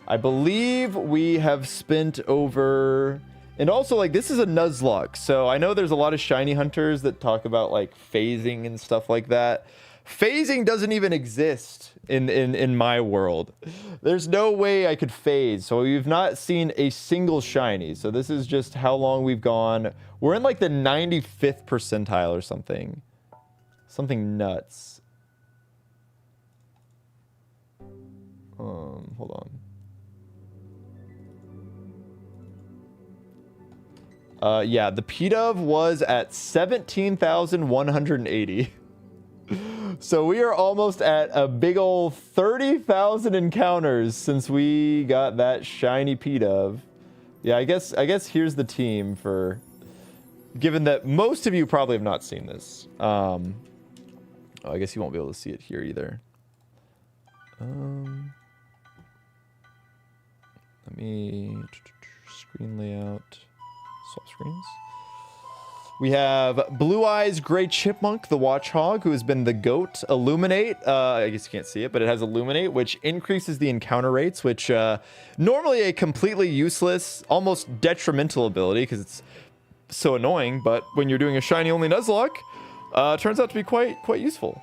I believe we have spent over... And also, like, this is a Nuzlocke, so I know there's a lot of shiny hunters that talk about, like, phasing and stuff like that. Phasing doesn't even exist in my world. There's no way I could phase. So we've not seen a single shiny. So this is just how long we've gone. We're in like the 95th percentile or something. Something nuts. Hold on. Yeah, the P-Dove was at 17,180. So we are almost at a big old 30,000 encounters since we got that shiny P-Dove. Yeah, I guess here's the team for, given that most of you probably have not seen this. Oh, I guess you won't be able to see it here either. Let me screen layout, swap screens. We have Blue Eyes Gray Chipmunk, the Watchhog, who has been the GOAT. Illuminate, I guess you can't see it, but it has Illuminate, which increases the encounter rates, which normally a completely useless, almost detrimental ability, because it's so annoying, but when you're doing a shiny only Nuzlocke, turns out to be quite useful.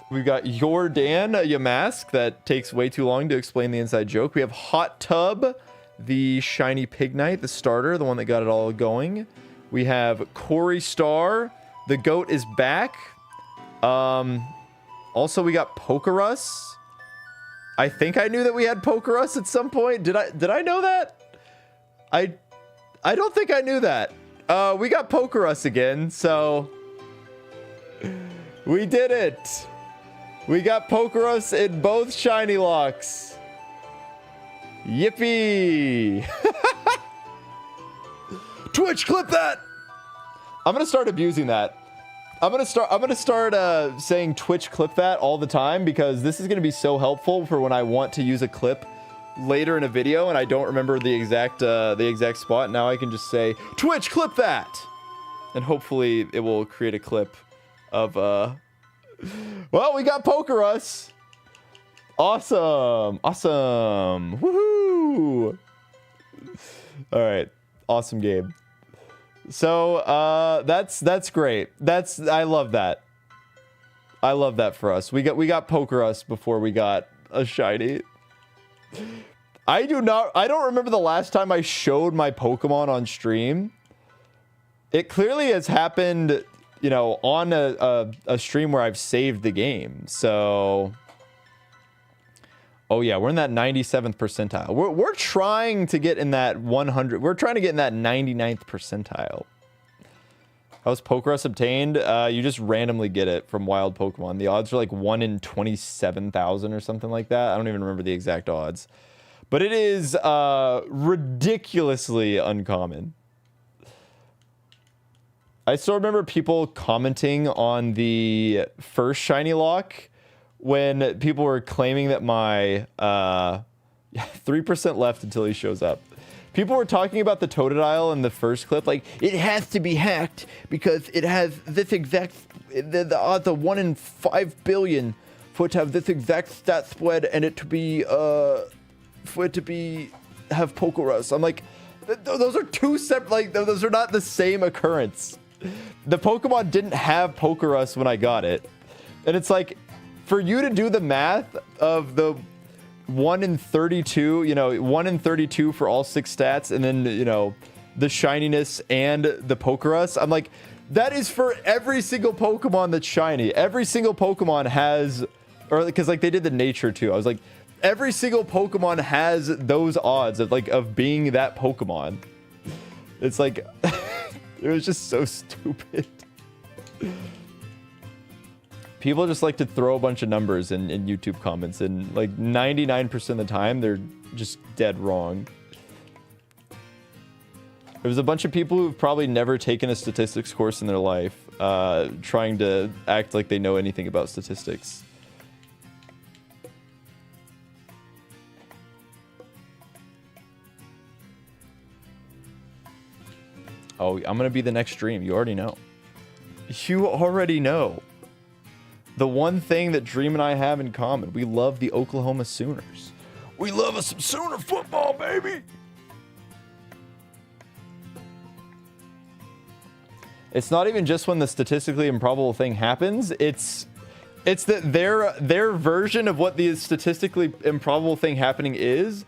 We've got Jordan, a Yamask that takes way too long to explain the inside joke. We have Hot Tub, the shiny Pignite, the starter, the one that got it all going. We have Corey Star. The GOAT is back. Also, we got Pokerus. I think I knew that we had Pokerus at some point. Did I know that? I don't think I knew that. We got Pokerus again, so we did it. We got Pokerus in both Shinylocks. Yippee! Twitch, clip that. I'm gonna start abusing that. I'm gonna start saying Twitch, clip that all the time, because this is gonna be so helpful for when I want to use a clip later in a video and I don't remember the exact spot. Now I can just say Twitch, clip that, and hopefully it will create a clip of well, we got Pokerus. Awesome. Woohoo! All right, awesome game. So that's great. I love that. I love that for us. We got Pokerus before we got a shiny. I don't remember the last time I showed my Pokemon on stream. It clearly has happened, you know, on a stream where I've saved the game. So, oh yeah, we're in that 97th percentile. We're trying to get in that 100. We're trying to get in that 99th percentile. How was Pokerus obtained? You just randomly get it from wild Pokemon. The odds are like 1 in 27,000 or something like that. I don't even remember the exact odds. But it is ridiculously uncommon. I still remember people commenting on the first Shinylocke when people were claiming that my 3% left until he shows up. People were talking about the Totodile in the first clip, like, it has to be hacked because it has this exact, the odds of 1 in 5 billion for it to have this exact stat spread and it to be, for it to be, have Pokerus. I'm like, those are two separate, like, those are not the same occurrence. The Pokemon didn't have Pokerus when I got it. And it's like, for you to do the math of the 1 in 32, you know, 1 in 32 for all 6 stats, and then, you know, the shininess and the Pokerus, I'm like, that is for every single Pokemon that's shiny. Every single Pokemon has, or because like they did the nature too. I was like, every single Pokemon has those odds of like, of being that Pokemon. It's like, it was just so stupid. People just like to throw a bunch of numbers in YouTube comments, and like 99% of the time, they're just dead wrong. There's a bunch of people who've probably never taken a statistics course in their life, trying to act like they know anything about statistics. Oh, I'm gonna be the next stream. You already know. You already know. The one thing that Dream and I have in common, we love the Oklahoma Sooners. We love us some Sooner football, baby. It's not even just when the statistically improbable thing happens. It's It's that their version of what the statistically improbable thing happening is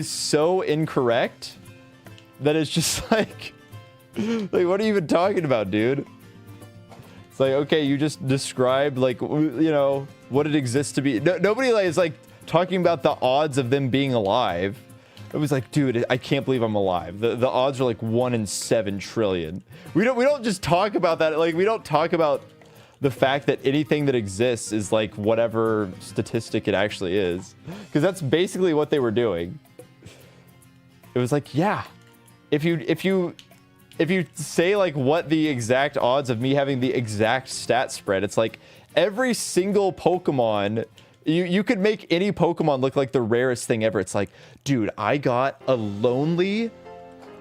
so incorrect that it's just like what are you even talking about, dude? It's like, okay, you just described like, you know, what it exists to be. Nobody is like talking about the odds of them being alive. It was like, dude, I can't believe I'm alive. The odds are like 1 in 7 trillion. We don't just talk about that. Like, we don't talk about the fact that anything that exists is like whatever statistic it actually is, because that's basically what they were doing. It was like, yeah, if you say like what the exact odds of me having the exact stat spread, it's like every single Pokemon, you could make any Pokemon look like the rarest thing ever. It's like, dude, I got a lonely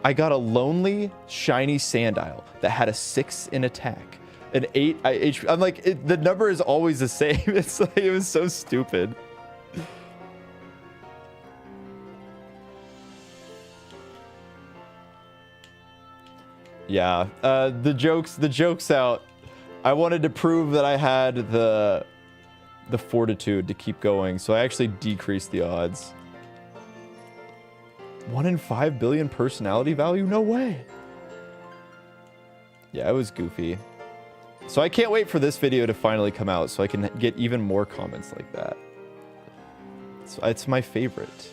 shiny Sandile that had a 6 in attack, an 8 HP. I'm like, the number is always the same. It's like, it was so stupid. Yeah, the joke's out. I wanted to prove that I had the fortitude to keep going, so I actually decreased the odds. 1 in 5 billion personality value? No way. Yeah, it was goofy. So I can't wait for this video to finally come out so I can get even more comments like that. So it's my favorite.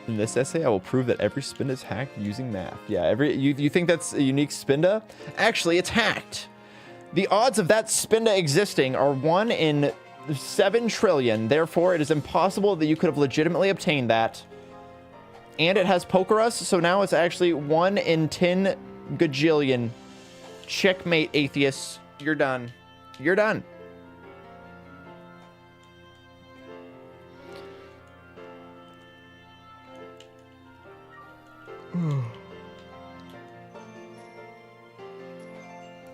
In this essay, I will prove that every Spinda is hacked using math. Yeah, you think that's a unique Spinda? Actually, it's hacked. The odds of that Spinda existing are 1 in 7 trillion. Therefore, it is impossible that you could have legitimately obtained that. And it has Pokerus, so now it's actually 1 in 10 gajillion. Checkmate, atheists. You're done. You're done.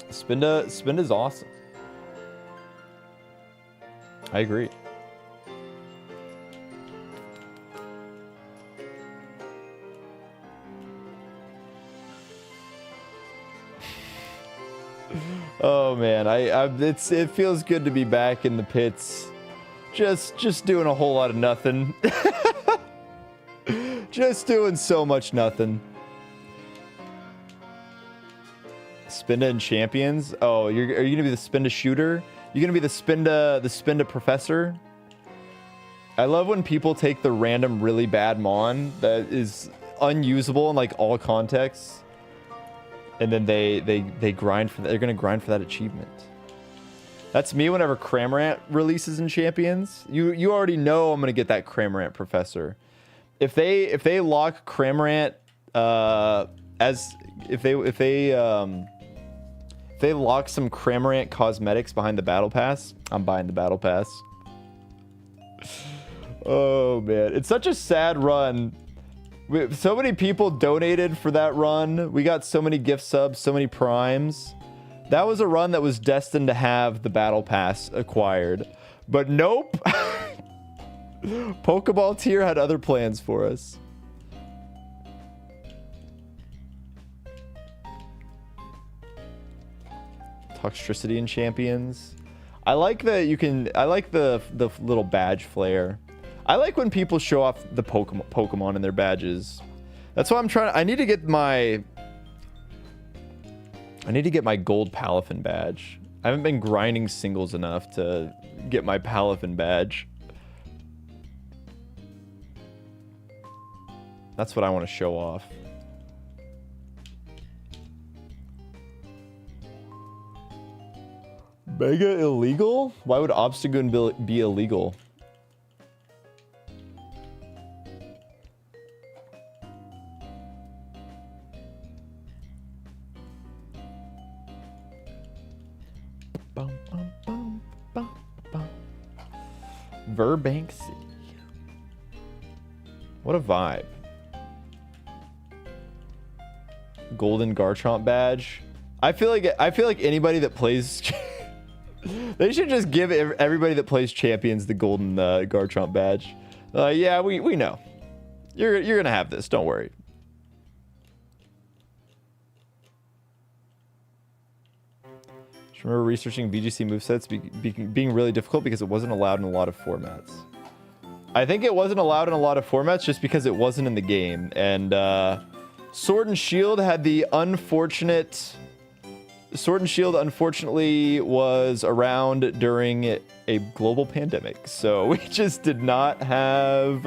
Spinda's awesome. I agree. Oh man, it feels good to be back in the pits. Just doing a whole lot of nothing. Just doing so much nothing. Spinda and champions. Oh, are you gonna be the Spinda shooter? You're gonna be the Spinda professor? I love when people take the random really bad Mon that is unusable in like all contexts, and then they grind for that. They're gonna grind for that achievement. That's me whenever Cramorant releases in champions. You already know I'm gonna get that Cramorant professor. If they lock Cramorant if they lock some Cramorant cosmetics behind the battle pass, I'm buying the battle pass. Oh man, it's such a sad run. So many people donated for that run. We got so many gift subs, so many primes. That was a run that was destined to have the battle pass acquired, but nope. Pokeball tier had other plans for us. Toxtricity in champions. I like that you can. I like the little badge flare. I like when people show off the Pokemon in their badges. That's why I'm trying. I need to get my gold Palafin badge. I haven't been grinding singles enough to get my Palafin badge. That's what I want to show off. Mega illegal? Why would Obstagoon be illegal? Burbank City. What a vibe. Golden Garchomp badge. I feel like anybody that plays They should just give everybody that plays champions the golden Garchomp badge. Yeah, we know. You're gonna have this. Don't worry. Just remember researching VGC movesets being really difficult because it wasn't allowed in a lot of formats. I think it wasn't allowed in a lot of formats just because it wasn't in the game. And Sword and Shield had the unfortunate... Sword and Shield, unfortunately, was around during a global pandemic. So we just did not have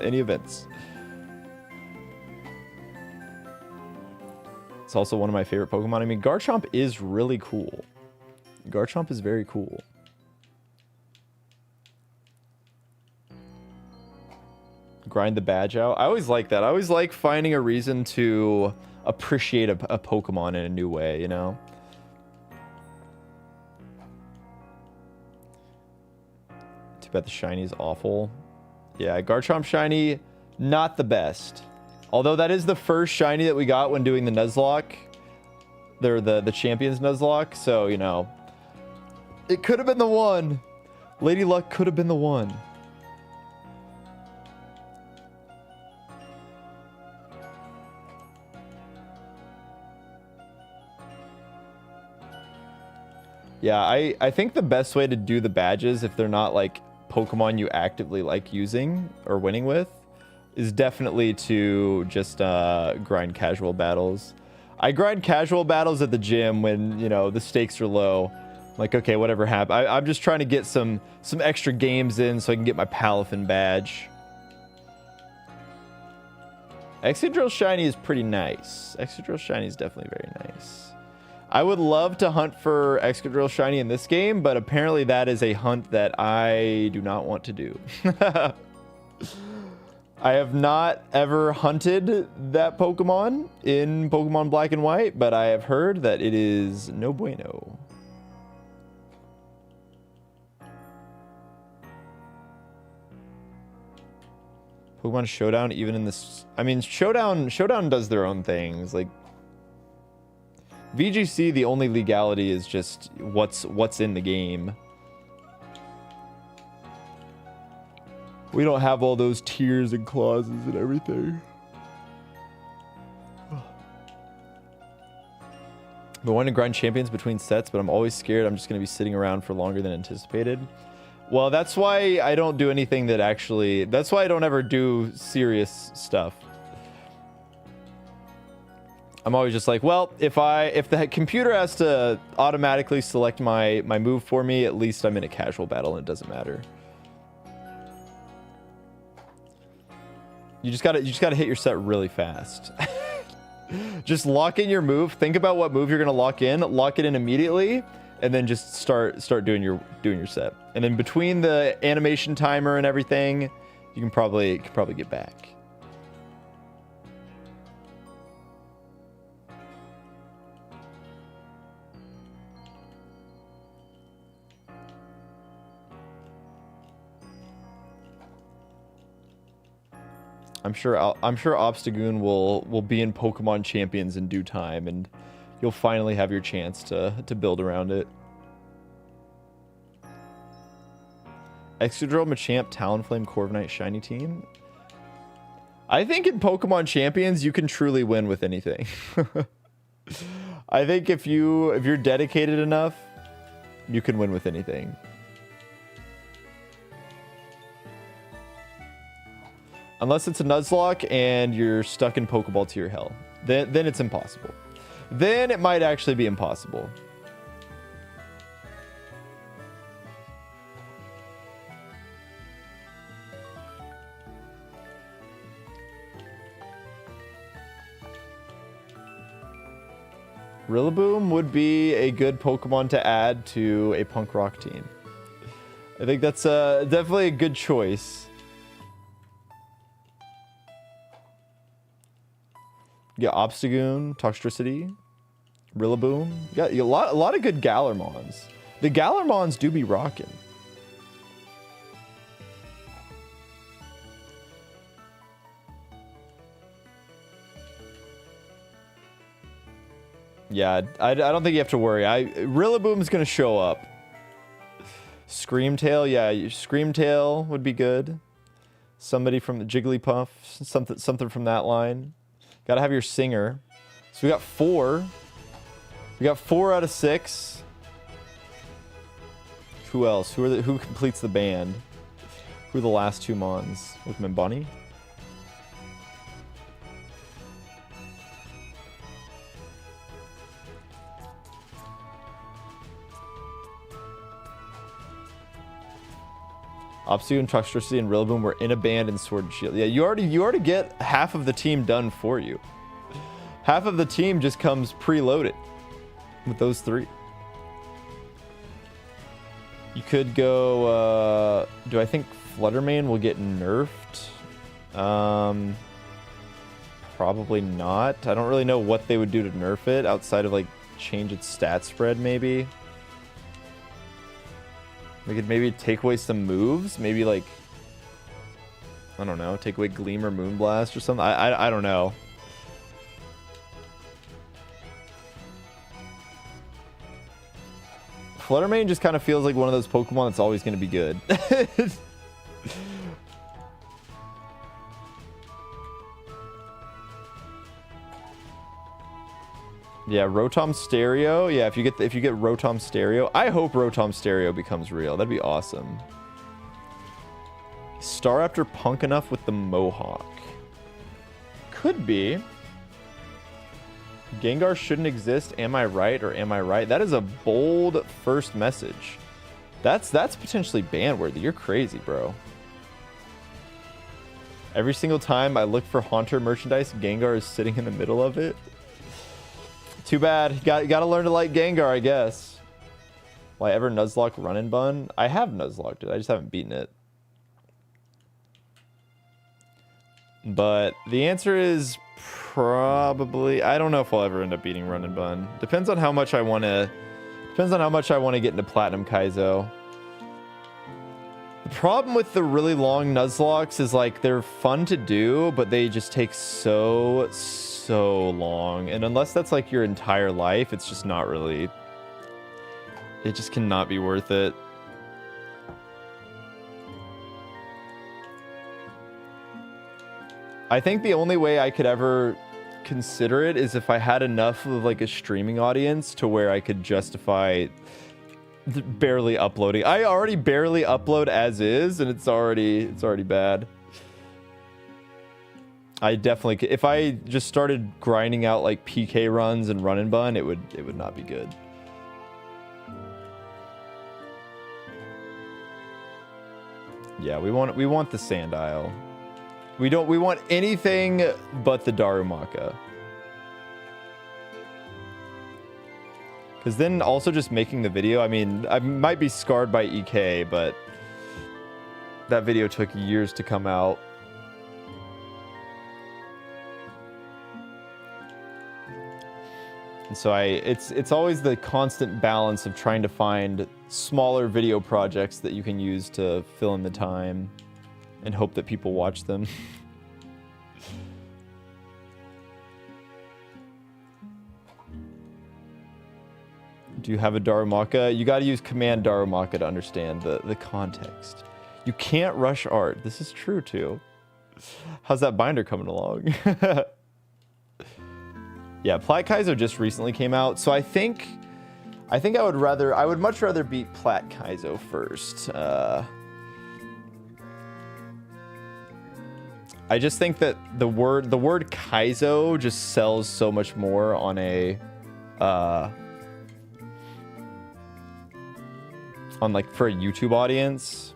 any events. It's also one of my favorite Pokemon. I mean, Garchomp is really cool. Garchomp is very cool. Grind the badge out. I always like that. I always like finding a reason to appreciate a Pokemon in a new way, you know? Too bad the shiny is awful. Yeah, Garchomp shiny, not the best. Although that is the first shiny that we got when doing the Nuzlocke. They're the Champions Nuzlocke, so, you know. It could have been the one. Lady Luck could have been the one. Yeah, I think the best way to do the badges, if they're not like Pokemon you actively like using or winning with, is definitely to just grind casual battles. I grind casual battles at the gym when, you know, the stakes are low. Like, okay, whatever happens. I'm just trying to get some extra games in so I can get my Palafin badge. Excadrill shiny is pretty nice. Excadrill shiny is definitely very nice. I would love to hunt for Excadrill shiny in this game, but apparently that is a hunt that I do not want to do. I have not ever hunted that Pokemon in Pokemon Black and White, but I have heard that it is no bueno. Pokemon Showdown, even in this... I mean, Showdown does their own things. Like, VGC, the only legality is just what's in the game. We don't have all those tiers and clauses and everything. I want to grind champions between sets, but I'm always scared I'm just going to be sitting around for longer than anticipated. Well, that's why I don't do anything that actually... That's why I don't ever do serious stuff. I'm always just like, well, if the computer has to automatically select my move for me, at least I'm in a casual battle and it doesn't matter. You just gotta hit your set really fast. Just lock in your move. Think about what move you're gonna lock it in immediately, and then just start doing your set. And then between the animation timer and everything, you can probably get back. I'm sure Obstagoon will be in Pokemon Champions in due time, and you'll finally have your chance to build around it. Excadrill, Machamp, Talonflame, Corviknight, Shiny Team. I think in Pokemon Champions you can truly win with anything. I think if you're dedicated enough, you can win with anything. Unless it's a Nuzlocke and you're stuck in Pokeball tier hell. Then it's impossible. Then it might actually be impossible. Rillaboom would be a good Pokemon to add to a punk rock team. I think that's definitely a good choice. Yeah, Obstagoon, Toxtricity, Rillaboom. You got a lot of good Galarmons. The Galarmons do be rocking. Yeah, I don't think you have to worry. Rillaboom's gonna show up. Screamtail, yeah, Screamtail would be good. Somebody from the Jigglypuff, something from that line. Gotta have your singer. So we got 4. We got 4 out of 6. Who else? Who completes the band? Who are the last 2 Mons? With Bunny? Opsu and Truckstricity and Rillaboom were in a band in Sword and Shield. Yeah, you already get half of the team done for you. Half of the team just comes preloaded with those 3. You could go, do I think Fluttermane will get nerfed? Probably not. I don't really know what they would do to nerf it outside of like change its stat spread maybe. We could maybe take away some moves. Maybe like, I don't know, take away Gleam or Moonblast or something. I don't know. Fluttermane just kind of feels like one of those Pokemon that's always going to be good. Yeah, Rotom Stereo. Yeah, if you get Rotom Stereo, I hope Rotom Stereo becomes real. That'd be awesome. Staraptor punk enough with the Mohawk. Could be. Gengar shouldn't exist. Am I right or am I right? That is a bold first message. That's potentially ban-worthy. You're crazy, bro. Every single time I look for Haunter merchandise, Gengar is sitting in the middle of it. Too bad. Gotta learn to like Gengar, I guess. Will I ever Nuzlocke Run and Bun? I have Nuzlocked it. I just haven't beaten it. But the answer is probably... I don't know if I'll ever end up beating Run and Bun. Depends on how much I want to... Depends on how much I want to get into Platinum Kaizo. The problem with the really long Nuzlockes is like they're fun to do, but they just take so long. And unless that's like your entire life, it's just not really... It just cannot be worth it. I think the only way I could ever consider it is if I had enough of like a streaming audience to where I could justify barely uploading. I already barely upload as is, and it's already bad. I definitely could. If I just started grinding out like PK runs and run and bun, it would not be good. Yeah, we want the Sandile. We want anything but the Darumaka. Because then also just making the video, I mean, I might be scarred by EK, but that video took years to come out. And so it's always the constant balance of trying to find smaller video projects that you can use to fill in the time and hope that people watch them. Do you have a Darumaka? You got to use Command Darumaka to understand the context. You can't rush art. This is true too. How's that binder coming along? Yeah, Plat Kaizo just recently came out, so I think I would much rather beat Plat Kaizo first. I just think that the word Kaizo just sells so much more on a for a YouTube audience.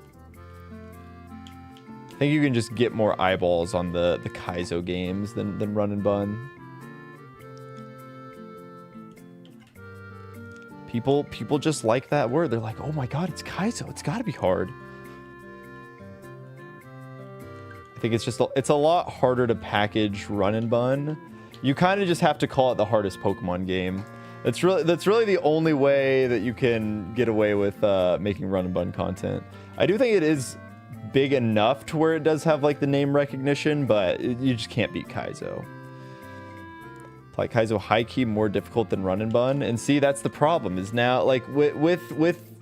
I think you can just get more eyeballs on the Kaizo games than Run and Bun. People just like that word. They're like, oh my god, it's Kaizo. It's got to be hard. I think it's a lot harder to package Run and Bun. You kind of just have to call it the hardest Pokemon game. That's really the only way that you can get away with making Run and Bun content. I do think it is big enough to where it does have like the name recognition, but you just can't beat Kaizo. Like Kaizo high key more difficult than Run and Bun, and see that's the problem. Is now like with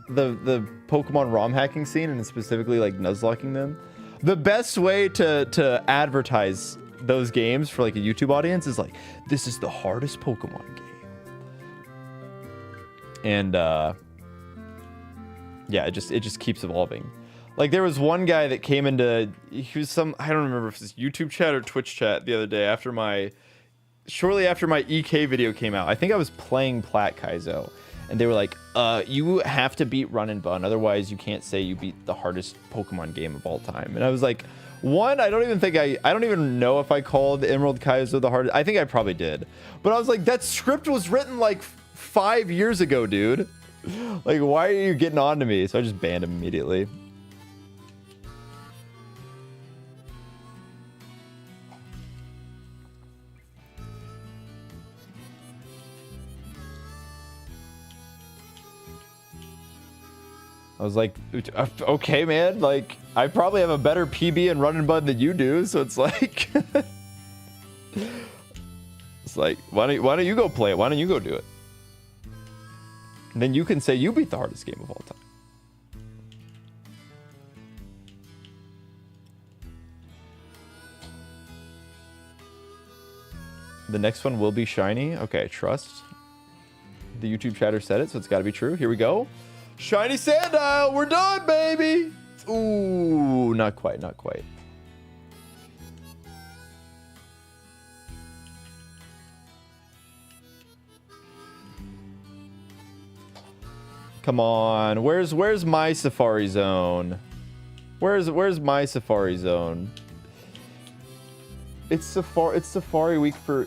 the Pokemon ROM hacking scene and specifically like Nuzlocking them, the best way to advertise those games for like a YouTube audience is like, this is the hardest Pokemon game, and yeah, it just keeps evolving. Like there was one guy that came into, he was I don't remember if it was YouTube chat or Twitch chat the other day shortly after my EK video came out. I think I was playing Plat Kaizo, and they were like, you have to beat Run and Bun, otherwise you can't say you beat the hardest Pokemon game of all time. And I was like, one, I don't even know if I called Emerald Kaizo the hardest. I think I probably did, but I was like, that script was written like 5 years ago, dude. Like, why are you getting on to me? So I just banned him immediately. I was like, okay, man, like, I probably have a better PB and Run and Bun than you do, so it's like, it's like, why don't you go play it? Why don't you go do it? And then you can say you beat the hardest game of all time. The next one will be shiny. Okay, trust. The YouTube chatter said it, so it's got to be true. Here we go. Shiny Sandile, we're done, baby. Ooh, not quite, not quite. Come on, where's my Safari Zone? Where's my Safari Zone? It's Safari Week for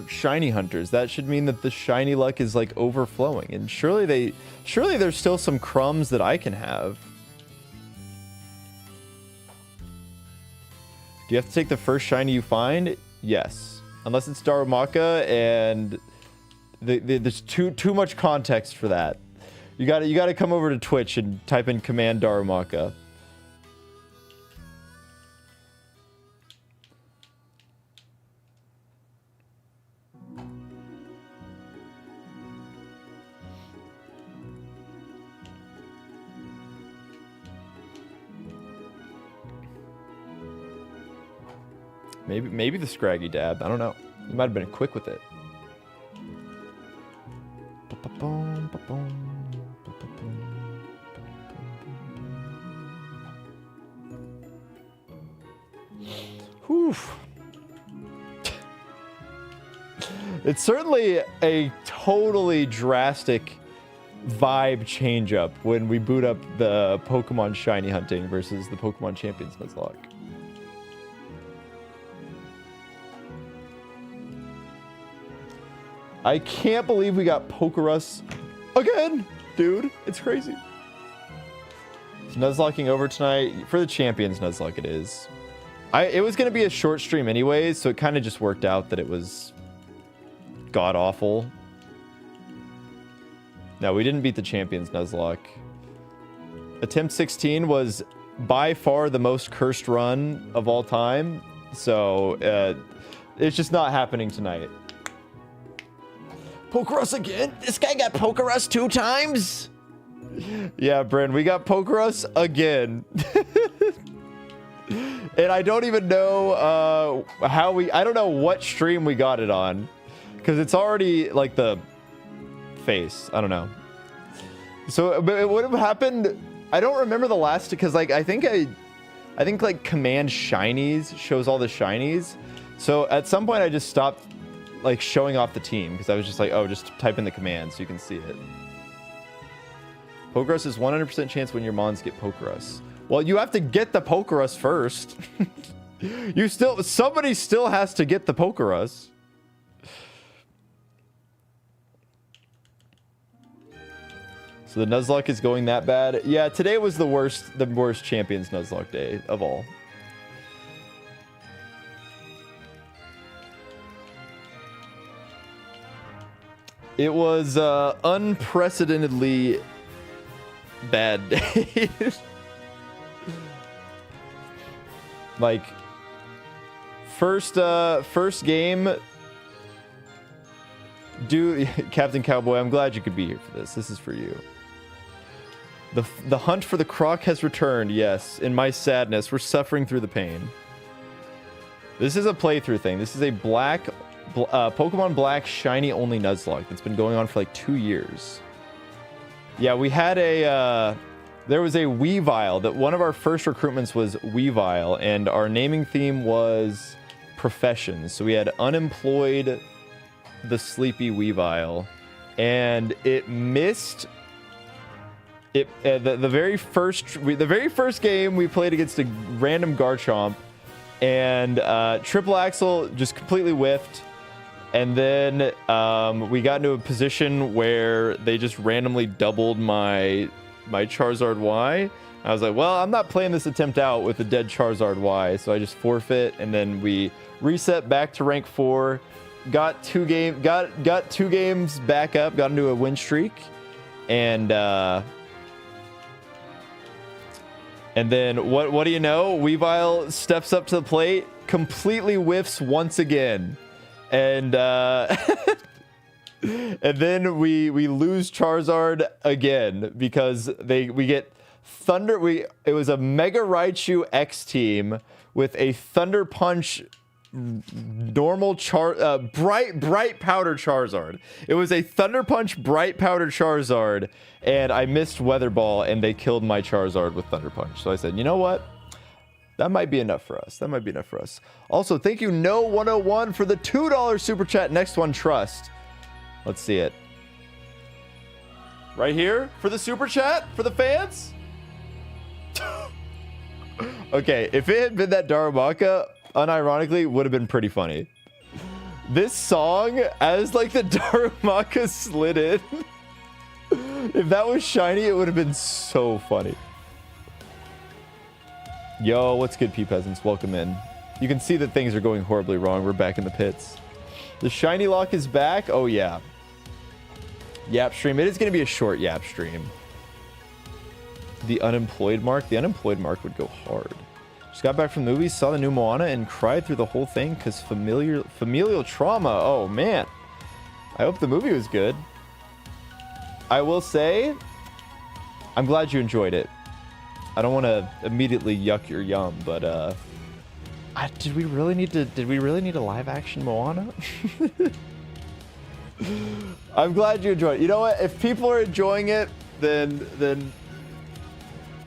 shiny hunters. That should mean that the shiny luck is like overflowing, and surely there's still some crumbs that I can have. Do you have to take the first shiny you find? Yes, unless it's Darumaka, and there's too much context for that. You gotta come over to Twitch and type in command Darumaka. Maybe the Scraggy Dab. I don't know. You might have been quick with it. Whew. It's certainly a totally drastic vibe change up when we boot up the Pokemon shiny hunting versus the Pokemon Champions Nuzlocke. I can't believe we got Pokerus again, dude. It's crazy. It's Nuzlocking over tonight. For the Champions Nuzlocke it is. It was going to be a short stream anyways, so it kind of just worked out that it was god-awful. No, we didn't beat the Champions Nuzlocke. Attempt 16 was by far the most cursed run of all time, so it's just not happening tonight. Pokerus again? This guy got Pokerus 2 times? Yeah, Bryn, we got Pokerus again. And I don't even know I don't know what stream we got it on. Because it's already like the face. I don't know. So but it would have happened. I don't remember the last, because like I think like command shinies shows all the shinies. So at some point I just stopped like showing off the team, because I was just like, oh, just type in the command so you can see it. Pokerus is 100% chance when your mons get Pokerus. Well, you have to get the Pokerus first. Somebody still has to get the Pokerus. So the Nuzlocke is going that bad. Yeah, today was the worst Champions Nuzlocke day of all. It was unprecedentedly bad day. Like first game, Captain Cowboy, I'm glad you could be here for this. This is for you. The hunt for the croc has returned. Yes, in my sadness, we're suffering through the pain. This is a playthrough thing. This is a Pokemon Black shiny only Nuzlocke that's been going on for like 2 years. Yeah, we had there was a Weavile. That one of our first recruitments was Weavile, and our naming theme was professions. So we had unemployed, the sleepy Weavile, and it missed. The very first game we played against a random Garchomp, and Triple Axel just completely whiffed, and then we got into a position where they just randomly doubled my Charizard Y. I was like, well, I'm not playing this attempt out with a dead Charizard Y, so I just forfeit, and then we reset back to rank 4, got two games back up, got into a win streak, and then what do you know? Weavile steps up to the plate, completely whiffs once again. And and then we lose Charizard again because we get Thunder. It was a Mega Raichu X team with a Thunder Punch normal bright powder Charizard. It was a Thunder Punch bright powder Charizard, and I missed Weather Ball, and they killed my Charizard with Thunder Punch. So I said, you know what? That might be enough for us. That might be enough for us. Also, thank you, No101, for the $2 super chat. Next one, Trust. Let's see it. Right here for the super chat for the fans. Okay, if it had been that Darumaka, unironically, would have been pretty funny. This song, as like the Darumaka slid in, if that was shiny, it would have been so funny. Yo, what's good, P-Peasants? Welcome in. You can see that things are going horribly wrong. We're back in the pits. The Shinylocke is back. Oh, yeah. Yap stream. It is going to be a short Yap stream. The unemployed mark. The unemployed mark would go hard. Just got back from the movies, saw the new Moana, and cried through the whole thing because familial trauma. Oh, man. I hope the movie was good. I will say, I'm glad you enjoyed it. I don't want to immediately yuck your yum, but did we really need a live action Moana? I'm glad you enjoyed it. You know what? If people are enjoying it, then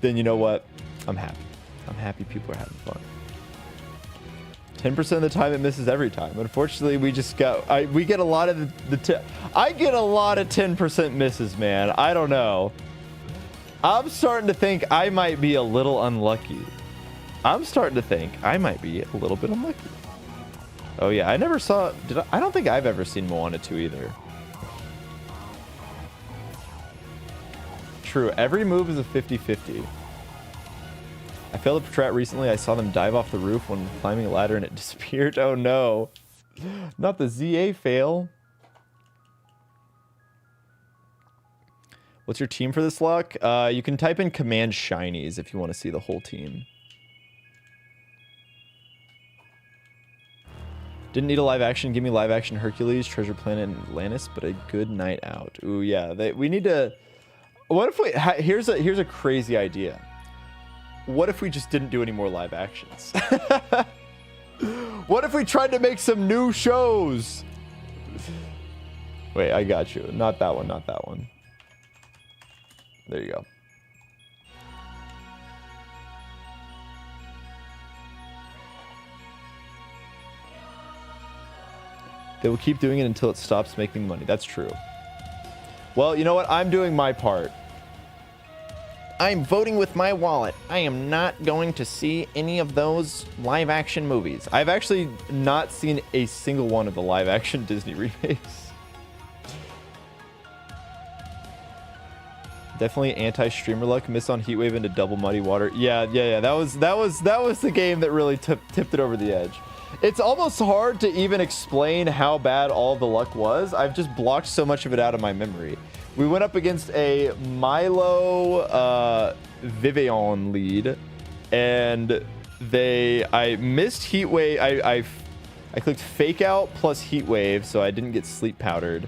you know what? I'm happy. I'm happy people are having fun. 10% of the time it misses every time. Unfortunately, we get a lot of I get a lot of 10% misses, man. I don't know. I'm starting to think I might be a little unlucky. I'm starting to think I might be a little bit unlucky. Oh yeah, I never saw. I don't think I've ever seen Moana 2 either. True, every move is a 50-50. I failed a strat recently. I saw them dive off the roof when climbing a ladder and it disappeared. Oh no. Not the ZA fail. What's your team for this luck? You can type in command shinies if you want to see the whole team. Didn't need a live action. Give me live action Hercules, Treasure Planet, and Atlantis, but a good night out. Ooh, yeah. We need to... What if we... Here's a crazy idea. What if we just didn't do any more live actions? What if we tried to make some new shows? Wait, I got you. Not that one, not that one. There you go. They will keep doing it until it stops making money. That's true. Well, you know what? I'm doing my part. I'm voting with my wallet. I am not going to see any of those live action movies. I've actually not seen a single one of the live action Disney remakes. Definitely anti-streamer luck. Miss on Heatwave into double muddy water. Yeah. That was the game that really tipped it over the edge. It's almost hard to even explain how bad all the luck was. I've just blocked so much of it out of my memory. We went up against a Milo Vivian lead, and I missed Heatwave. I clicked fake out plus heat wave, so I didn't get sleep powdered.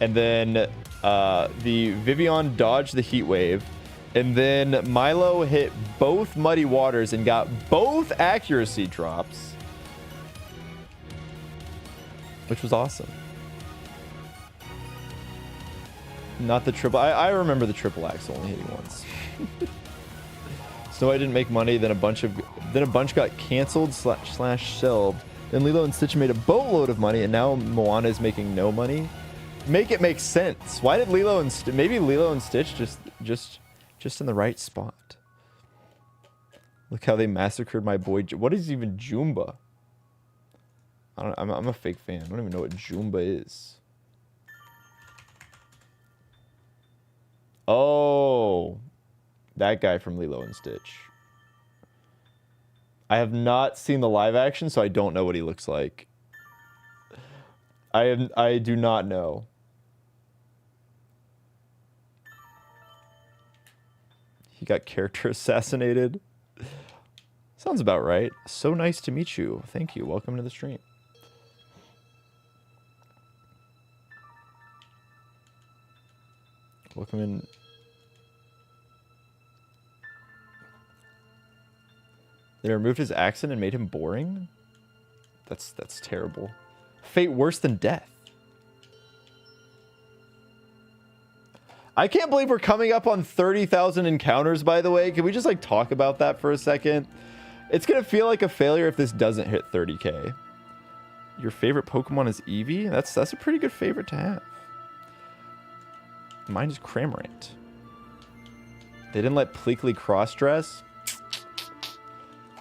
And then the Vivian dodged the heat wave. And then Milo hit both muddy waters and got both accuracy drops, which was awesome. Not the triple. I remember the triple axe only hitting once. Snow White didn't make money. Then a bunch got canceled / shelved. Then Lilo and Stitch made a boatload of money, and now Moana is making no money. Make it make sense. Why did Lilo and maybe Lilo and Stitch just in the right spot? Look how they massacred my boy. What is even Jumba? I'm a fake fan. I don't even know what Jumba is. Oh, that guy from Lilo and Stitch. I have not seen the live action, so I don't know what he looks like. I do not know. He got character assassinated. Sounds about right. So nice to meet you. Thank you. Welcome to the stream. Welcome in. They removed his accent and made him boring? That's terrible. Fate worse than death. I can't believe we're coming up on 30,000 encounters, by the way. Can we just like talk about that for a second? It's going to feel like a failure if this doesn't hit 30K. Your favorite Pokemon is Eevee? That's a pretty good favorite to have. Mine is Cramorant. They didn't let Pleakley cross-dress?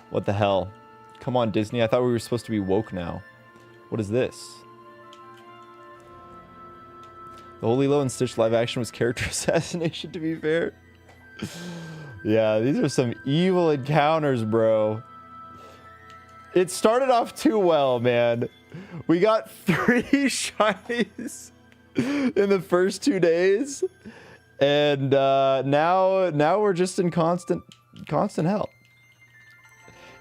What the hell? Come on, Disney. I thought we were supposed to be woke now. What is this? The whole Lilo and Stitch live action was character assassination, to be fair. Yeah, these are some evil encounters, bro. It started off too well, man. We got 3 shinies in the first 2 days. And now we're just in constant hell.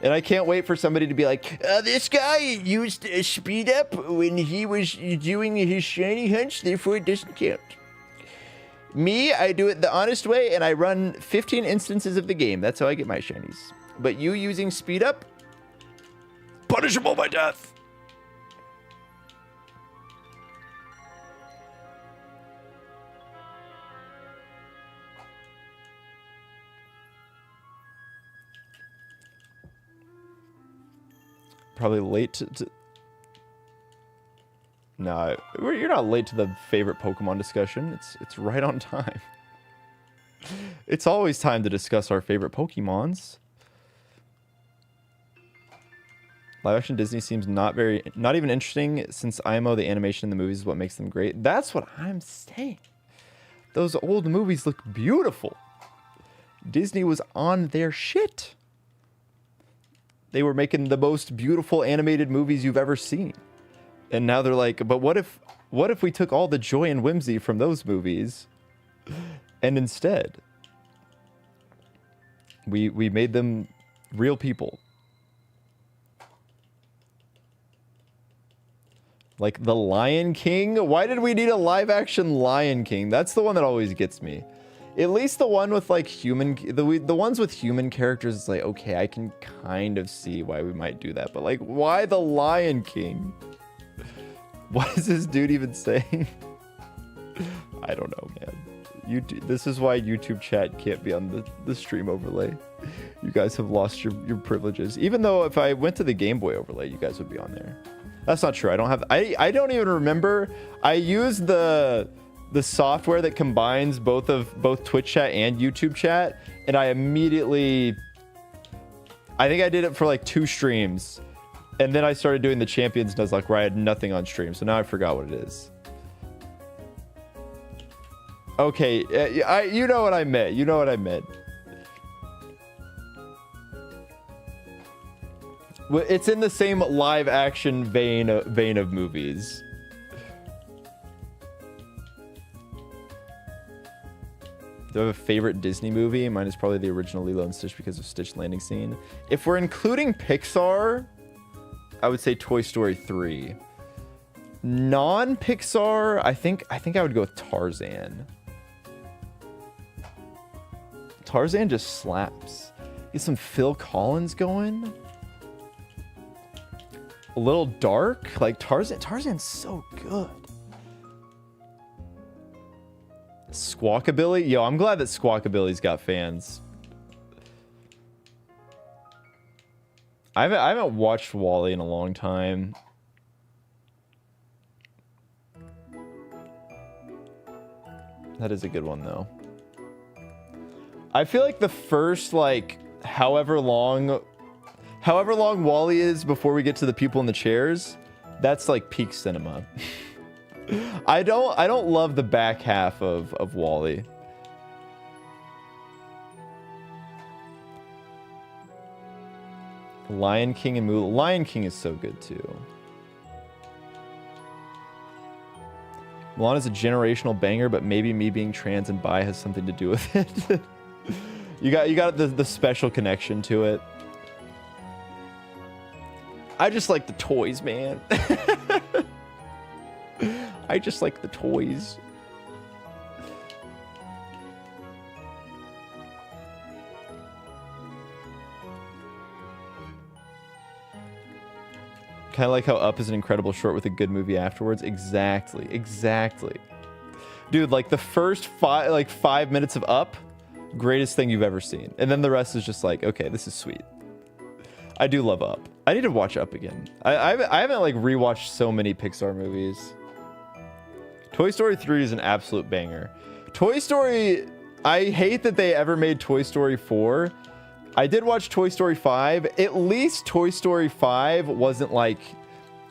And I can't wait for somebody to be like, this guy used a speed up when he was doing his shiny hunts, therefore it doesn't count. Me, I do it the honest way, and I run 15 instances of the game. That's how I get my shinies. But you using speed up, punishable by death. Probably late to... No, you're not late to the favorite Pokemon discussion. It's right on time. It's always time to discuss our favorite Pokemons. Live action Disney seems not even interesting, since IMO, the animation in the movies, is what makes them great. That's what I'm saying. Those old movies look beautiful. Disney was on their shit. They were making the most beautiful animated movies you've ever seen. And now they're like, but what if we took all the joy and whimsy from those movies and instead we made them real people? Like the Lion King? Why did we need a live action Lion King? That's the one that always gets me. At least the one with like the ones with human characters, it's like, okay, I can kind of see why we might do that. But like, why the Lion King? What is this dude even saying? I don't know, man. This is why YouTube chat can't be on the stream overlay. You guys have lost your privileges. Even though if I went to the Game Boy overlay, you guys would be on there. That's not true. I don't even remember. I used the software that combines both Twitch chat and YouTube chat, and I think I did it for like 2 streams, and then I started doing the Champions Nuzlocke where I had nothing on stream, so now I forgot what it is. Okay, you know what I meant. You know what I meant. It's in the same live action vein of movies. Do I have a favorite Disney movie? Mine is probably the original Lilo and Stitch because of Stitch landing scene. If we're including Pixar, I would say Toy Story 3. Non-Pixar, I think I would go with Tarzan. Tarzan just slaps. Get some Phil Collins going. A little dark, like Tarzan's so good. Squawkabilly, yo, I'm glad that Squawkabilly's got fans. I haven't watched WALL-E in a long time. That is a good one though. I feel like the first like however long WALL-E is before we get to the people in the chairs, that's like peak cinema. I don't love the back half of WALL-E. Lion King and Mulan. Lion King is so good too. Mulan is a generational banger, but maybe me being trans and bi has something to do with it. you got the special connection to it. I just like the toys, man. I just like the toys. Kind of like how Up is an incredible short with a good movie afterwards. Exactly. Dude, like the first 5 minutes of Up, greatest thing you've ever seen. And then the rest is just like, okay, this is sweet. I do love Up. I need to watch Up again. I haven't like rewatched so many Pixar movies. Toy Story 3 is an absolute banger. Toy Story, I hate that they ever made Toy Story 4. I did watch Toy Story 5. At least Toy Story 5 wasn't like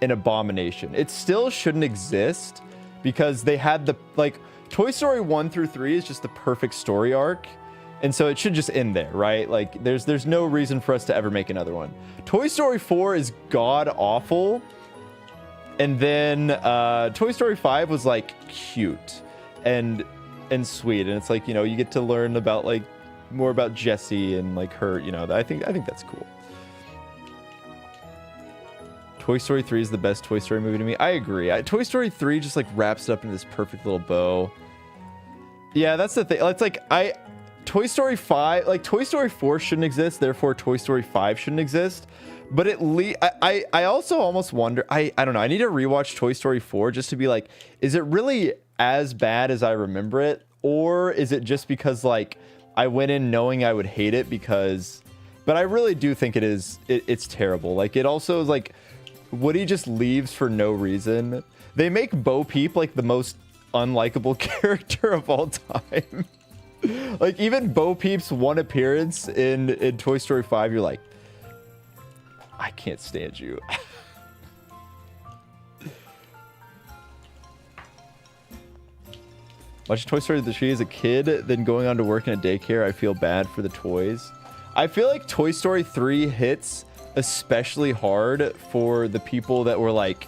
an abomination. It still shouldn't exist because they had the like Toy Story 1 through 3 is just the perfect story arc. And so it should just end there, right? Like there's no reason for us to ever make another one. Toy Story 4 is god awful. And then Toy Story 5 was like cute and sweet. And it's like, you know, you get to learn about like more about Jessie and like her, you know. I think that's cool. Toy Story 3 is the best Toy Story movie to me. I agree. Toy Story 3 just like wraps it up in this perfect little bow. Yeah, that's the thing. It's like Toy Story 5, like Toy Story 4 shouldn't exist, therefore Toy Story 5 shouldn't exist. But at least I also almost wonder, I don't know, I need to rewatch Toy Story 4 just to be like, is it really as bad as I remember it? Or is it just because like I went in knowing I would hate it because, but I really do think it is, it's terrible. Like it also is like, Woody just leaves for no reason. They make Bo Peep like the most unlikable character of all time. Like even Bo Peep's one appearance in Toy Story 5, you're like, I can't stand you. Watching Toy Story 3 as a kid, then going on to work in a daycare, I feel bad for the toys. I feel like Toy Story 3 hits especially hard for the people that were like,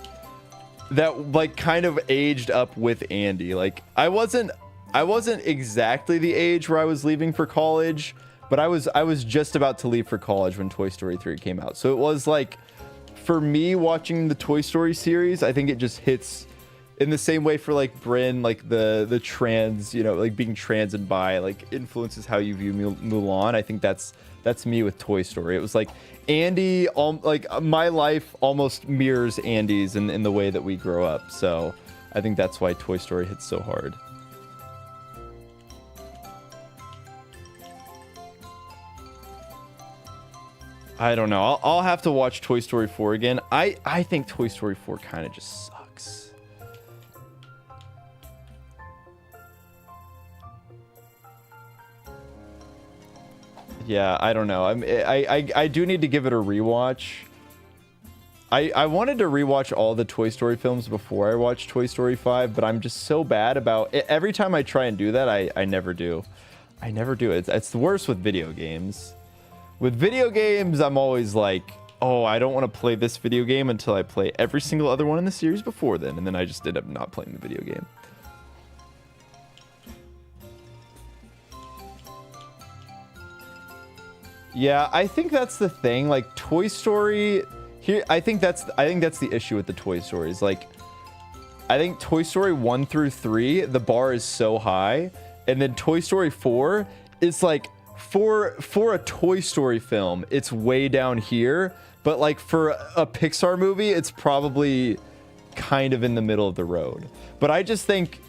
that like kind of aged up with Andy. Like I wasn't exactly the age where I was leaving for college, but I was just about to leave for college when Toy Story 3 came out. So it was like, for me watching the Toy Story series, I think it just hits in the same way for like Bryn, like the trans, you know, like being trans and bi, like influences how you view Mulan. I think that's me with Toy Story. It was like Andy, like my life almost mirrors Andy's in the way that we grow up. So I think that's why Toy Story hits so hard. I don't know. I'll have to watch Toy Story 4 again. I think Toy Story 4 kind of just sucks. Yeah, I don't know. I do need to give it a rewatch. I wanted to rewatch all the Toy Story films before I watched Toy Story 5, but I'm just so bad about it. Every time I try and do that, I never do. I never do it. It's the worst with video games. With video games, I'm always like, oh, I don't want to play this video game until I play every single other one in the series before then, and then I just end up not playing the video game. Yeah, I think that's the thing. Like, Toy Story Here, I think that's the issue with the Toy Stories. Like, I think Toy Story 1 through 3, the bar is so high, and then Toy Story 4 is like for a Toy Story film, it's way down here, but like for a Pixar movie, it's probably kind of in the middle of the road. But I just think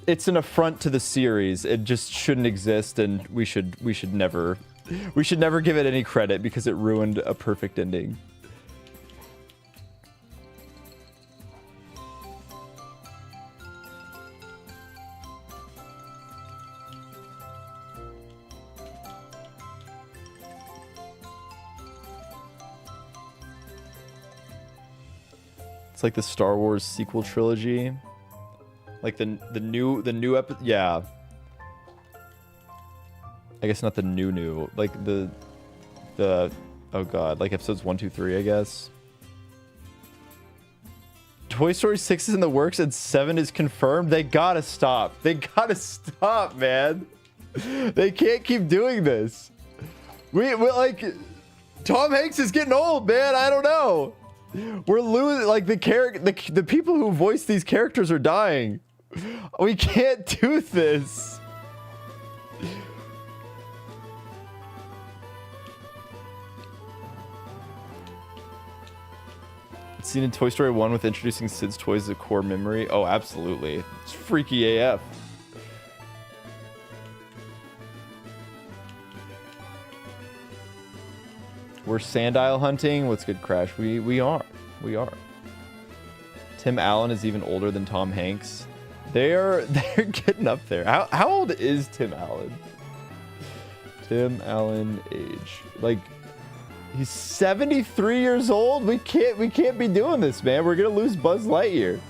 it's an affront to the series. It just shouldn't exist, and we should never give it any credit because it ruined a perfect ending. It's like the Star Wars sequel trilogy, like the new episode. Yeah, I guess not the new, like the oh god, like episodes 1, 2, 3, I guess. Toy Story 6 is in the works and 7 is confirmed. They gotta stop. They gotta stop, man. They can't keep doing this. We like, Tom Hanks is getting old, man. I don't know. We're losing, like, the people who voice these characters are dying. We can't do this. Scene in Toy Story 1 with introducing Sid's toys as a core memory. Oh, absolutely. It's freaky AF. We're sandile hunting. What's good, Crash? We are. Tim Allen is even older than Tom Hanks. They're getting up there. How old is Tim Allen? Tim Allen age. Like, he's 73 years old. We can't be doing this, man. We're gonna lose Buzz Lightyear.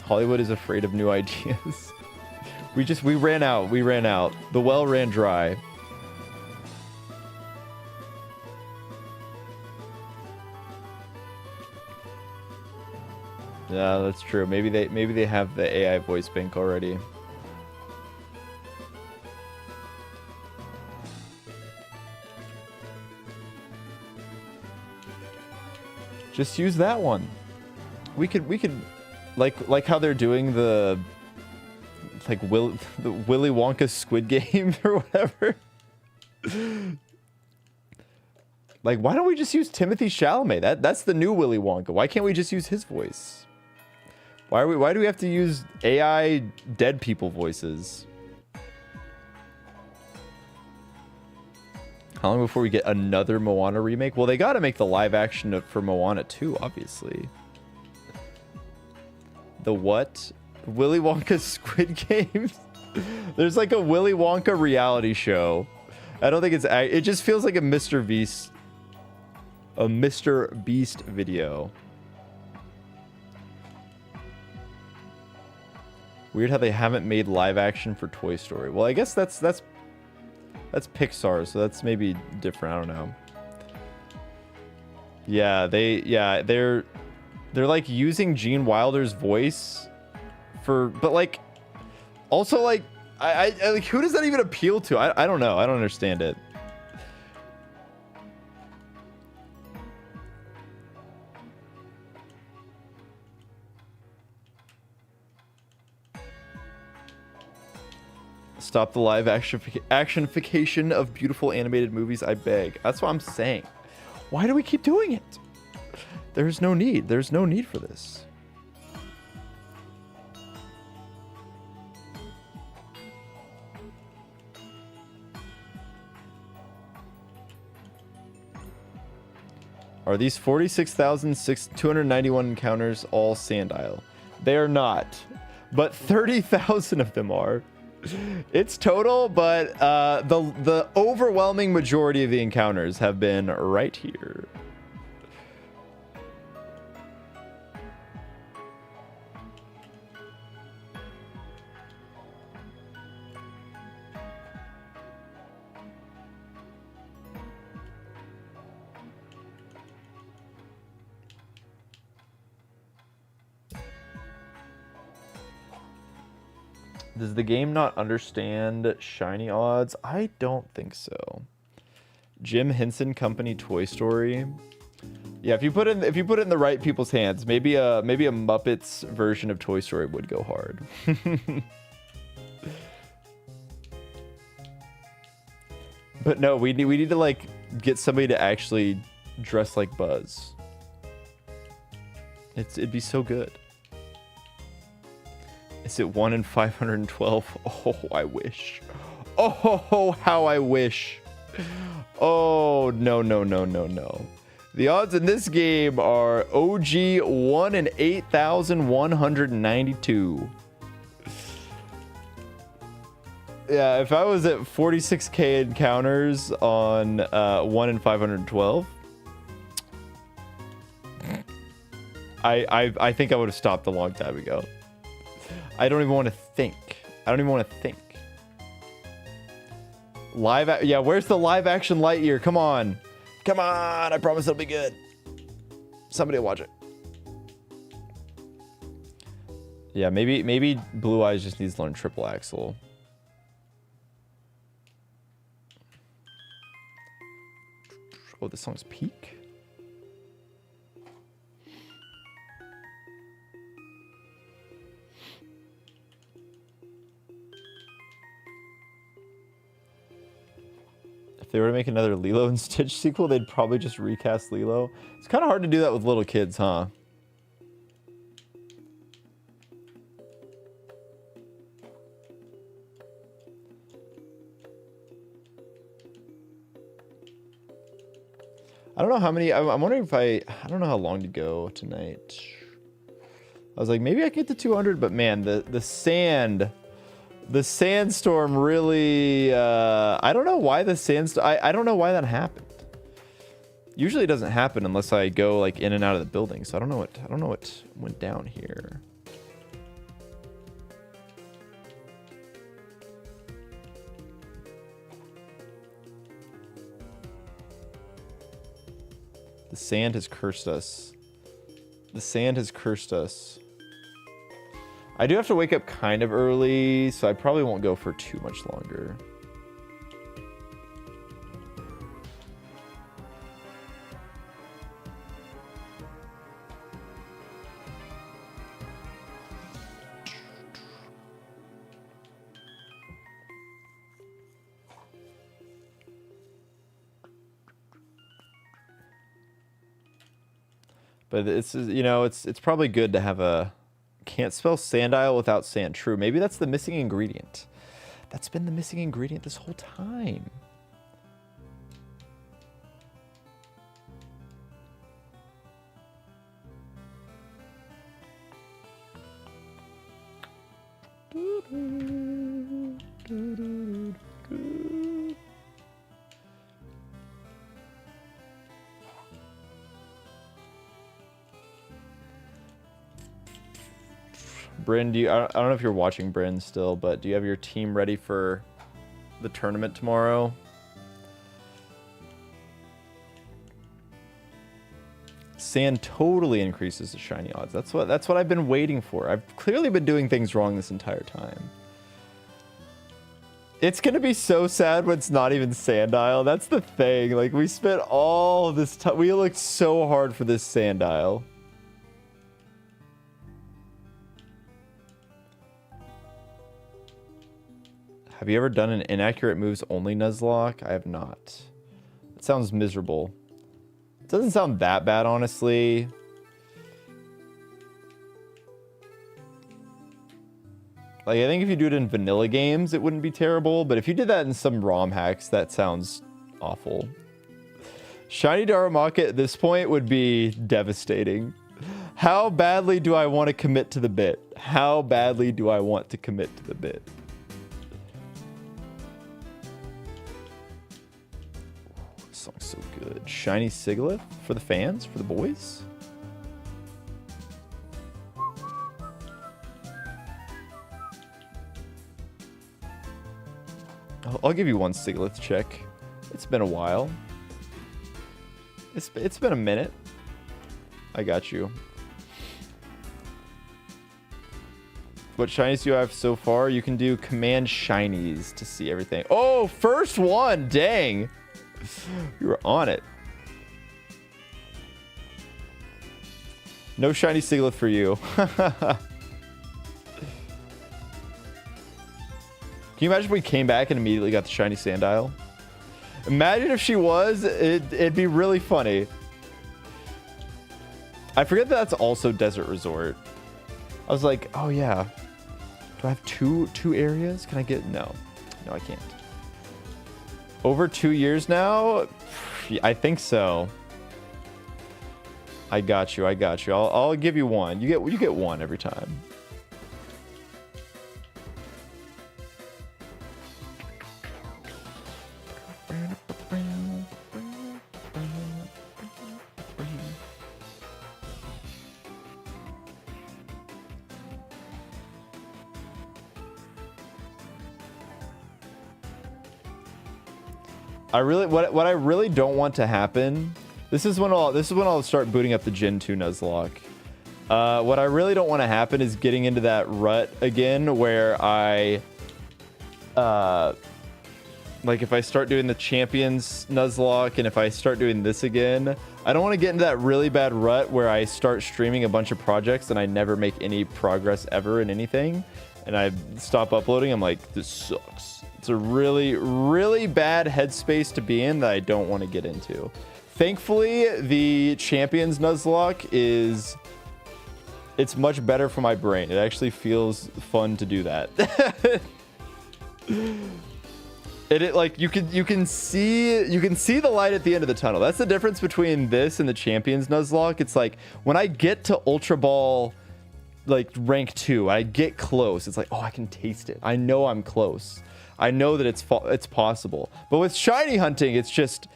Hollywood is afraid of new ideas. We ran out. The well ran dry. Yeah, that's true. Maybe they have the AI voice bank already. Just use that one. We could like how they're doing the Willy Wonka Squid Game or whatever. Like, why don't we just use Timothée Chalamet? That's the new Willy Wonka. Why can't we just use his voice? Why do we have to use AI dead people voices? How long before we get another Moana remake? Well, they got to make the live action for Moana 2, obviously. The what? Willy Wonka Squid Games? There's like a Willy Wonka reality show. I don't think it just feels like a Mr. Beast video. Weird how they haven't made live action for Toy Story. Well, I guess that's Pixar, so that's maybe different. I don't know. Yeah, they're like using Gene Wilder's voice but like also like I like, who does that even appeal to? I don't know. I don't understand it. Stop the live actionification of beautiful animated movies, I beg. That's what I'm saying. Why do we keep doing it? There's no need. There's no need for this. Are these 46,291 encounters all Sandile? They are not, but 30,000 of them are. It's total, but the overwhelming majority of the encounters have been right here. Does the game not understand shiny odds? I don't think so. Jim Henson Company Toy Story. Yeah, if you put it in the right people's hands, maybe a Muppets version of Toy Story would go hard. But no, we need to like get somebody to actually dress like Buzz. It'd be so good. Is it 1 in 512? Oh, I wish. Oh, how I wish. Oh, no. The odds in this game are OG 1 in 8,192. Yeah, if I was at 46k encounters on 1 in 512, I think I would have stopped a long time ago. I don't even want to think. Yeah, where's the live action Lightyear? Come on. I promise it'll be good. Somebody will watch it. Yeah, maybe Blue Eyes just needs to learn triple axle. Oh, this song's peak. If they were to make another Lilo and Stitch sequel, they'd probably just recast Lilo. It's kind of hard to do that with little kids, huh? I don't know how many. I'm wondering if I don't know how long to go tonight. I was like, maybe I can get to 200, but man, the sandstorm really. I don't know why the sandstorm. I don't know why that happened. Usually it doesn't happen unless I go like in and out of the building. So I don't know what went down here. The sand has cursed us. The sand has cursed us. I do have to wake up kind of early, so I probably won't go for too much longer. But it's, you know, it's probably good to have a... Can't spell sandile without sand. True. Maybe that's the missing ingredient. That's been the missing ingredient this whole time. Bryn, I don't know if you're watching Bryn still, but do you have your team ready for the tournament tomorrow? Sand totally increases the shiny odds. That's what I've been waiting for. I've clearly been doing things wrong this entire time. It's gonna be so sad when it's not even Sandile. That's the thing. Like, we spent all of this time. We looked so hard for this Sandile. Have you ever done an inaccurate moves only Nuzlocke? I have not. It sounds miserable. It doesn't sound that bad, honestly. Like, I think if you do it in vanilla games, it wouldn't be terrible. But if you did that in some ROM hacks, that sounds awful. Shiny Darumaka at this point would be devastating. How badly do I want to commit to the bit? How badly do I want to commit to the bit? Song's so good. Shiny Sigilyph for the fans, for the boys. I'll give you one Sigilyph check. It's been a while. It's been a minute. I got you. What shinies do you have so far? You can do command shinies to see everything. Oh, first one. Dang. You were on it. No shiny Siglet for you. Can you imagine if we came back and immediately got the shiny Sandile? Imagine if she was. It'd be really funny. I forget that that's also Desert Resort. I was like, oh yeah. Do I have two areas? Can I get... No, I can't. Over 2 years now? I think so. I got you. I'll give you one. You get one every time. What I really don't want to happen. This is when I'll start booting up the Gen 2 Nuzlocke. What I really don't want to happen is getting into that rut again where I like if I start doing the Champions Nuzlocke and if I start doing this again, I don't want to get into that really bad rut where I start streaming a bunch of projects and I never make any progress ever in anything and I stop uploading. I'm like, this sucks. It's a really, really bad headspace to be in that I don't want to get into. Thankfully, the Champions Nuzlocke it's much better for my brain. It actually feels fun to do that. It like you can see the light at the end of the tunnel. That's the difference between this and the Champions Nuzlocke. It's like when I get to Ultra Ball like rank 2, I get close. It's like, oh, I can taste it. I know I'm close. I know that it's possible. But with shiny hunting, it's just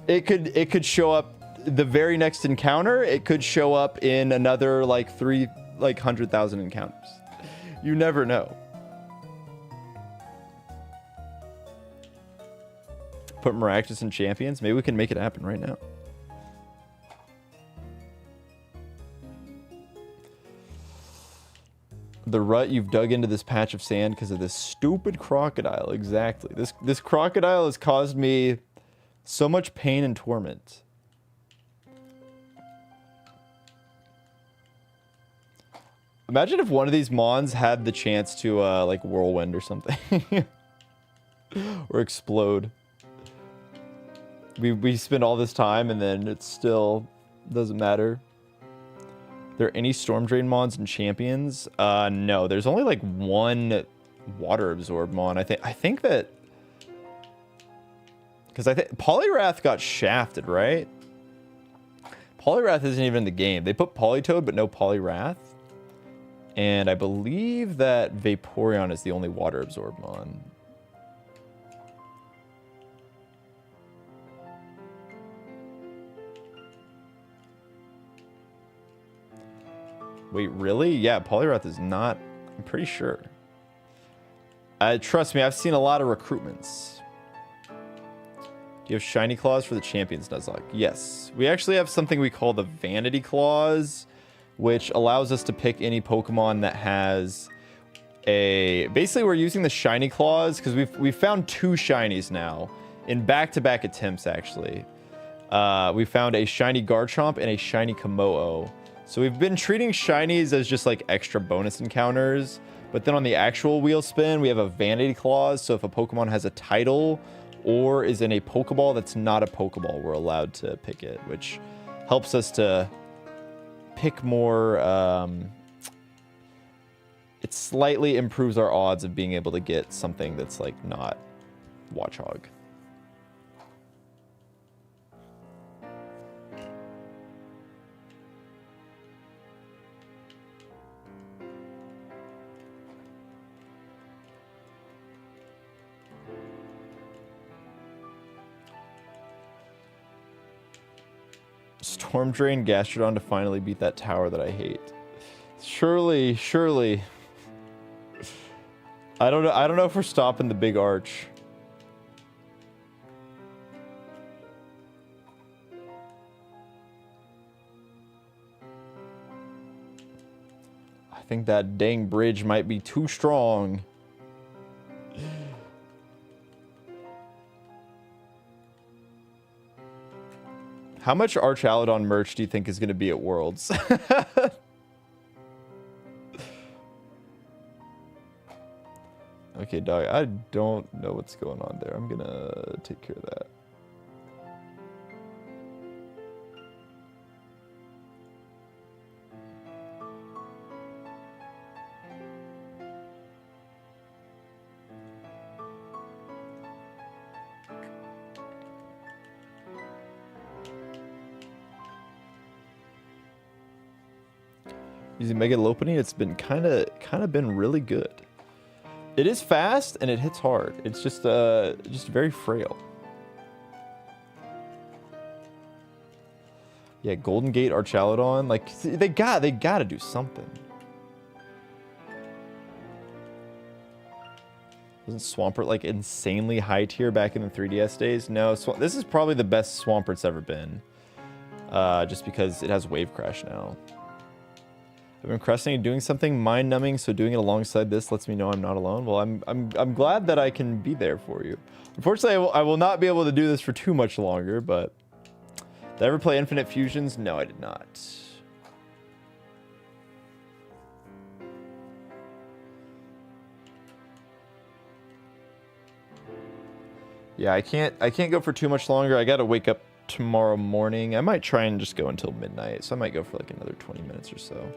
it could show up the very next encounter. It could show up in another like 100,000 encounters. You never know. Put Maractus in Champions. Maybe we can make it happen right now. The rut you've dug into this patch of sand because of this stupid crocodile. Exactly. This crocodile has caused me so much pain and torment. Imagine if one of these mons had the chance to like whirlwind or something. Or explode. We spend all this time and then it still doesn't matter. There any Storm Drain mons and Champions? No, there's only like one Water Absorb mon. I think that because I think Poliwrath got shafted, right? Poliwrath isn't even in the game. They put Politoed but no Poliwrath. And I believe that Vaporeon is the only Water Absorb mon. Wait, really? Yeah, Poliwrath is not. I'm pretty sure. Trust me, I've seen a lot of recruitments. Do you have shiny claws for the Champions Nuzlocke? Yes. We actually have something we call the Vanity Claws, which allows us to pick any Pokemon that has a... Basically, we're using the shiny claws because we've found 2 shinies now in back-to-back attempts, actually. We found a shiny Garchomp and a shiny Kommo-o. So we've been treating shinies as just like extra bonus encounters, but then on the actual wheel spin, we have a Vanity Clause. So if a Pokemon has a title or is in a Pokeball that's not a Pokeball, we're allowed to pick it, which helps us to pick more. It slightly improves our odds of being able to get something that's like not Watchog. Storm Drain Gastrodon to finally beat that tower that I hate. Surely. I don't know if we're stopping the big arch. I think that dang bridge might be too strong. How much Archaludon merch do you think is going to be at Worlds? Okay, dog, I don't know what's going on there. I'm going to take care of that. Using Mega Lopunny, it's been kind of been really good. It is fast and it hits hard. It's just very frail. Yeah, Golden Gate Archaludon, like they gotta do something. Wasn't Swampert like insanely high tier back in the 3DS days? No, this is probably the best Swampert's ever been. Just because it has Wave Crash now. I've been procrastinating doing something mind-numbing, so doing it alongside this lets me know I'm not alone. Well, I'm glad that I can be there for you. Unfortunately, I will not be able to do this for too much longer, but did I ever play Infinite Fusions? No, I did not. Yeah, I can't go for too much longer. I gotta wake up tomorrow morning. I might try and just go until midnight, so I might go for like another 20 minutes or so.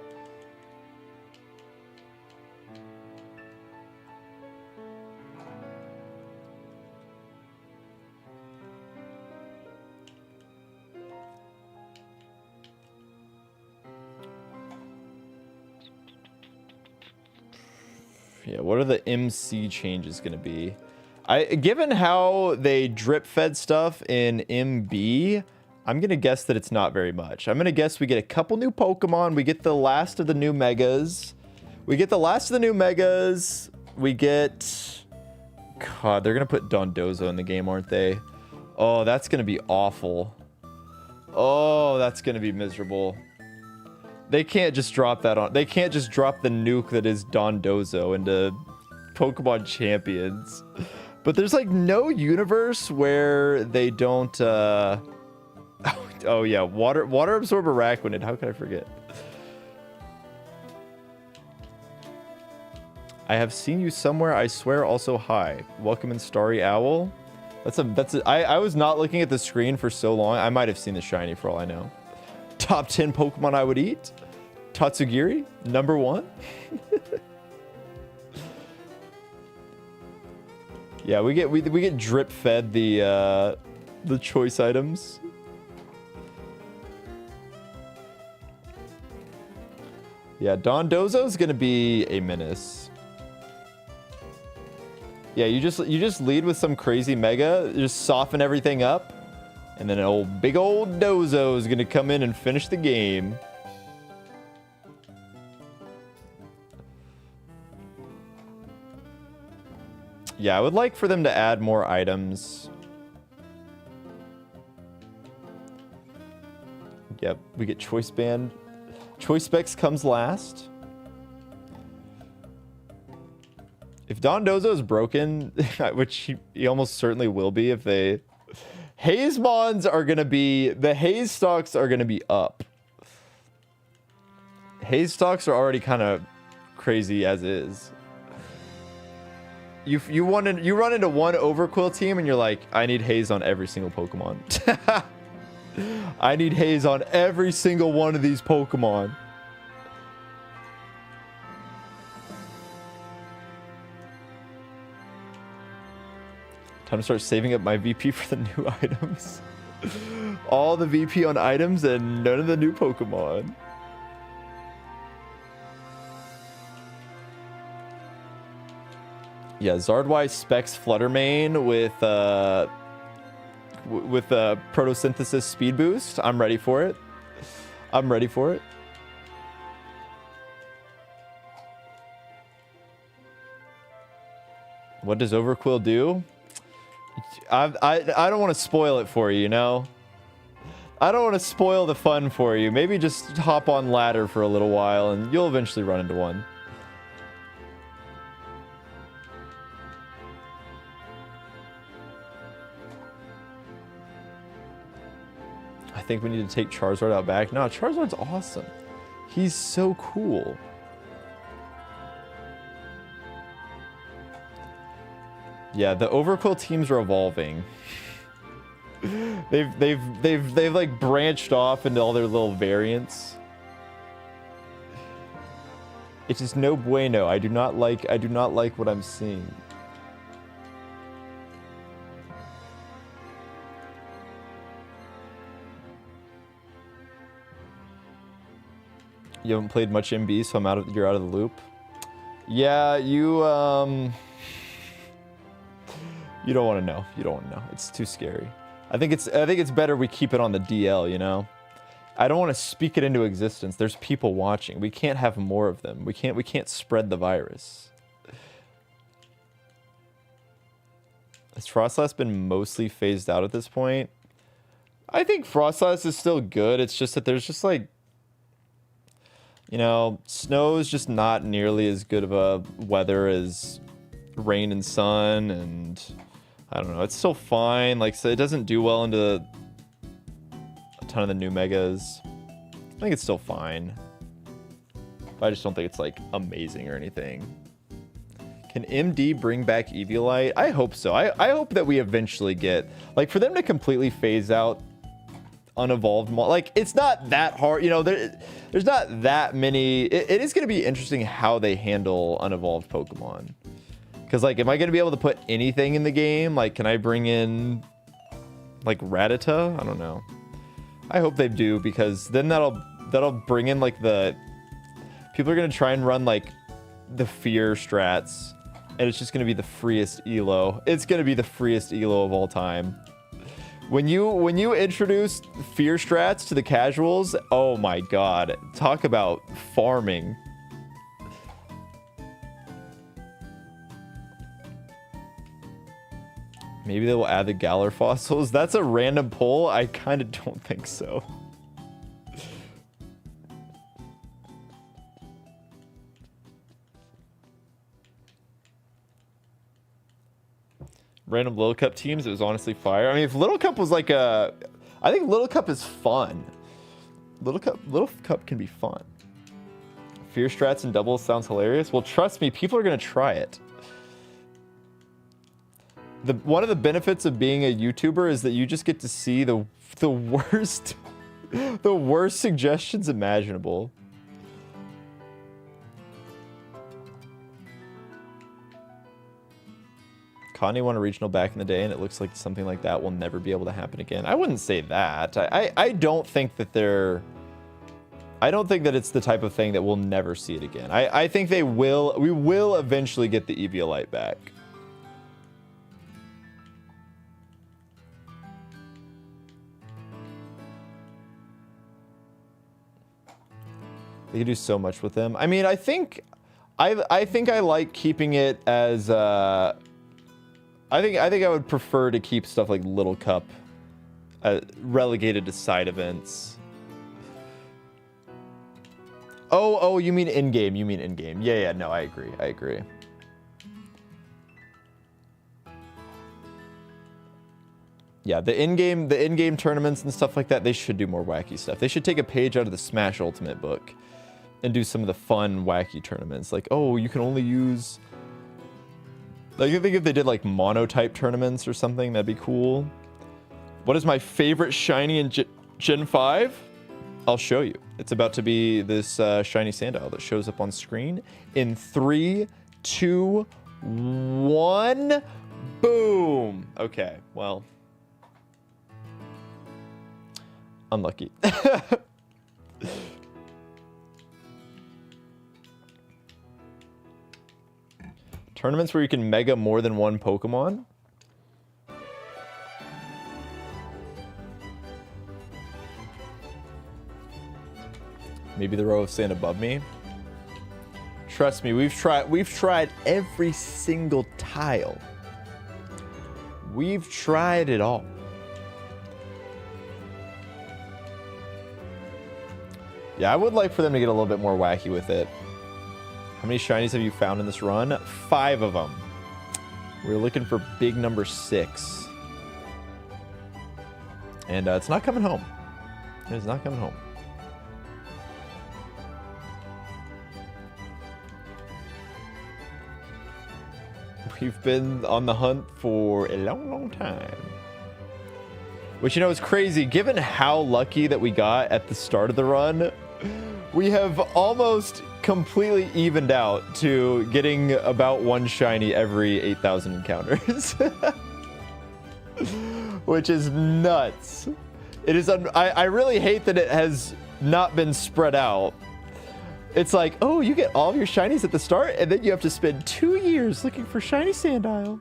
Yeah, what are the MC changes going to be? Given how they drip fed stuff in MB, I'm going to guess that it's not very much. I'm going to guess we get a couple new Pokemon. We get the last of the new Megas. We get... God, they're going to put Dondozo in the game, aren't they? Oh, that's going to be awful. Oh, that's going to be miserable. They can't just drop that on... They can't just drop the nuke that is Dondozo into Pokemon Champions. But there's like no universe where they don't... Oh yeah, water absorb Araquanid. How could I forget? I have seen you somewhere, I swear. Also, hi. Welcome in Starry Owl. I was not looking at the screen for so long. I might have seen the shiny for all I know. Top 10 Pokemon I would eat. Tatsugiri, number 1. Yeah, we get drip fed the choice items. Yeah, Dondozo is gonna be a menace. Yeah, you just lead with some crazy mega, just soften everything up, and then big old Dozo is gonna come in and finish the game. Yeah, I would like for them to add more items. Yep, we get Choice Band. Choice Specs comes last. If Dondozo is broken, which he almost certainly will be if they... Hazemons are going to be... The Haze stocks are going to be up. Haze stocks are already kind of crazy as is. You run into one Overquill team and you're like, I need Haze on every single Pokemon. I need Haze on every single one of these Pokemon. Time to start saving up my VP for the new items. All the VP on items and none of the new Pokemon. Yeah, Zardwise specs Fluttermane with Protosynthesis speed boost. I'm ready for it. I'm ready for it. What does Overquill do? I don't want to spoil it for you, you know? I don't want to spoil the fun for you. Maybe just hop on ladder for a little while and you'll eventually run into one. I think we need to take Charizard out back. No, Charizard's awesome. He's so cool. Yeah, the Overqwil teams are evolving. they've like branched off into all their little variants. It's just no bueno. I do not like what I'm seeing. You haven't played much MB, so you're out of the loop. Yeah, you don't want to know. You don't want to know. It's too scary. I think it's better we keep it on the DL, you know? I don't want to speak it into existence. There's people watching. We can't have more of them. We can't spread the virus. Has Frostlass been mostly phased out at this point? I think Frostlass is still good. It's just that there's just like, you know, snow is just not nearly as good of a weather as rain and sun, and I don't know. It's still fine. Like, so it doesn't do well into a ton of the new megas. I think it's still fine. But I just don't think it's like amazing or anything. Can MD bring back Eviolite? I hope so. I hope that we eventually get, like, for them to completely phase out unevolved, like, it's not that hard, you know. There's not that many. It is going to be interesting how they handle unevolved Pokemon, because like, am I going to be able to put anything in the game? Like, can I bring in like Rattata? I don't know. I hope they do, because then that'll bring in like the people are going to try and run like the fear strats, and it's just going to be the freest elo. It's going to be the freest elo of all time. When you introduce fear strats to the casuals, oh my god, talk about farming. Maybe they will add the Galar fossils. That's a random poll. I kind of don't think so. Random Little Cup teams, it was honestly fire. I mean, if Little Cup was like a... I think Little Cup is fun. Little Cup can be fun. Fear strats and doubles sounds hilarious. Well, trust me, people are going to try it. One of the benefits of being a YouTuber is that you just get to see the worst... the worst suggestions imaginable. Connie won a regional back in the day, and it looks like something like that will never be able to happen again. I wouldn't say that. I don't think that they're... I don't think that it's the type of thing that we'll never see it again. I think they will... We will eventually get the Eviolite back. They can do so much with them. I mean, I think I like keeping it as... I think I would prefer to keep stuff like Little Cup relegated to side events. Oh, you mean in-game. You mean in-game. Yeah, no, I agree. Yeah, the in-game tournaments and stuff like that, they should do more wacky stuff. They should take a page out of the Smash Ultimate book and do some of the fun, wacky tournaments. Like, oh, you can only use... Like, I think if they did like monotype tournaments or something, that'd be cool. What is my favorite shiny in Gen 5? I'll show you. It's about to be this shiny Sandile that shows up on screen in 3, 2, 1. Boom. Okay, well. Unlucky. Tournaments where you can mega more than one Pokemon? Maybe the row of sand above me? Trust me, we've tried every single tile. We've tried it all. Yeah, I would like for them to get a little bit more wacky with it. How many shinies have you found in this run? 5 of them. We're looking for big number 6. And it's not coming home. It's not coming home. We've been on the hunt for a long, long time. Which, you know, is crazy. Given how lucky that we got at the start of the run, we have almost completely evened out to getting about 1 shiny every 8,000 encounters. Which is nuts. It is. I really hate that it has not been spread out. It's like, oh, you get all of your shinies at the start, and then you have to spend 2 years looking for shiny Sandile.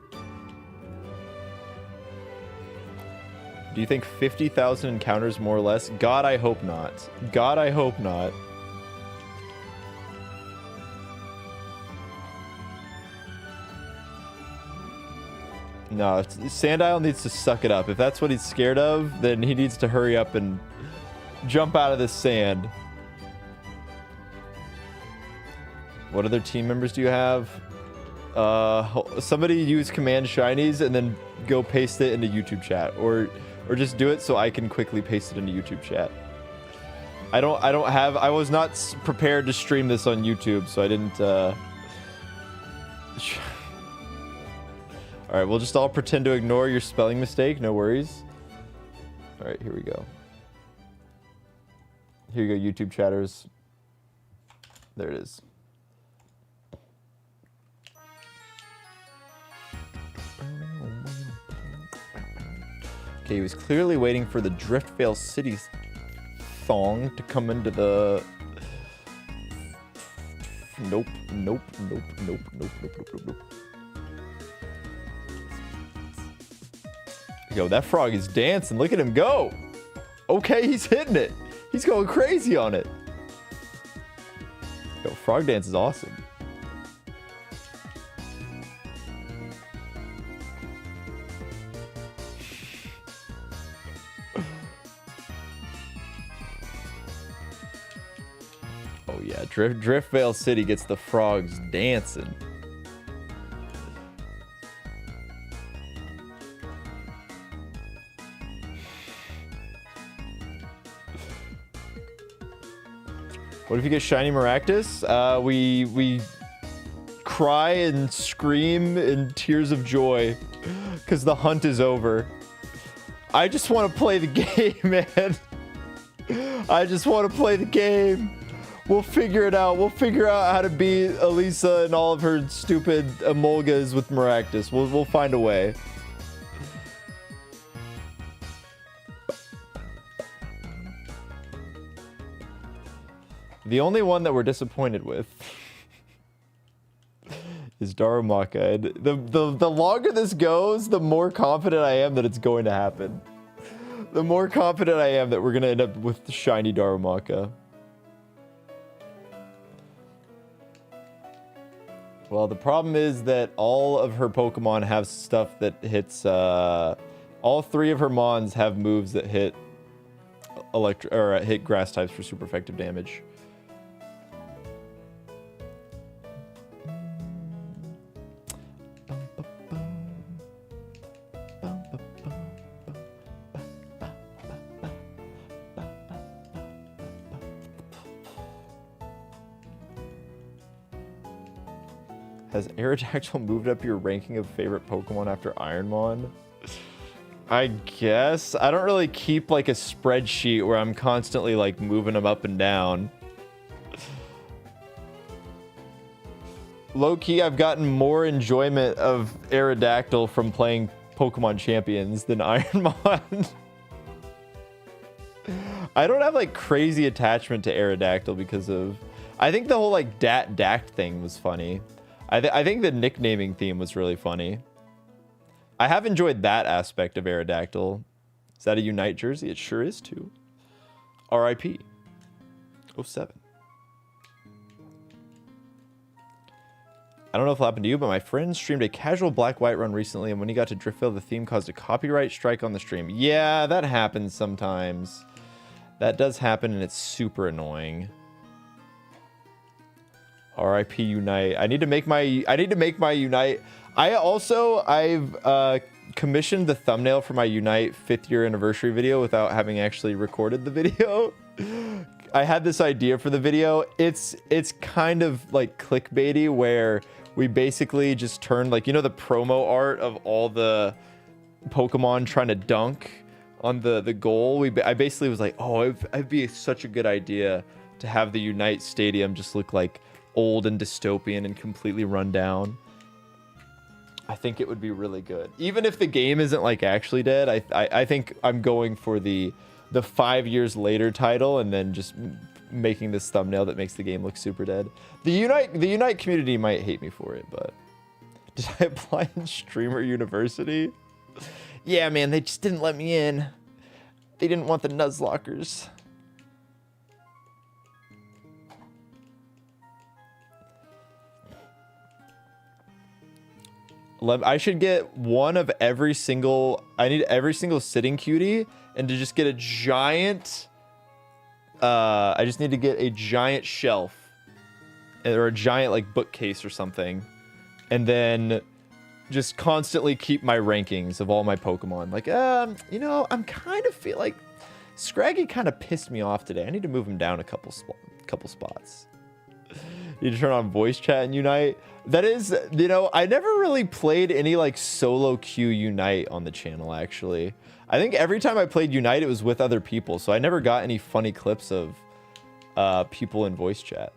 Do you think 50,000 encounters more or less? God, I hope not. God, I hope not. No, Sandile needs to suck it up. If that's what he's scared of, then he needs to hurry up and jump out of this sand. What other team members do you have? Somebody use command shinies and then go paste it into YouTube chat, or just do it so I can quickly paste it into YouTube chat. I was not prepared to stream this on YouTube, so I didn't. All right, we'll just all pretend to ignore your spelling mistake. No worries. All right, here we go. Here you go, YouTube chatters. There it is. Okay, he was clearly waiting for the Driftvale City thong to come into the... Nope. Yo, that frog is dancing. Look at him go. Okay, he's hitting it. He's going crazy on it. Yo, frog dance is awesome. Oh yeah, Driftvale City gets the frogs dancing. What if you get shiny Maractus? We cry and scream in tears of joy because the hunt is over. I just want to play the game, man. I just want to play the game. We'll figure it out. We'll figure out how to beat Elisa and all of her stupid Emolgas with Maractus. We'll find a way. The only one that we're disappointed with is Darumaka. And the longer this goes, the more confident I am that it's going to happen. The more confident I am that we're going to end up with shiny Darumaka. Well, the problem is that all of her Pokemon have stuff that hits... all 3 of her Mons have moves that hit hit grass types for super effective damage. Has Aerodactyl moved up your ranking of favorite Pokemon after Ironmon? I guess. I don't really keep like a spreadsheet where I'm constantly like moving them up and down. Low-key, I've gotten more enjoyment of Aerodactyl from playing Pokemon Champions than Ironmon. I don't have like crazy attachment to Aerodactyl because of... I think the whole like Dact thing was funny. I think the nicknaming theme was really funny. I have enjoyed that aspect of Aerodactyl. Is that a Unite jersey? It sure is too. RIP. 07. I don't know if it happened to you, but my friend streamed a casual black-white run recently, and when he got to Driftvale, the theme caused a copyright strike on the stream. Yeah, that happens sometimes. That does happen, and it's super annoying. RIP Unite. I need to make my Unite. I've commissioned the thumbnail for my Unite 5th year anniversary video without having actually recorded the video. I had this idea for the video. It's kind of like clickbaity, where we basically just turned, like, you know, the promo art of all the Pokemon trying to dunk on the goal. I basically was like, oh, it'd be such a good idea to have the Unite Stadium just look like old and dystopian and completely run down. I think it would be really good. Even if the game isn't like actually dead, I think I'm going for the 5 years later title, and then just making this thumbnail that makes the game look super dead. The Unite community might hate me for it, but did I apply in Streamer University? Yeah, man, they just didn't let me in. They didn't want the Nuzlockers. I should get one of every single... I need every single sitting cutie, and to just get a giant... I just need to get a giant shelf. Or a giant, like, bookcase or something. And then just constantly keep my rankings of all my Pokemon. Like, you know, I'm kind of feel like... Scraggy kind of pissed me off today. I need to move him down a couple spots. You turn on voice chat and Unite. That is, you know, I never really played any like solo queue Unite on the channel, actually. I think every time I played Unite, it was with other people, so I never got any funny clips of people in voice chat.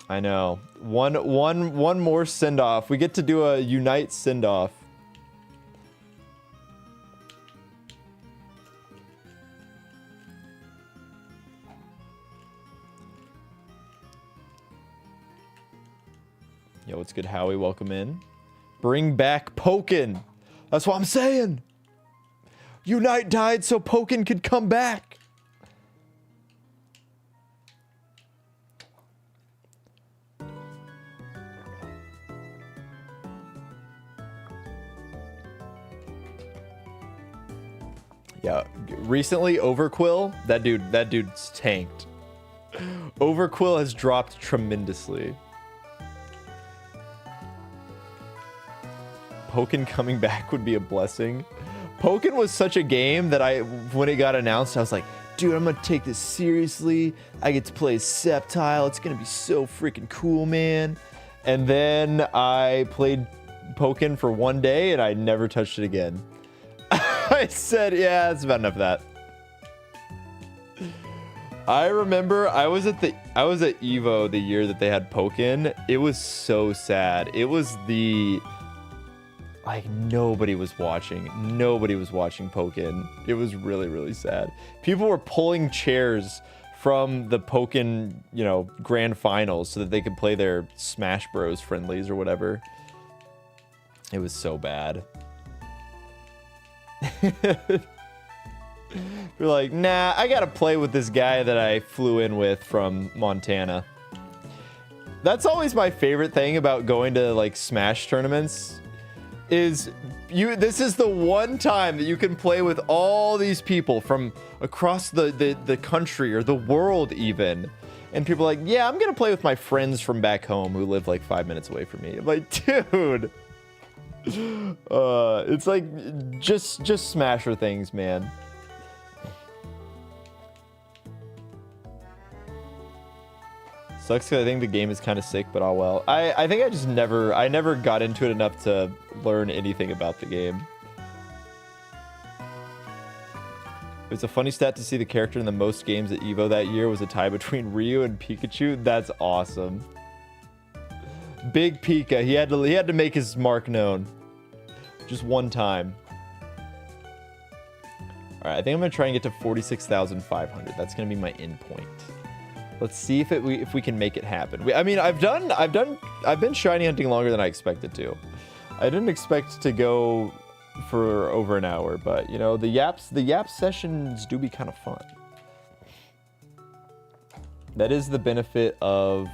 I know. One more send-off. We get to do a Unite send-off. Yo, what's good, Howie? Welcome in. Bring back Pokken. That's what I'm saying. Unite died so Pokken could come back. Yeah, recently Overquill, that dude's tanked. Overquill has dropped tremendously. Pokken coming back would be a blessing. Pokken was such a game that when it got announced, I was like, dude, I'm gonna take this seriously. I get to play as Sceptile. It's gonna be so freaking cool, man. And then I played Pokken for one day and I never touched it again. I said, yeah, that's about enough of that. I remember I was at Evo the year that they had Pokken. It was so sad. It was like nobody was watching Pokken. It was really, really sad. People were pulling chairs from the Pokken, you know, grand finals so that they could play their Smash Bros friendlies or whatever. It was so bad. You're like, nah, I gotta play with this guy that I flew in with from Montana. That's always my favorite thing about going to like Smash tournaments. This is the one time that you can play with all these people from across the country or the world even. And people are like, yeah, I'm gonna play with my friends from back home who live like 5 minutes away from me. I'm like, dude. It's like just Smasher things, man. Sucks because I think the game is kind of sick, but oh well. I think I never got into it enough to learn anything about the game. It was a funny stat to see the character in the most games at Evo that year was a tie between Ryu and Pikachu. That's awesome. Big Pika. He had to make his mark known. Just one time. All right, I think I'm gonna try and get to 46,500. That's gonna be my end point. Let's see if we can make it happen. I mean, I've been shiny hunting longer than I expected to. I didn't expect to go for over an hour, but you know, the yap sessions do be kind of fun. That is the benefit of.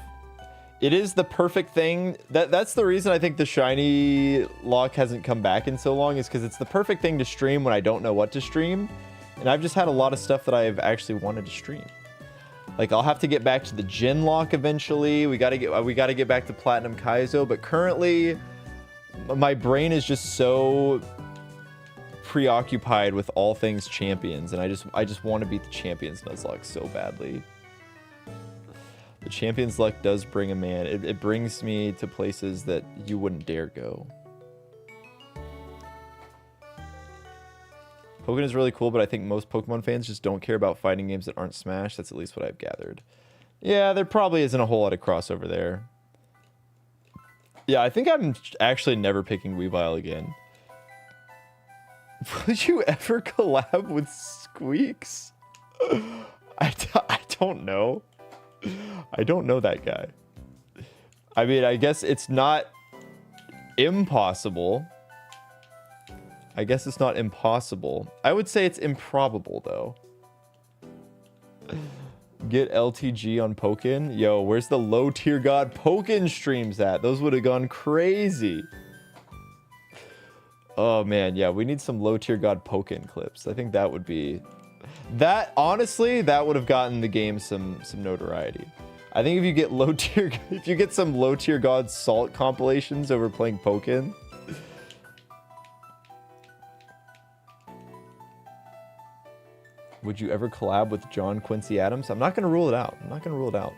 It is the perfect thing. That's the reason I think the Shinylocke hasn't come back in so long, is because it's the perfect thing to stream when I don't know what to stream. And I've just had a lot of stuff that I've actually wanted to stream. Like, I'll have to get back to the Shinylocke eventually. We gotta get back to Platinum Kaizo, but currently my brain is just so preoccupied with all things champions, and I just want to beat the champions Nuzlocke so badly. The champions luck does bring a man. It brings me to places that you wouldn't dare go. Pokemon is really cool, but I think most Pokemon fans just don't care about fighting games that aren't Smash. That's at least what I've gathered. Yeah, there probably isn't a whole lot of crossover there. Yeah, I think I'm actually never picking Weavile again. Would you ever collab with Squeaks? I don't know. I don't know that guy. I mean, I guess it's not impossible. I guess it's not impossible. I would say it's improbable, though. Get LTG on Pokken. Yo, where's the low tier god Pokken streams at? Those would have gone crazy. Oh, man. Yeah, we need some low tier god Pokken clips. I think that would be... That, honestly, that would have gotten the game some notoriety. I think if you get low tier... If you get some low tier god Salt compilations over playing Pokken... Would you ever collab with John Quincy Adams? I'm not going to rule it out. I'm not going to rule it out.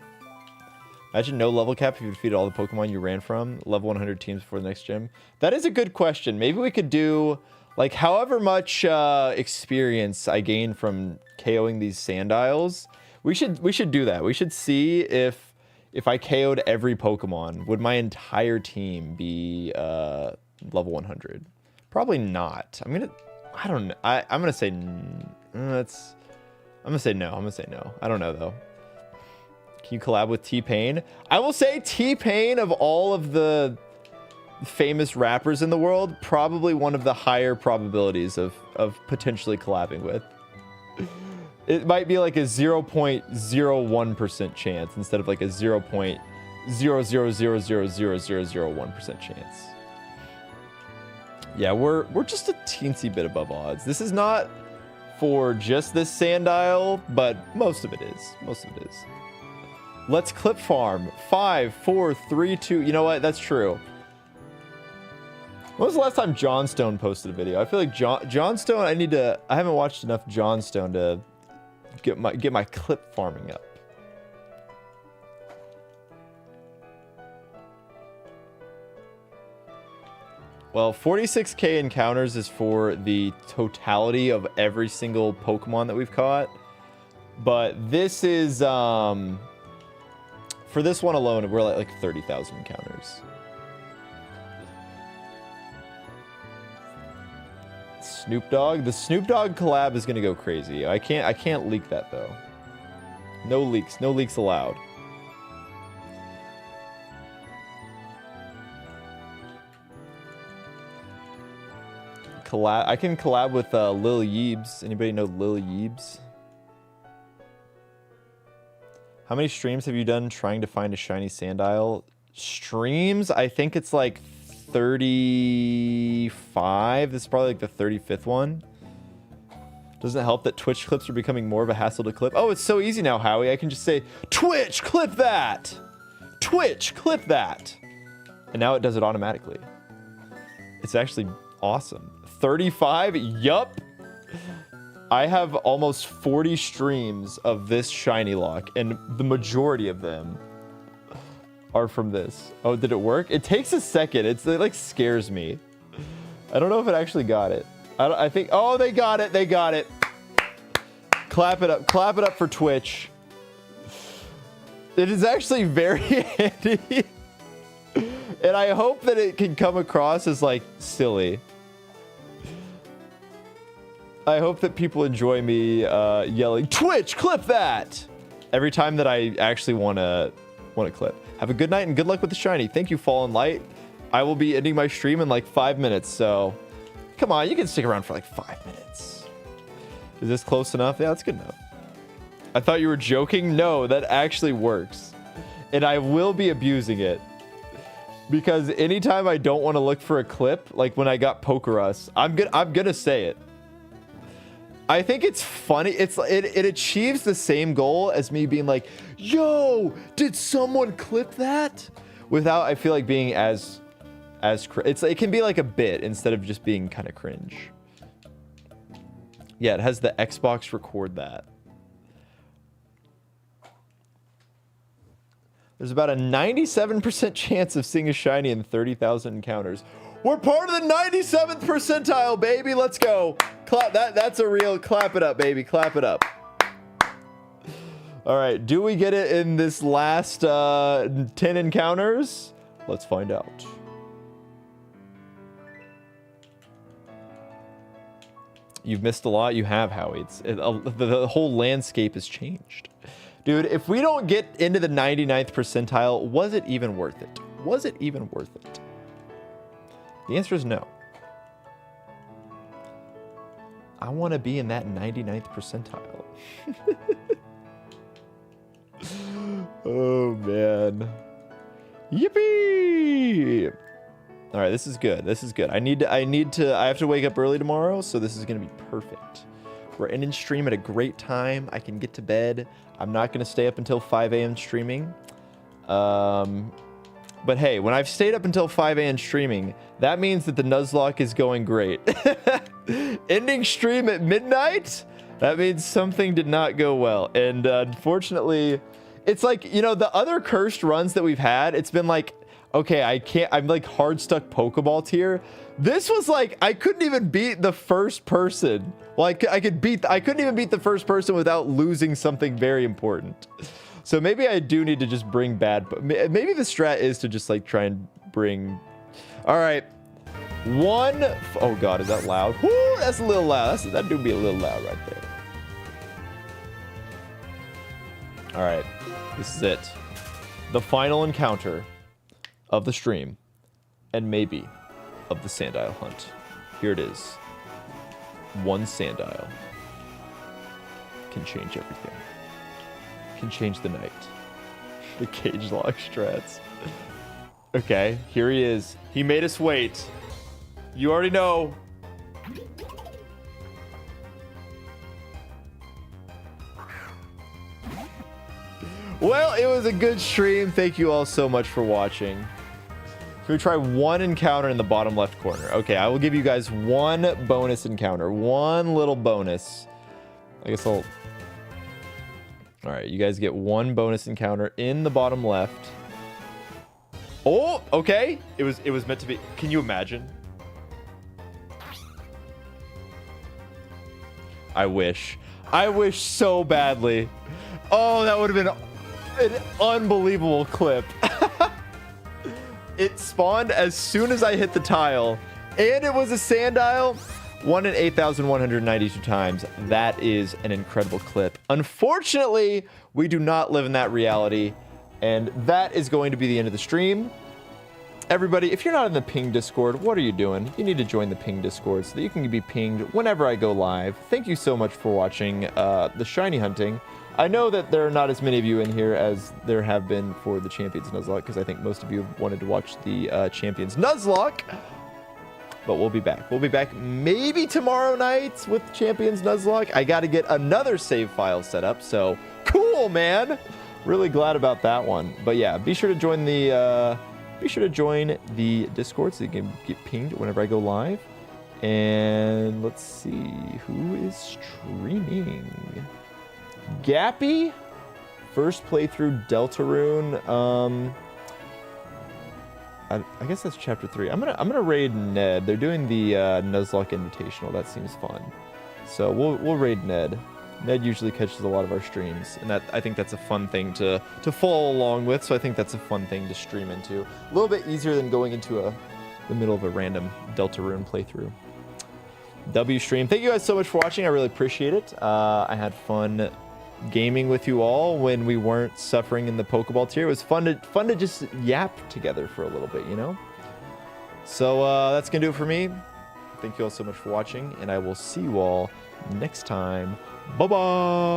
Imagine no level cap if you defeated all the Pokemon you ran from. Level 100 teams before the next gym. That is a good question. Maybe we could do, like, however much experience I gain from KOing these Sandiles. We should do that. We should see if I KO'd every Pokemon, would my entire team be level 100? Probably not. I'm gonna say no. I don't know, though. Can you collab with T-Pain? I will say T-Pain, of all of the famous rappers in the world, probably one of the higher probabilities of potentially collabing with. It might be like a 0.01% chance instead of like a 0.0000001% chance. Yeah, we're just a teensy bit above odds. This is not for just this Sandile, but most of it is. Most of it is. Let's clip farm. 5, 4, 3, 2. You know what? That's true. When was the last time Johnstone posted a video? I feel like Johnstone, I haven't watched enough Johnstone to get my clip farming up. Well, 46k encounters is for the totality of every single Pokemon that we've caught. But this is, for this one alone, we're at like 30,000 encounters. Snoop Dogg? The Snoop Dogg collab is going to go crazy. I can't leak that, though. No leaks. No leaks allowed. I can collab with Lil Yeebs. Anybody know Lil Yeebs? How many streams have you done trying to find a shiny Sandile? Streams? I think it's like 35. This is probably like the 35th one. Doesn't it help that Twitch clips are becoming more of a hassle to clip? Oh, it's so easy now, Howie. I can just say, Twitch, clip that! Twitch, clip that! And now it does it automatically. It's actually awesome. 35? Yup. I have almost 40 streams of this Shinylocke, and the majority of them are from this. Oh, did it work? It takes a second. It like scares me. I don't know if it actually got it. I think, oh, they got it. They got it. Clap it up. Clap it up for Twitch. It is actually very handy. And I hope that it can come across as like silly. I hope that people enjoy me yelling, Twitch, clip that! Every time that I actually want to clip. Have a good night and good luck with the shiny. Thank you, Fallen Light. I will be ending my stream in like 5 minutes, so come on, you can stick around for like 5 minutes. Is this close enough? Yeah, that's good enough. I thought you were joking. No, that actually works. And I will be abusing it. Because anytime I don't want to look for a clip, like when I got Pokerus, I'm gonna say it. I think it's funny. It achieves the same goal as me being like, yo, did someone clip that? Without, I feel like, being as it can be like a bit instead of just being kind of cringe. Yeah, it has the Xbox record that. There's about a 97% chance of seeing a shiny in 30,000 encounters. We're part of the 97th percentile, baby. Let's go. Clap. That's a real clap it up, baby. Clap it up. All right. Do we get it in this last 10 encounters? Let's find out. You've missed a lot. You have, Howie. The whole landscape has changed. Dude, if we don't get into the 99th percentile, was it even worth it? Was it even worth it? The answer is no. I want to be in that 99th percentile. Oh, man. Yippee! All right, this is good. This is good. I have to wake up early tomorrow, so this is going to be perfect. We're ending stream at a great time. I can get to bed. I'm not going to stay up until 5 a.m. streaming. But hey, when I've stayed up until 5 a.m. streaming, that means that the Nuzlocke is going great. Ending stream at midnight? That means something did not go well. And unfortunately, it's like, you know, the other cursed runs that we've had, it's been like, okay, I'm like hard stuck Pokeball tier. This was like, I couldn't even beat the first person. Well, I couldn't even beat the first person without losing something very important. So maybe I do need to just bring maybe the strat is to just like try and bring. All right. Oh God, is that loud? Woo, that's a little loud. That do be a little loud right there. All right, this is it. The final encounter of the stream and maybe of the Sandile hunt. Here it is. One Sandile can change everything. Can change the night. The cage lock strats. Okay, here he is. He made us wait. You already know. Well, it was a good stream. Thank you all so much for watching. Can we try one encounter in the bottom left corner? Okay, I will give you guys one bonus encounter. One little bonus. I guess I'll... All right, you guys get one bonus encounter in the bottom left. Oh, okay. It was meant to be. Can you imagine? I wish so badly. Oh, that would have been an unbelievable clip. It spawned as soon as I hit the tile, and it was a Sandile. 1 in 8,192 times. That is an incredible clip. Unfortunately, we do not live in that reality, and that is going to be the end of the stream. Everybody, if you're not in the Ping Discord, what are you doing? You need to join the Ping Discord so that you can be pinged whenever I go live. Thank you so much for watching the shiny hunting. I know that there are not as many of you in here as there have been for the Champions Nuzlocke, because I think most of you wanted to watch the Champions Nuzlocke. But we'll be back. We'll be back maybe tomorrow night with Champions Nuzlocke. I got to get another save file set up, so cool, man. Really glad about that one. But yeah, be sure to join the Discord so you can get pinged whenever I go live. And let's see who is streaming. Gappy, first playthrough Deltarune. I guess that's chapter 3. I'm gonna raid Ned. They're doing the Nuzlocke Invitational. That seems fun. So we'll raid Ned. Ned usually catches a lot of our streams, and I think that's a fun thing to follow along with. So I think that's a fun thing to stream into. A little bit easier than going into the middle of a random Deltarune playthrough. W stream. Thank you guys so much for watching. I really appreciate it. I had fun gaming with you all when we weren't suffering in the Pokeball tier. It was fun to just yap together for a little bit, you know? So that's gonna do it for me. Thank you all so much for watching, and I will see you all next time. Bye-bye!